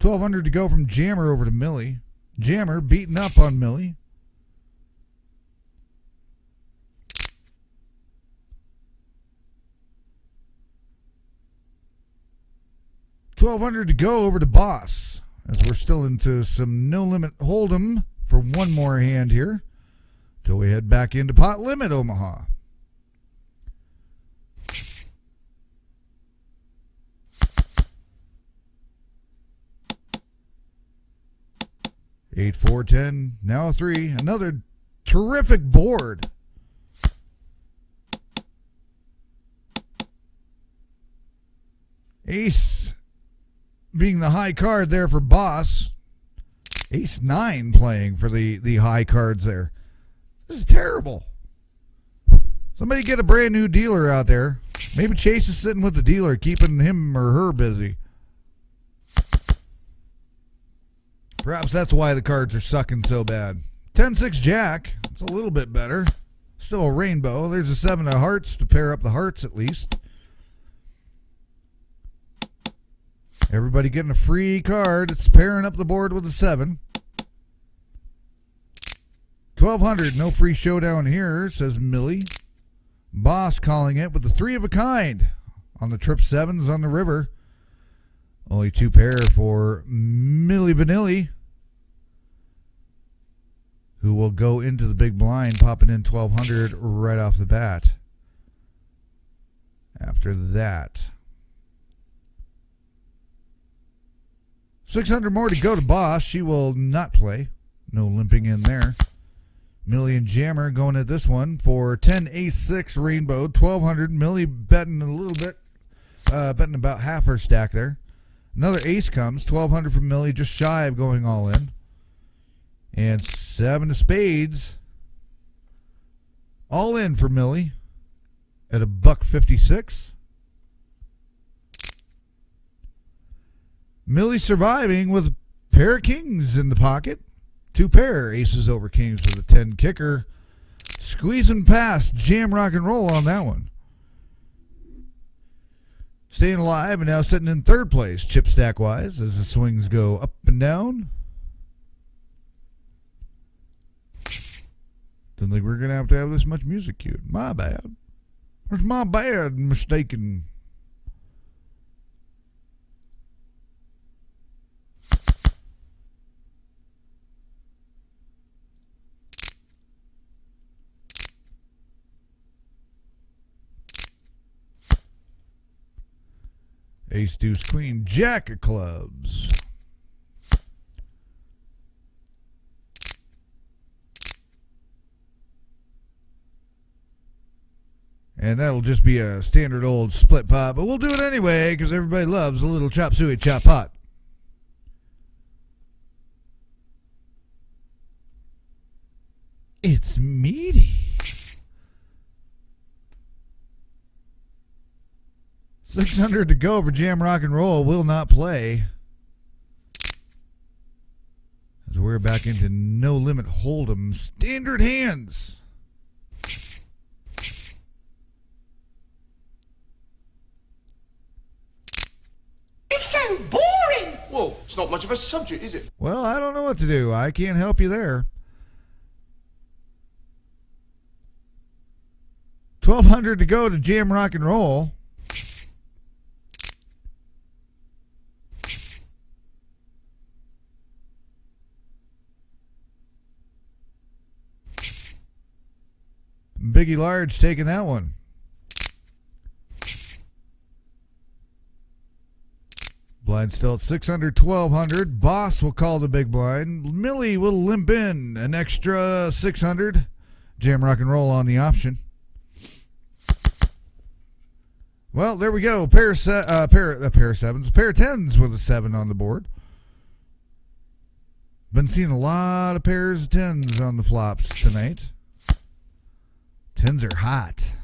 Speaker 2: 1,200 to go from Jammer over to Millie. Jammer beating up on Millie. $1,200 to go over to Boss, as we're still into some no limit hold'em for one more hand here till we head back into pot limit Omaha. Eight, 4, 10, now a 3. Another terrific board. Ace being the high card there for Boss. Ace 9 playing for the high cards there. This is terrible. Somebody get a brand new dealer out there. Maybe Chase is sitting with the dealer, keeping him or her busy. Perhaps that's why the cards are sucking so bad. 10-6 Jack. It's a little bit better. Still a rainbow. There's a 7 of hearts to pair up the hearts at least. Everybody getting a free card. It's pairing up the board with a 7. 1,200. No free showdown here, says Millie. Boss calling it with the 3 of a kind on the trip 7s on the river. Only 2 pair for Millie Vanilli, who will go into the big blind, popping in 1,200 right off the bat. After that, 600 more to go to Boss. She will not play. No limping in there. Millie and Jammer going at this one for 10 ace 6 rainbow, 1,200. Millie betting a little bit, betting about half her stack there. Another ace comes, 1,200 from Millie, just shy of going all in. And 7 of spades. All in for Millie at $1.56. Millie surviving with a pair of kings in the pocket. 2 pair, aces over kings with a 10 kicker. Squeezing past Jam Rock and Roll on that one. Staying alive and now sitting in third place, chip stack wise, as the swings go up and down. Didn't think we were going to have this much music cued. My bad. Where's my bad mistaken? Ace, deuce, queen, jack of clubs. And that'll just be a standard old split pot, but we'll do it anyway because everybody loves a little chop suey chop pot. It's meaty. 600 to go for Jam Rock and Roll. Will not play. As we're back into No Limit Hold'em standard hands.
Speaker 3: It's so boring.
Speaker 6: Well, it's not much of a subject, is it?
Speaker 2: Well, I don't know what to do. I can't help you there. 1,200 to go to Jam Rock and Roll. Biggie Large taking that one. Blind still at 600, 1,200. Boss will call the big blind. Millie will limp in an extra 600. Jam Rock and Roll on the option. Well, there we go. Pair of sevens, pair of tens with a 7 on the board. Been seeing a lot of pairs of tens on the flops tonight. Tens are hot.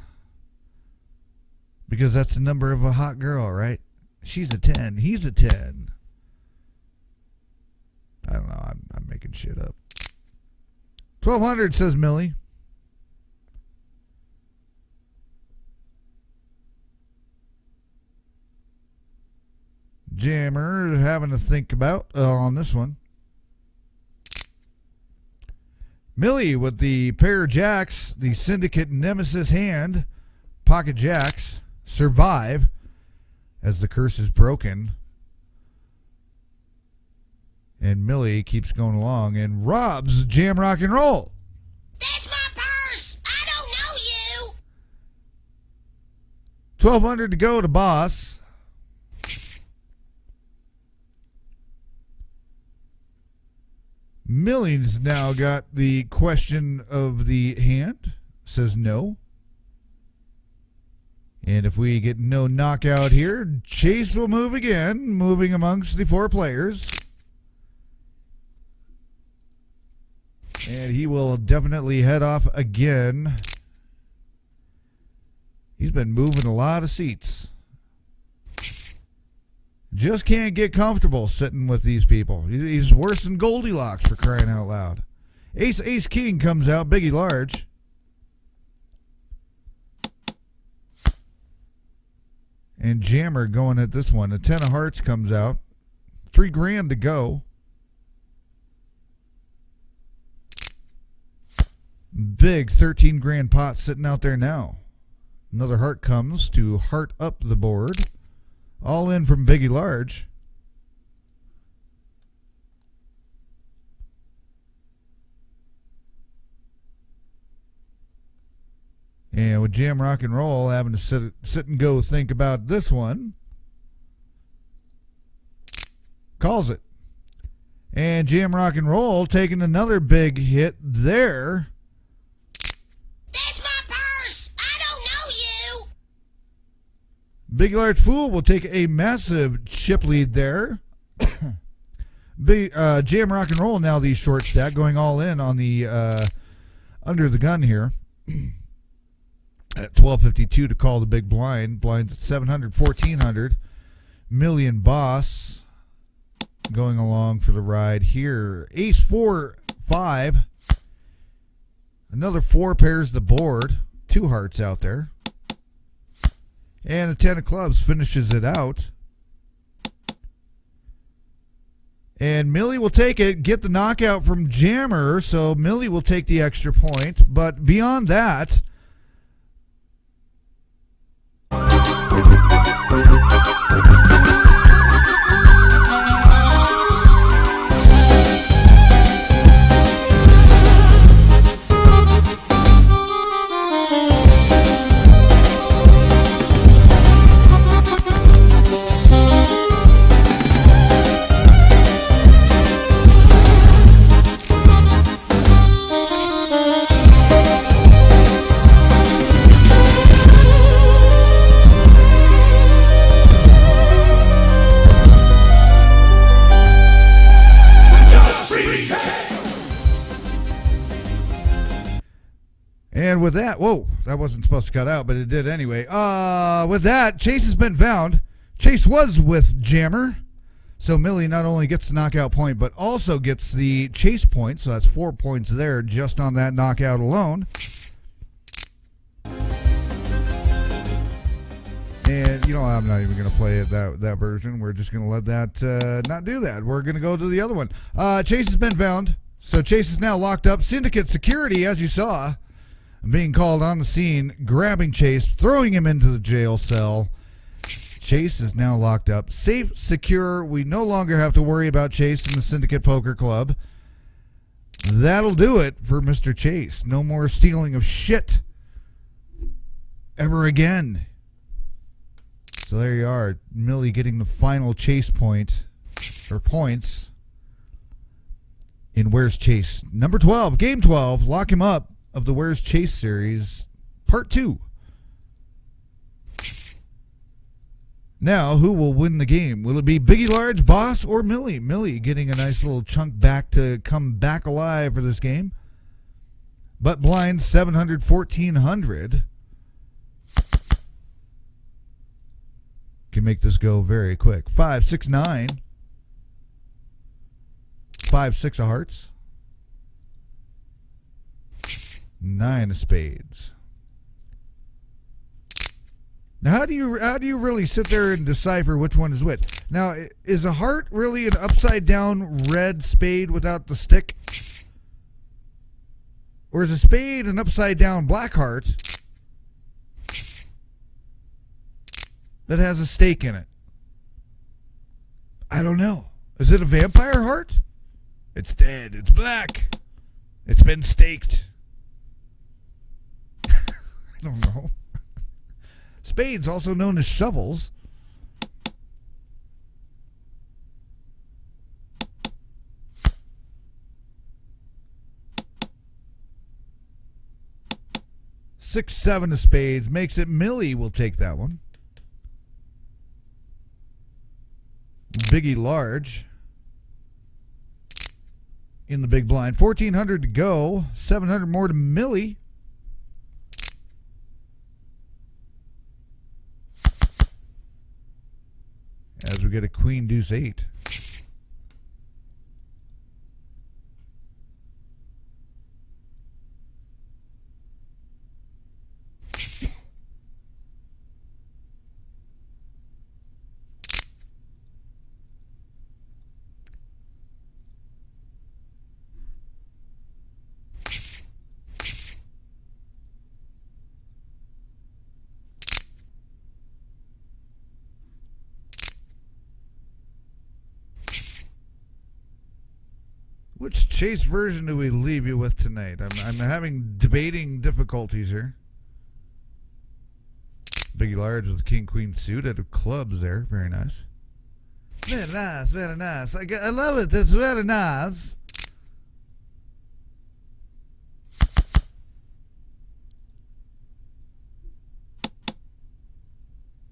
Speaker 2: Because that's the number of a hot girl, right? She's a 10. He's a 10. I don't know. I'm making shit up. 1,200, says Millie. Jammer having to think about on this one. Millie with the pair of jacks, the Syndicate Nemesis hand, pocket jacks, survive as the curse is broken. And Millie keeps going along and robs Jam Rock and Roll.
Speaker 3: That's my purse. I don't know you.
Speaker 2: 1,200 to go to Boss. Millie's now got the question of the hand. Says no. And if we get no knockout here, Chase will move again, moving amongst the 4 players. And he will definitely head off again. He's been moving a lot of seats. Just can't get comfortable sitting with these people. He's worse than Goldilocks, for crying out loud. Ace, Ace, King comes out, Biggie Large. And Jammer going at this one. A 10 of hearts comes out. $3,000 to go. Big 13 grand pot sitting out there now. Another heart comes to heart up the board. All in from Biggie Large. And with Jam Rock and Roll having to sit and go think about this one. Calls it. And Jam Rock and Roll taking another big hit there.
Speaker 3: That's my purse. I don't know you.
Speaker 2: Big Large Fool will take a massive chip lead there. Jam Rock and Roll now the short stack going all in on the under the gun here. At 1252 to call the big blind. Blind's at 700, 1,400. Million Boss going along for the ride here. Ace 4, 5. Another 4 pairs the board. 2 hearts out there. And a 10 of clubs finishes it out. And Millie will take it, get the knockout from Jammer, so Millie will take the extra point. But beyond that, and with that, whoa, that wasn't supposed to cut out, but it did anyway. With that, Chase has been found. Chase was with Jammer. So Millie not only gets the knockout point, but also gets the chase point. So that's 4 points there just on that knockout alone. And, you know, I'm not even going to play it that version. We're just going to let that not do that. We're going to go to the other one. Chase has been found. So Chase is now locked up. Syndicate security, as you saw, being called on the scene, grabbing Chase, throwing him into the jail cell. Chase is now locked up. Safe, secure. We no longer have to worry about Chase in the Syndicate Poker Club. That'll do it for Mr. Chase. No more stealing of shit ever again. So there you are. Millie getting the final chase point, or points, in Where's Chase? Number 12, Game 12, Lock Him Up of the Where's Chase series, Part 2. Now, who will win the game? Will it be Biggie Large, Boss, or Millie? Millie getting a nice little chunk back to come back alive for this game. But blind 700, 1400. Can make this go very quick. 5, 6, 9. 5, 6 of hearts. 9 of spades. Now, how do you really sit there and decipher which one is which? Now, is a heart really an upside down red spade without the stick? Or is a spade an upside down black heart that has a stake in it? I don't know. Is it a vampire heart? It's dead. It's black. It's been staked. I don't know. Spades, also known as shovels. Six, 7 of spades makes it Millie will take that one. Biggie Large in the big blind. 1400 to go. 700 more to Millie. As we get a Queen Deuce 8. Which chase version do we leave you with tonight? I'm having debating difficulties here. Biggie Large with the King Queen suit out of clubs there. Very nice. Very nice, very nice. I love it. It's very nice.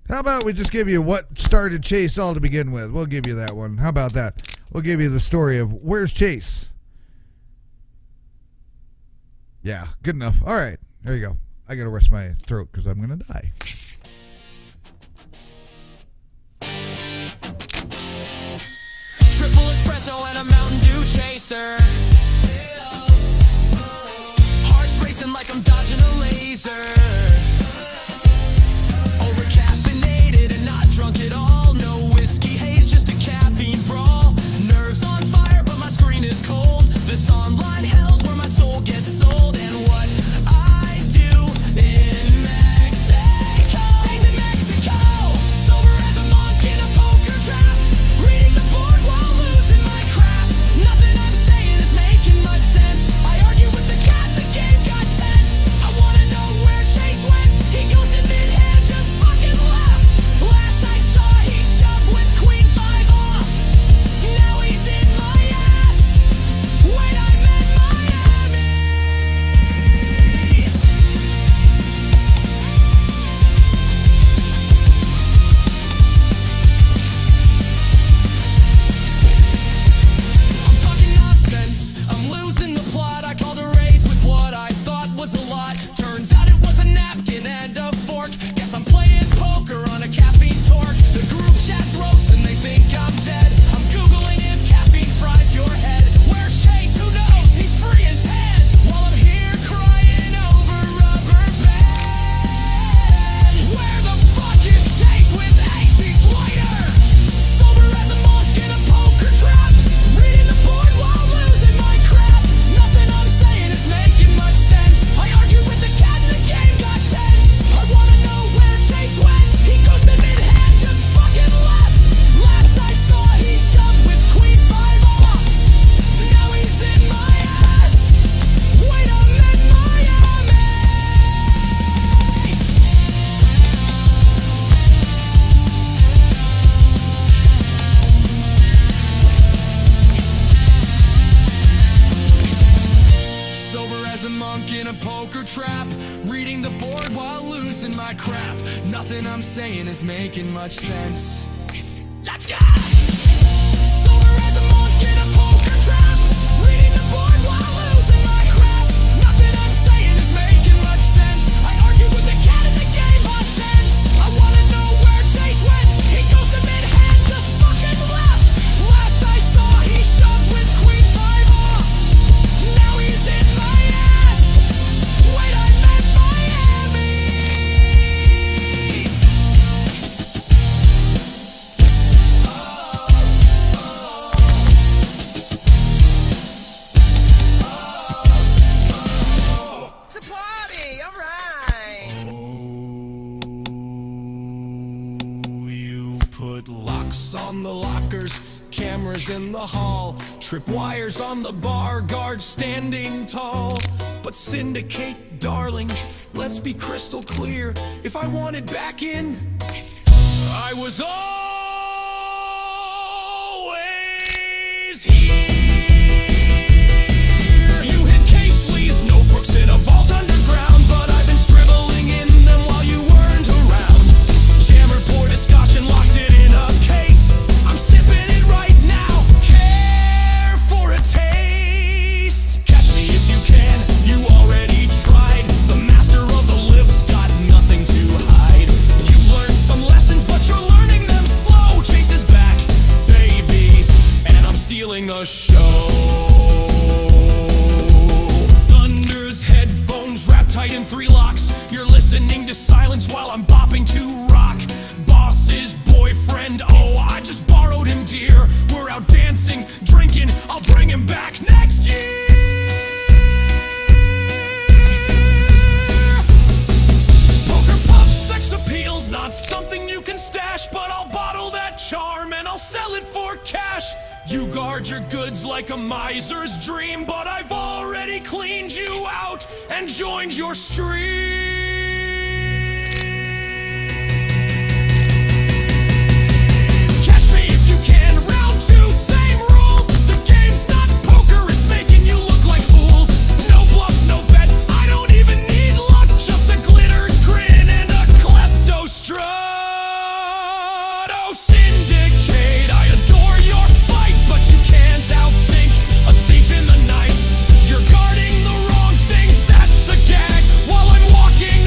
Speaker 2: How about we just give you what started Chase all to begin with? We'll give you that one. How about that? We'll give you the story of Where's Chase? Yeah, good enough. All right, there you go. I got to rest my throat because I'm going to die.
Speaker 1: Triple a Mountain Dew chaser. Heart's racing like I'm dodging a laser. Over caffeinated and not drunk at all. No whiskey haze, just a caffeine brawl. Nerves on fire, but my screen is cold. This online hell's where my soul gets sold. And what I do in Mexico stays in Mexico. Sober as a monk in a poker trap. Reading the board while losing my crap. Nothing I'm saying is making much sense. I argue with the cat, the game got tense. I wanna know where Chase went. He goes in mid-hand, just fucking left. Last I saw, he shoved with queen 5 off. Now he's in my ass. Wait, I'm in Miami. I'm talking nonsense, I'm losing the plot. I called a raise with what I thought was a lot. Turns out it was a napkin and a fork. Guess I'm playing poker on a caffeine torque. The group chat's roasting, they think I'm dead. I'm googling if caffeine fries your head. Where's Chase? Who knows? He's free and 10. While I'm here crying over rubber bands. Where the fuck is Chase with Ace's lighter? Sober as a monk in a poker trap. Reading the board while losing my crap. Nothing I'm saying is making much sense. I argue with the cat and the game got tense. I wanna know where Chase went. He goes to mid-hand, just fucking left. Last I saw, he shoved with queen 5 off. Now he's in my ass. Wait, I'm in Miami. Sober as a monk in a poker trap. Reading the board while losing my crap. Nothing I'm saying is making much sense. Let's go! Sober as a monk in a poker trap. Reading the board while losing my crap. Nothing I'm saying is making much sense. I argue with the cat and the game got tense. I wanna know where Chase went. He goes to mid-hand, just fucking left. Last I saw, he shoved with queen 5 off. Now he's in my ass. Wait, I'm in Miami.
Speaker 7: It's a party, all right.
Speaker 1: You put locks on the lockers, cameras in the hall, tripwires on the bar, guards standing tall. But Syndicate, darlings, let's be crystal clear. If I wanted back in, I was always here. You hid Casely's notebooks in a vault underground, but I've been scribbling in them while you weren't around. Jammer poured a scotch and locked it in a case. I'm sipping it right now. Care for a taste? Catch me if you can. You already tried. The master of the live's got nothing to hide. You've learned some lessons, but you're learning them slow. Chase is back, babies, and I'm stealing the show. Thunder's headphones wrapped tight in 3 locks. You're listening to silence while I'm bopping to rock. Boss's boyfriend, oh, I just borrowed him, dear. We're out dancing, drinking, I'll bring him back next year. Poker pop sex appeal's not something you can stash, but I'll bottle that charm and I'll sell it for cash. You guard your goods like a miser's dream, but I've already cleaned you out and joined your stream. Catch me if you can, round 2, same rules. The game's not poker, it's making you look like fools. No bluff, no bet, I don't even need luck. Just a glitter grin and a klepto strut. Oh, Syndicate, I adore your fight, but you can't outthink a thief in the night. You're guarding the wrong things, that's the gag. While I'm walking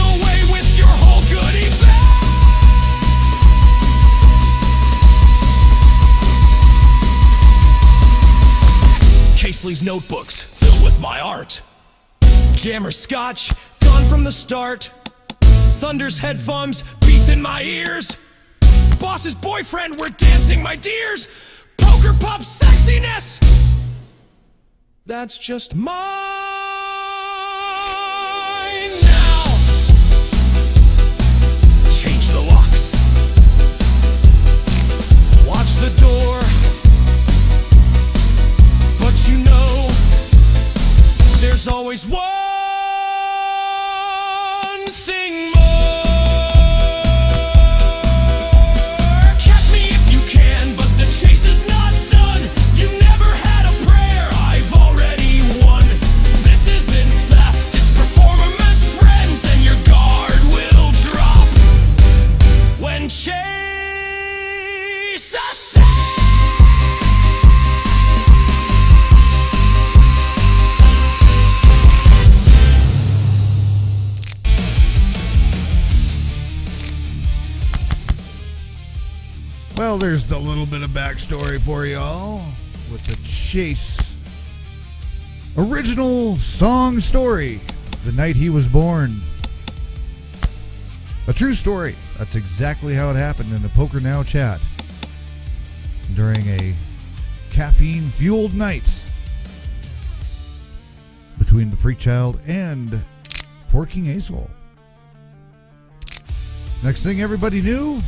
Speaker 1: Leslie's notebooks filled with my art. Jammer scotch, gone from the start. Thunder's headphones, beats in my ears. Boss's boyfriend, we're dancing, my dears. Poker pop sexiness, that's just mine now. Change the locks, watch the door, but you know there's always one thing more. Catch me if you can, but the chase is not done. You never had a prayer, I've already won. This isn't theft, it's performance, friends, and your guard will drop when chase us.
Speaker 2: Well, there's the little bit of backstory for y'all with the Chase original song story, The Night He Was Born. A true story. That's exactly how it happened in the PokerNow chat during a caffeine-fueled night between the Freak Child and Forking Asshole. Next thing everybody knew,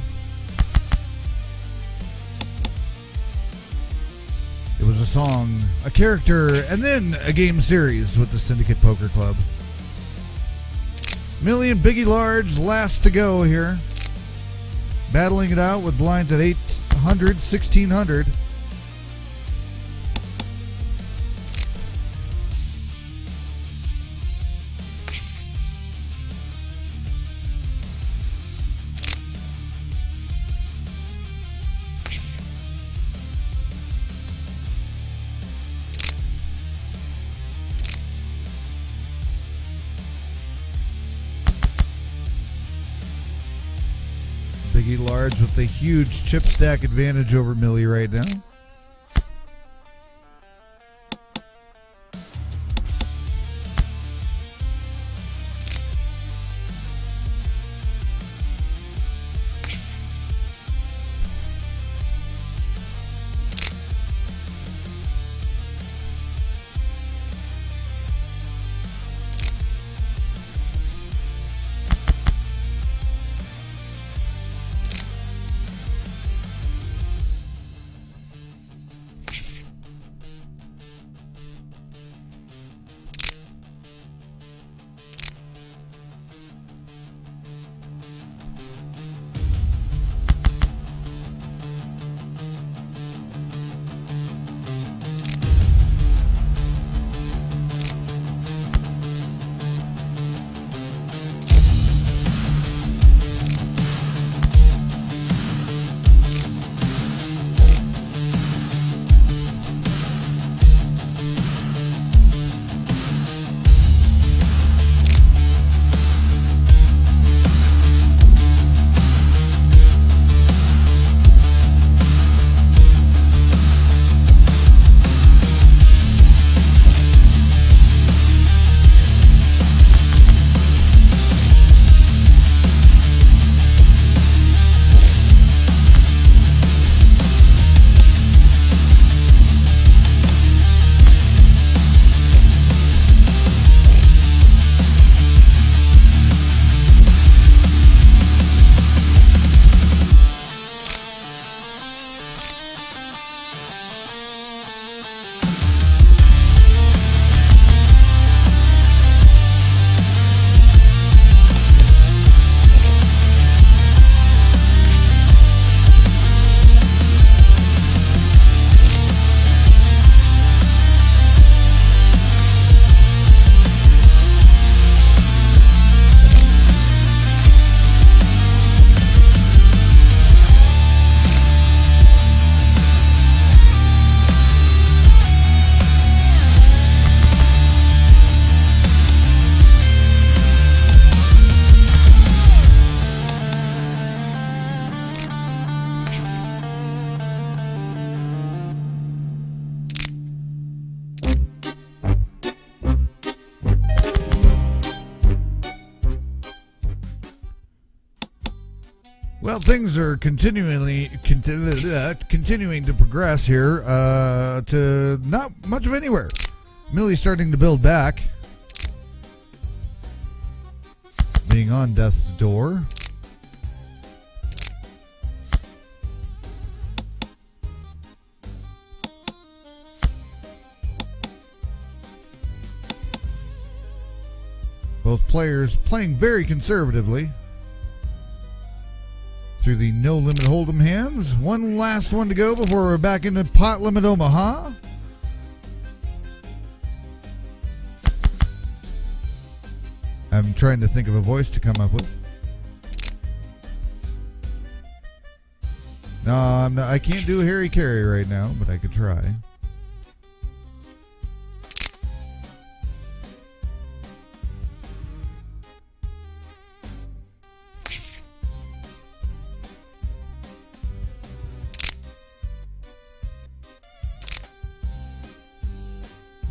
Speaker 2: it was a song, a character, and then a game series with the Syndicate Poker Club. Millie and Biggie Large last to go here. Battling it out with blinds at 800, 1600. Biggie Large with a huge chip stack advantage over Millie right now. Well, things are continuing to progress here to not much of anywhere. Millie's starting to build back. Being on death's door. Both players playing very conservatively through the no limit hold'em hands. One last one to go before we're back into pot limit Omaha. I'm trying to think of a voice to come up with. No, I'm not, I can't do Harry Carey right now, but I could try.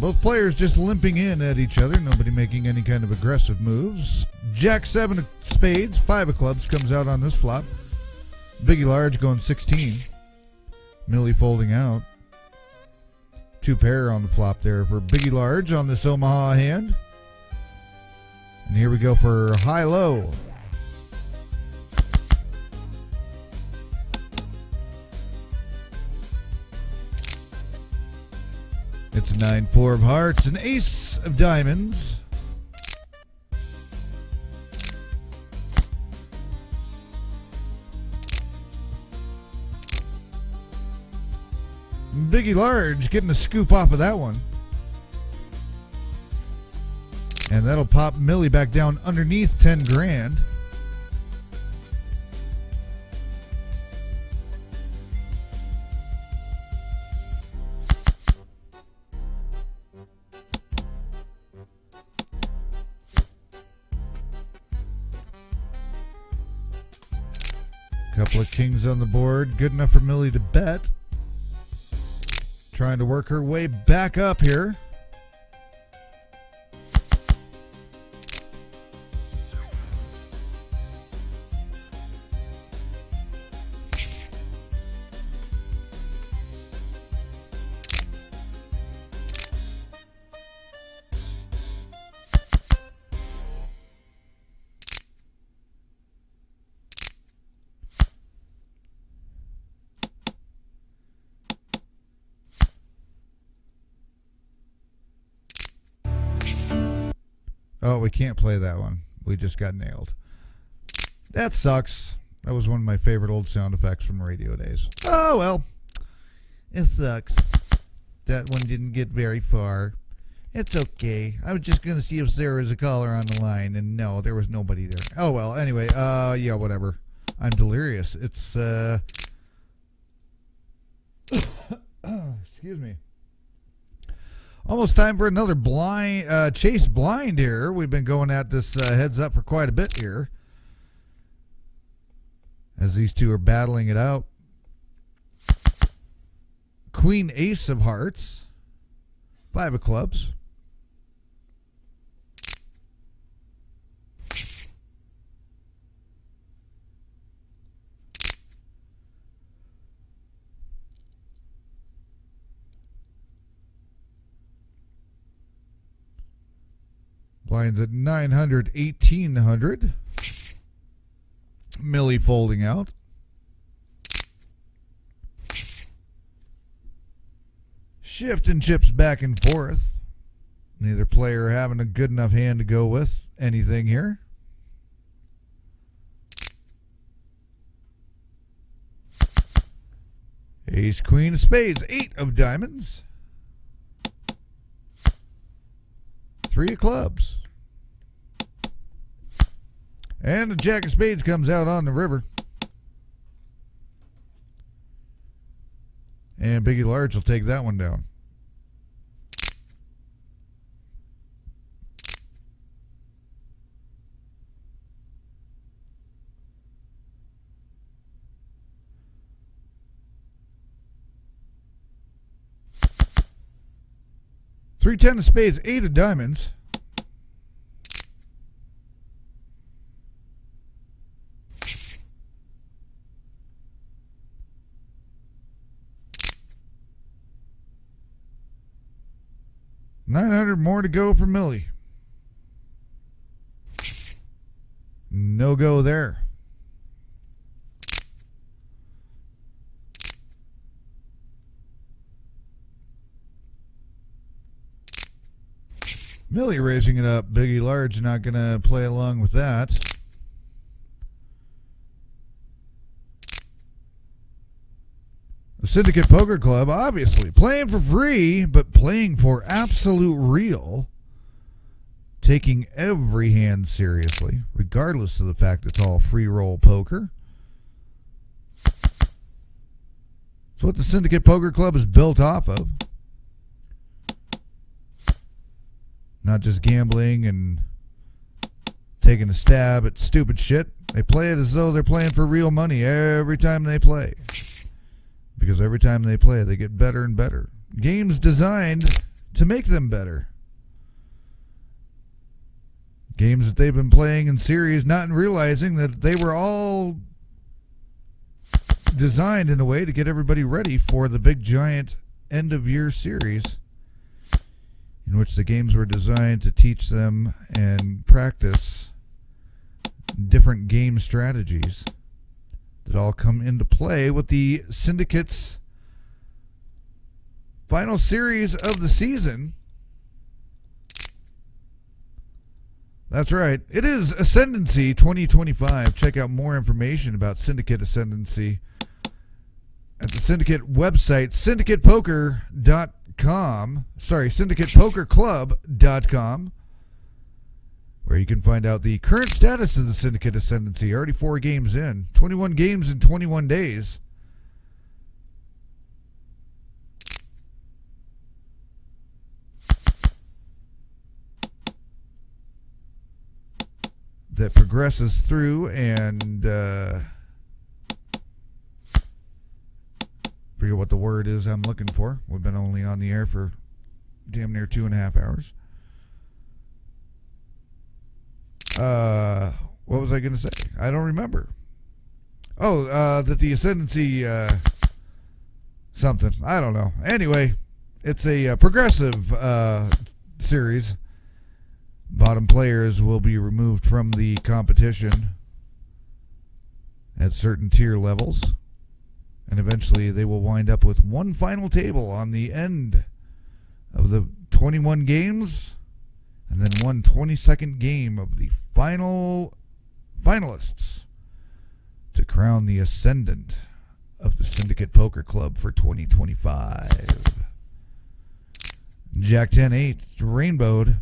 Speaker 2: Both players just limping in at each other. Nobody making any kind of aggressive moves. Jack 7 of spades, 5 of clubs comes out on this flop. Biggie Large going 16. Millie folding out. 2 pair on the flop there for Biggie Large on this Omaha hand. And here we go for high-low. It's a 9-4 of hearts, an ace of diamonds. Biggie Large getting a scoop off of that one. And that'll pop Millie back down underneath 10 grand. Couple of kings on the board. Good enough for Millie to bet. Trying to work her way back up here. Oh, we can't play that one. We just got nailed. That sucks. That was one of my favorite old sound effects from radio days. Oh, well. It sucks. That one didn't get very far. It's okay. I was just going to see if there was a caller on the line, and no, there was nobody there. Oh, well, anyway, yeah, whatever. I'm delirious. It's, excuse me. Almost time for another blind chase blind here. We've been going at this heads up for quite a bit here. As these two are battling it out. Queen Ace of Hearts. 5 of clubs. Blinds at 900, 1800. Millie folding out. Shifting chips back and forth. Neither player having a good enough hand to go with anything here. Ace, queen of spades, 8 of diamonds. 3 of clubs. And the jack of spades comes out on the river. And Biggie Large will take that one down. Three 10 of spades, 8 of diamonds. 900 more to go for Millie. No go there. Millie raising it up. Biggie Large not going to play along with that. The Syndicate Poker Club, obviously, playing for free, but playing for absolute real. Taking every hand seriously, regardless of the fact it's all free roll poker. It's what the Syndicate Poker Club is built off of. Not just gambling and taking a stab at stupid shit. They play it as though they're playing for real money every time they play. Because every time they play, they get better and better. Games designed to make them better. Games that they've been playing in series, not realizing that they were all designed in a way to get everybody ready for the big giant end of year series, in which the games were designed to teach them and practice different game strategies that all come into play with the Syndicate's final series of the season. That's right. It is Ascendancy 2025. Check out more information about Syndicate Ascendancy at the Syndicate website, syndicatepoker.com. Sorry, syndicatepokerclub.com, where you can find out the current status of the Syndicate Ascendancy. Already 4 games in. 21 games in 21 days. That progresses through and forget what the word is I'm looking for. We've been only on the air for damn near 2.5 hours. What was I going to say? I don't remember. Oh, that the Ascendancy something. I don't know. Anyway, it's a progressive series. Bottom players will be removed from the competition at certain tier levels. And eventually they will wind up with one final table on the end of the 21 games. And then one 22nd game of the finalists to crown the ascendant of the Syndicate Poker Club for 2025. Jack 10-8, rainbowed.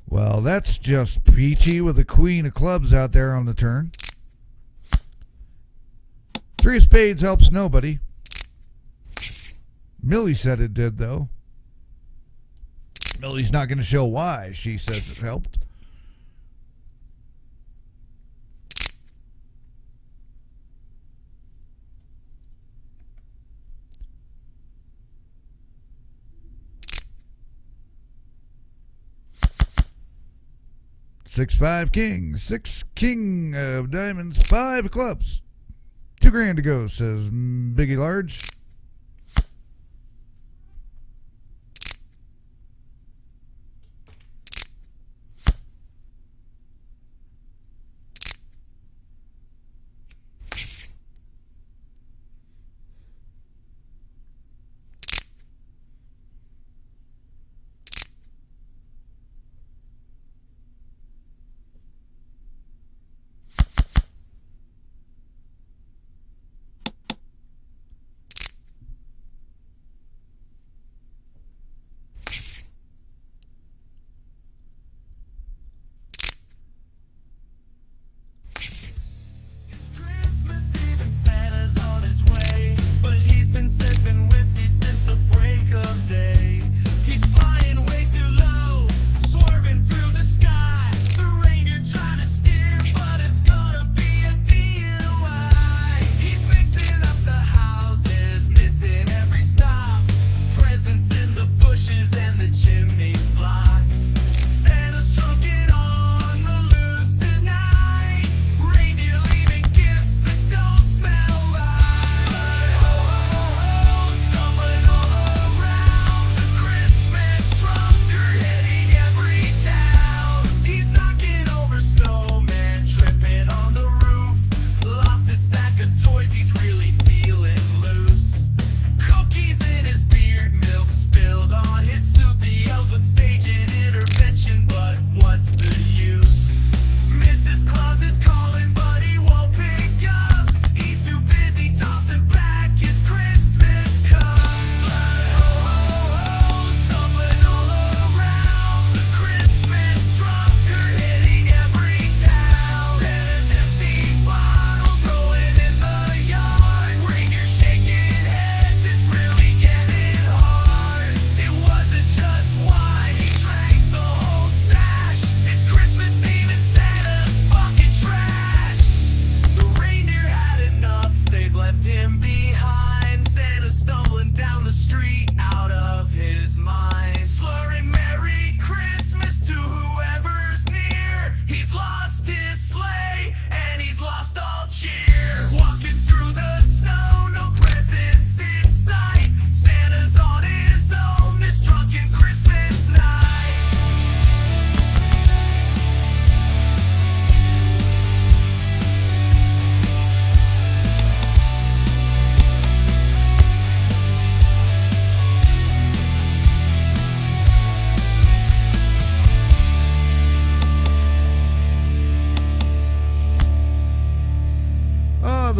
Speaker 2: Well, that's just peachy with the queen of clubs out there on the turn. 3 of spades helps nobody. Millie said it did, though. Millie's not going to show why she says it helped. Six-five king, 6 king of diamonds, 5 clubs. $2,000 to go, says Biggie Large.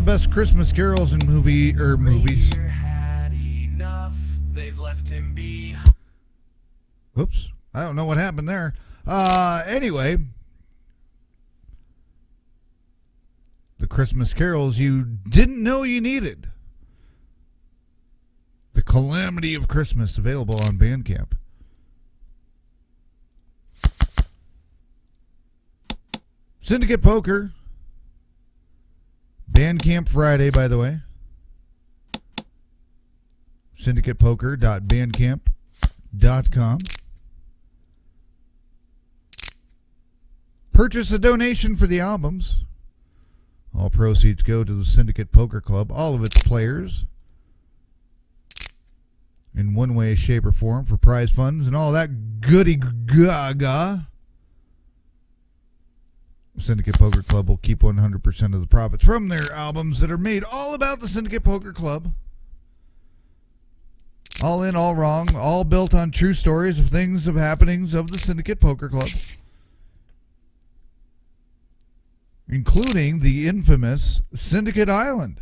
Speaker 2: best Christmas carols in movies.
Speaker 1: They've left him be.
Speaker 2: Oops. I don't know what happened there. Anyway, the Christmas carols you didn't know you needed. The Calamity of Christmas, available on Bandcamp. Syndicate Poker. Bandcamp Friday, by the way. syndicatepoker.bandcamp.com. Purchase a donation for the albums. All proceeds go to the Syndicate Poker Club, all of its players, in one way, shape, or form, for prize funds and all that goody gaga. Syndicate Poker Club will keep 100% of the profits from their albums that are made all about the Syndicate Poker Club. All in, all wrong, all built on true stories of things, of happenings of the Syndicate Poker Club, including the infamous Syndicate Island.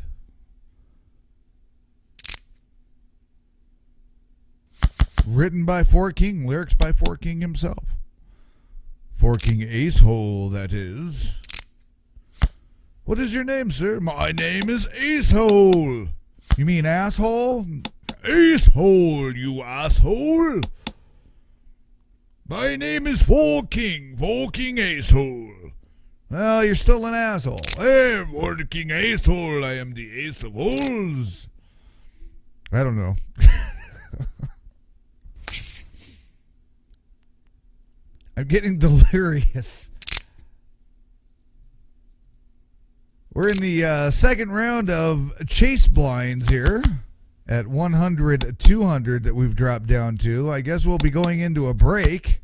Speaker 2: Written by Four King, lyrics by Four King himself. Four King Acehole, that is. What is your name, sir? My name is Acehole. You mean asshole? Acehole, you asshole. My name is Four King Acehole. Well, you're still an asshole. Hey, Four King Acehole, I am the ace of holes. I don't know. I'm getting delirious. We're in the second round of chase blinds here at 100, 200 that we've dropped down to. I guess we'll be going into a break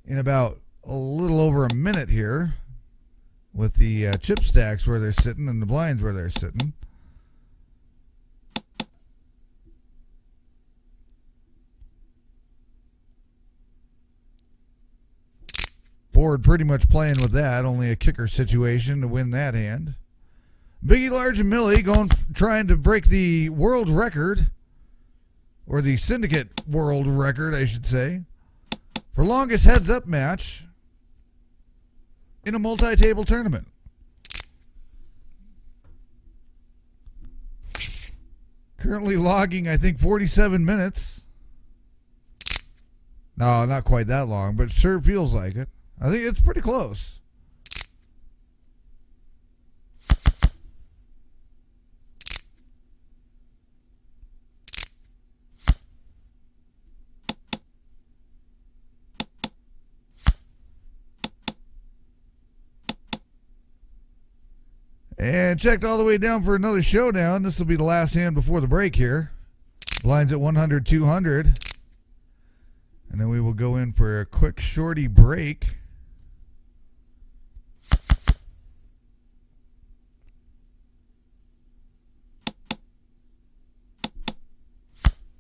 Speaker 2: in about a little over a minute here with the chip stacks where they're sitting and the blinds where they're sitting. Board pretty much playing with that. Only a kicker situation to win that hand. Biggie, Large, and Millie trying to break the world record, or the Syndicate world record, I should say, for longest heads-up match in a multi-table tournament. Currently logging, I think, 47 minutes. No, not quite that long, but it sure feels like it. I think it's pretty close. And checked all the way down for another showdown. This will be the last hand before the break here. Blinds at 100, 200. And then we will go in for a quick shorty break.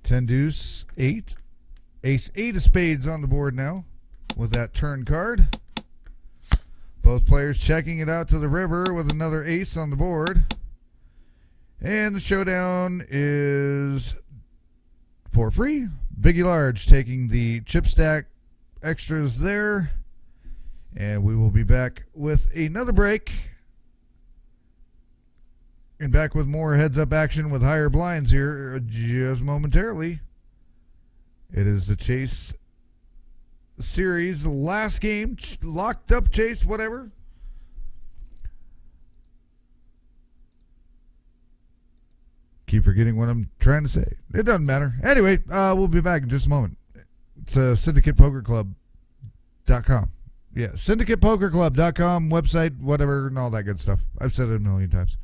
Speaker 2: Ten deuce, eight. Ace, eight of spades on the board now with that turn card. Both players checking it out to the river with another ace on the board. And the showdown is for free. Biggie Large taking the chip stack extras there. And we will be back with another break. And back with more heads-up action with higher blinds here just momentarily. It is the Chase Series last game. Locked up, chased, whatever. Keep forgetting what I'm trying to say. It doesn't matter. Anyway, we'll be back in just a moment. It's syndicatepokerclub.com. Yeah, syndicatepokerclub.com, website, whatever, and all that good stuff. I've said it a million times.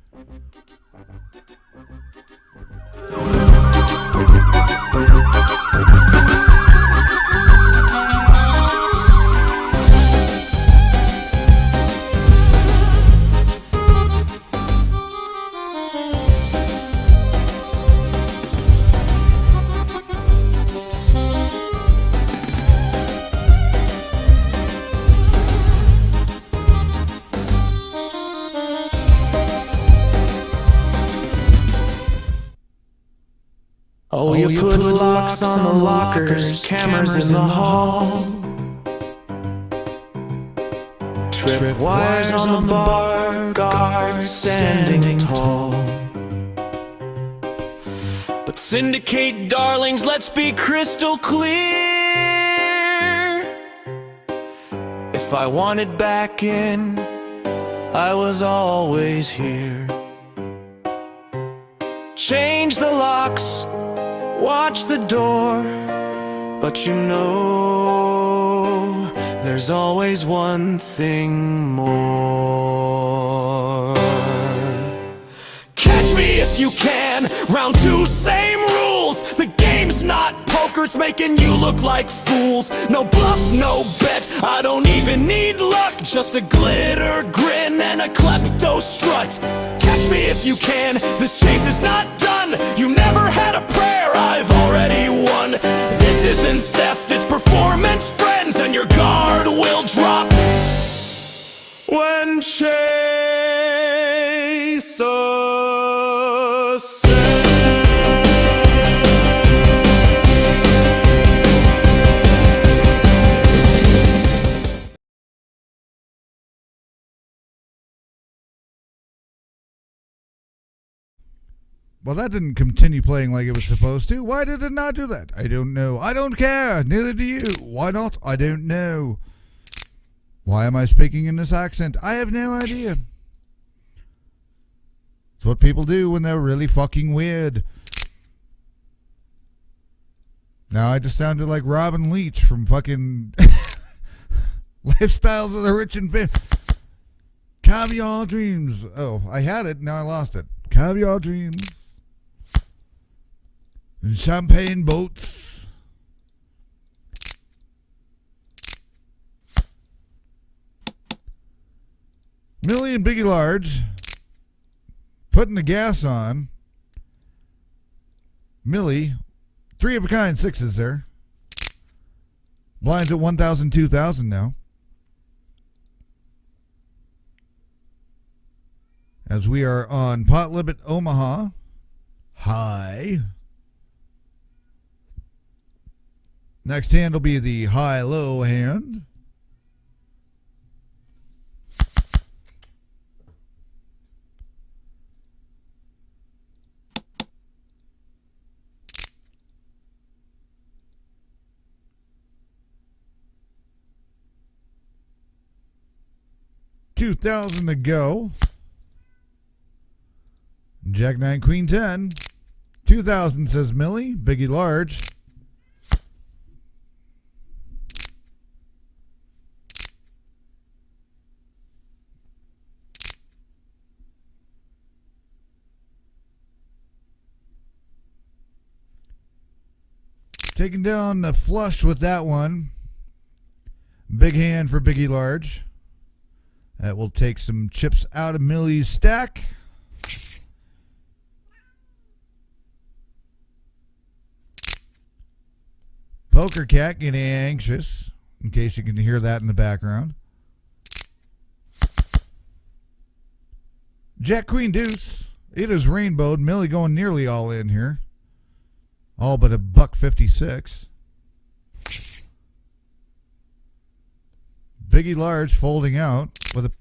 Speaker 8: Oh, you put locks on the lockers, cameras in the hall. Trip wires on the bar, guards standing tall. But Syndicate darlings, let's be crystal clear. If I wanted back in, I was always here. Change the locks, watch the door, but you know there's always one thing more.
Speaker 1: Catch me if you can, round two, same rules. The game's not poker, it's making you look like fools. No bluff, no bet, I don't even need luck. Just a glitter grin and a klepto strut. Catch me if you can, this chase is not done. You never had a prayer, I've already won. This isn't theft, it's performance, friends, and your guard will drop when chase ascends.
Speaker 2: Well, that didn't continue playing like it was supposed to. Why did it not do that? I don't know. I don't care. Neither do you. Why not? I don't know. Why am I speaking in this accent? I have no idea. It's what people do when they're really fucking weird. Now I just sounded like Robin Leach from fucking Lifestyles of the Rich and Famous. Caviar Dreams. Oh, I had it. Now I lost it. Caviar Dreams. And champagne boats. Millie and Biggie Large putting the gas on. Millie, 3 of a kind sixes there. Blinds at 1,000, 2,000 now. As we are on pot limit Omaha high. Next hand will be the high-low hand. $2,000 to go. Jack 9, Queen 10. 2,000 says Millie. Biggie Large. Taking down the flush with that one. Big hand for Biggie Large. That will take some chips out of Millie's stack. Poker Cat getting anxious, in case you can hear that in the background. Jack Queen Deuce. It is rainbowed. Millie going nearly all in here. All but $1.56. Biggie Large folding out with a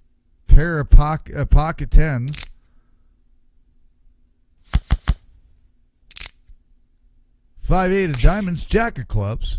Speaker 2: pair of pocket tens. $5-8 of diamonds, Jack of clubs.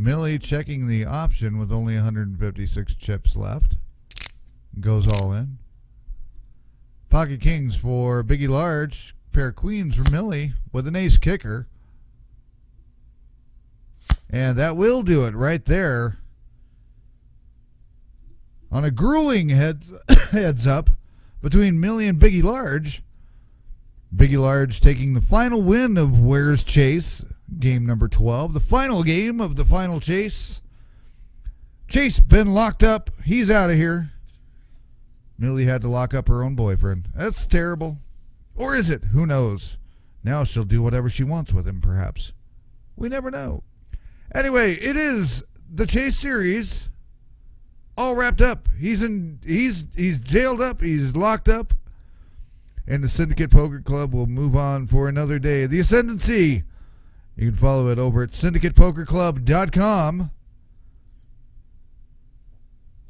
Speaker 2: Millie checking the option with only 156 chips left. Goes all in. Pocket kings for Biggie Large. Pair of queens for Millie with an ace kicker. And that will do it right there. On a grueling heads up between Millie and Biggie Large. Biggie Large taking the final win of Where's Chase, game number 12. The final game of the final chase. Chase been locked up. He's out of here. Millie had to lock up her own boyfriend. That's terrible. Or is it? Who knows? Now she'll do whatever she wants with him, perhaps. We never know. Anyway, it is the Chase series all wrapped up. He's jailed up. He's locked up. And the Syndicate Poker Club will move on for another day. The Ascendancy. You can follow it over at syndicatepokerclub.com.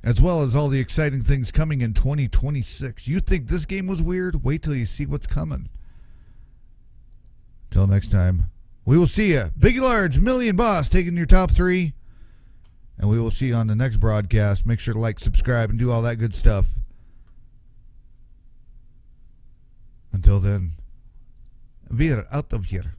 Speaker 2: As well as all the exciting things coming in 2026. You think this game was weird? Wait till you see what's coming. Till next time, we will see you. Biggie Large, Millie and Boss taking your top three. And we will see you on the next broadcast. Make sure to like, subscribe, and do all that good stuff. Until then, we're out of here.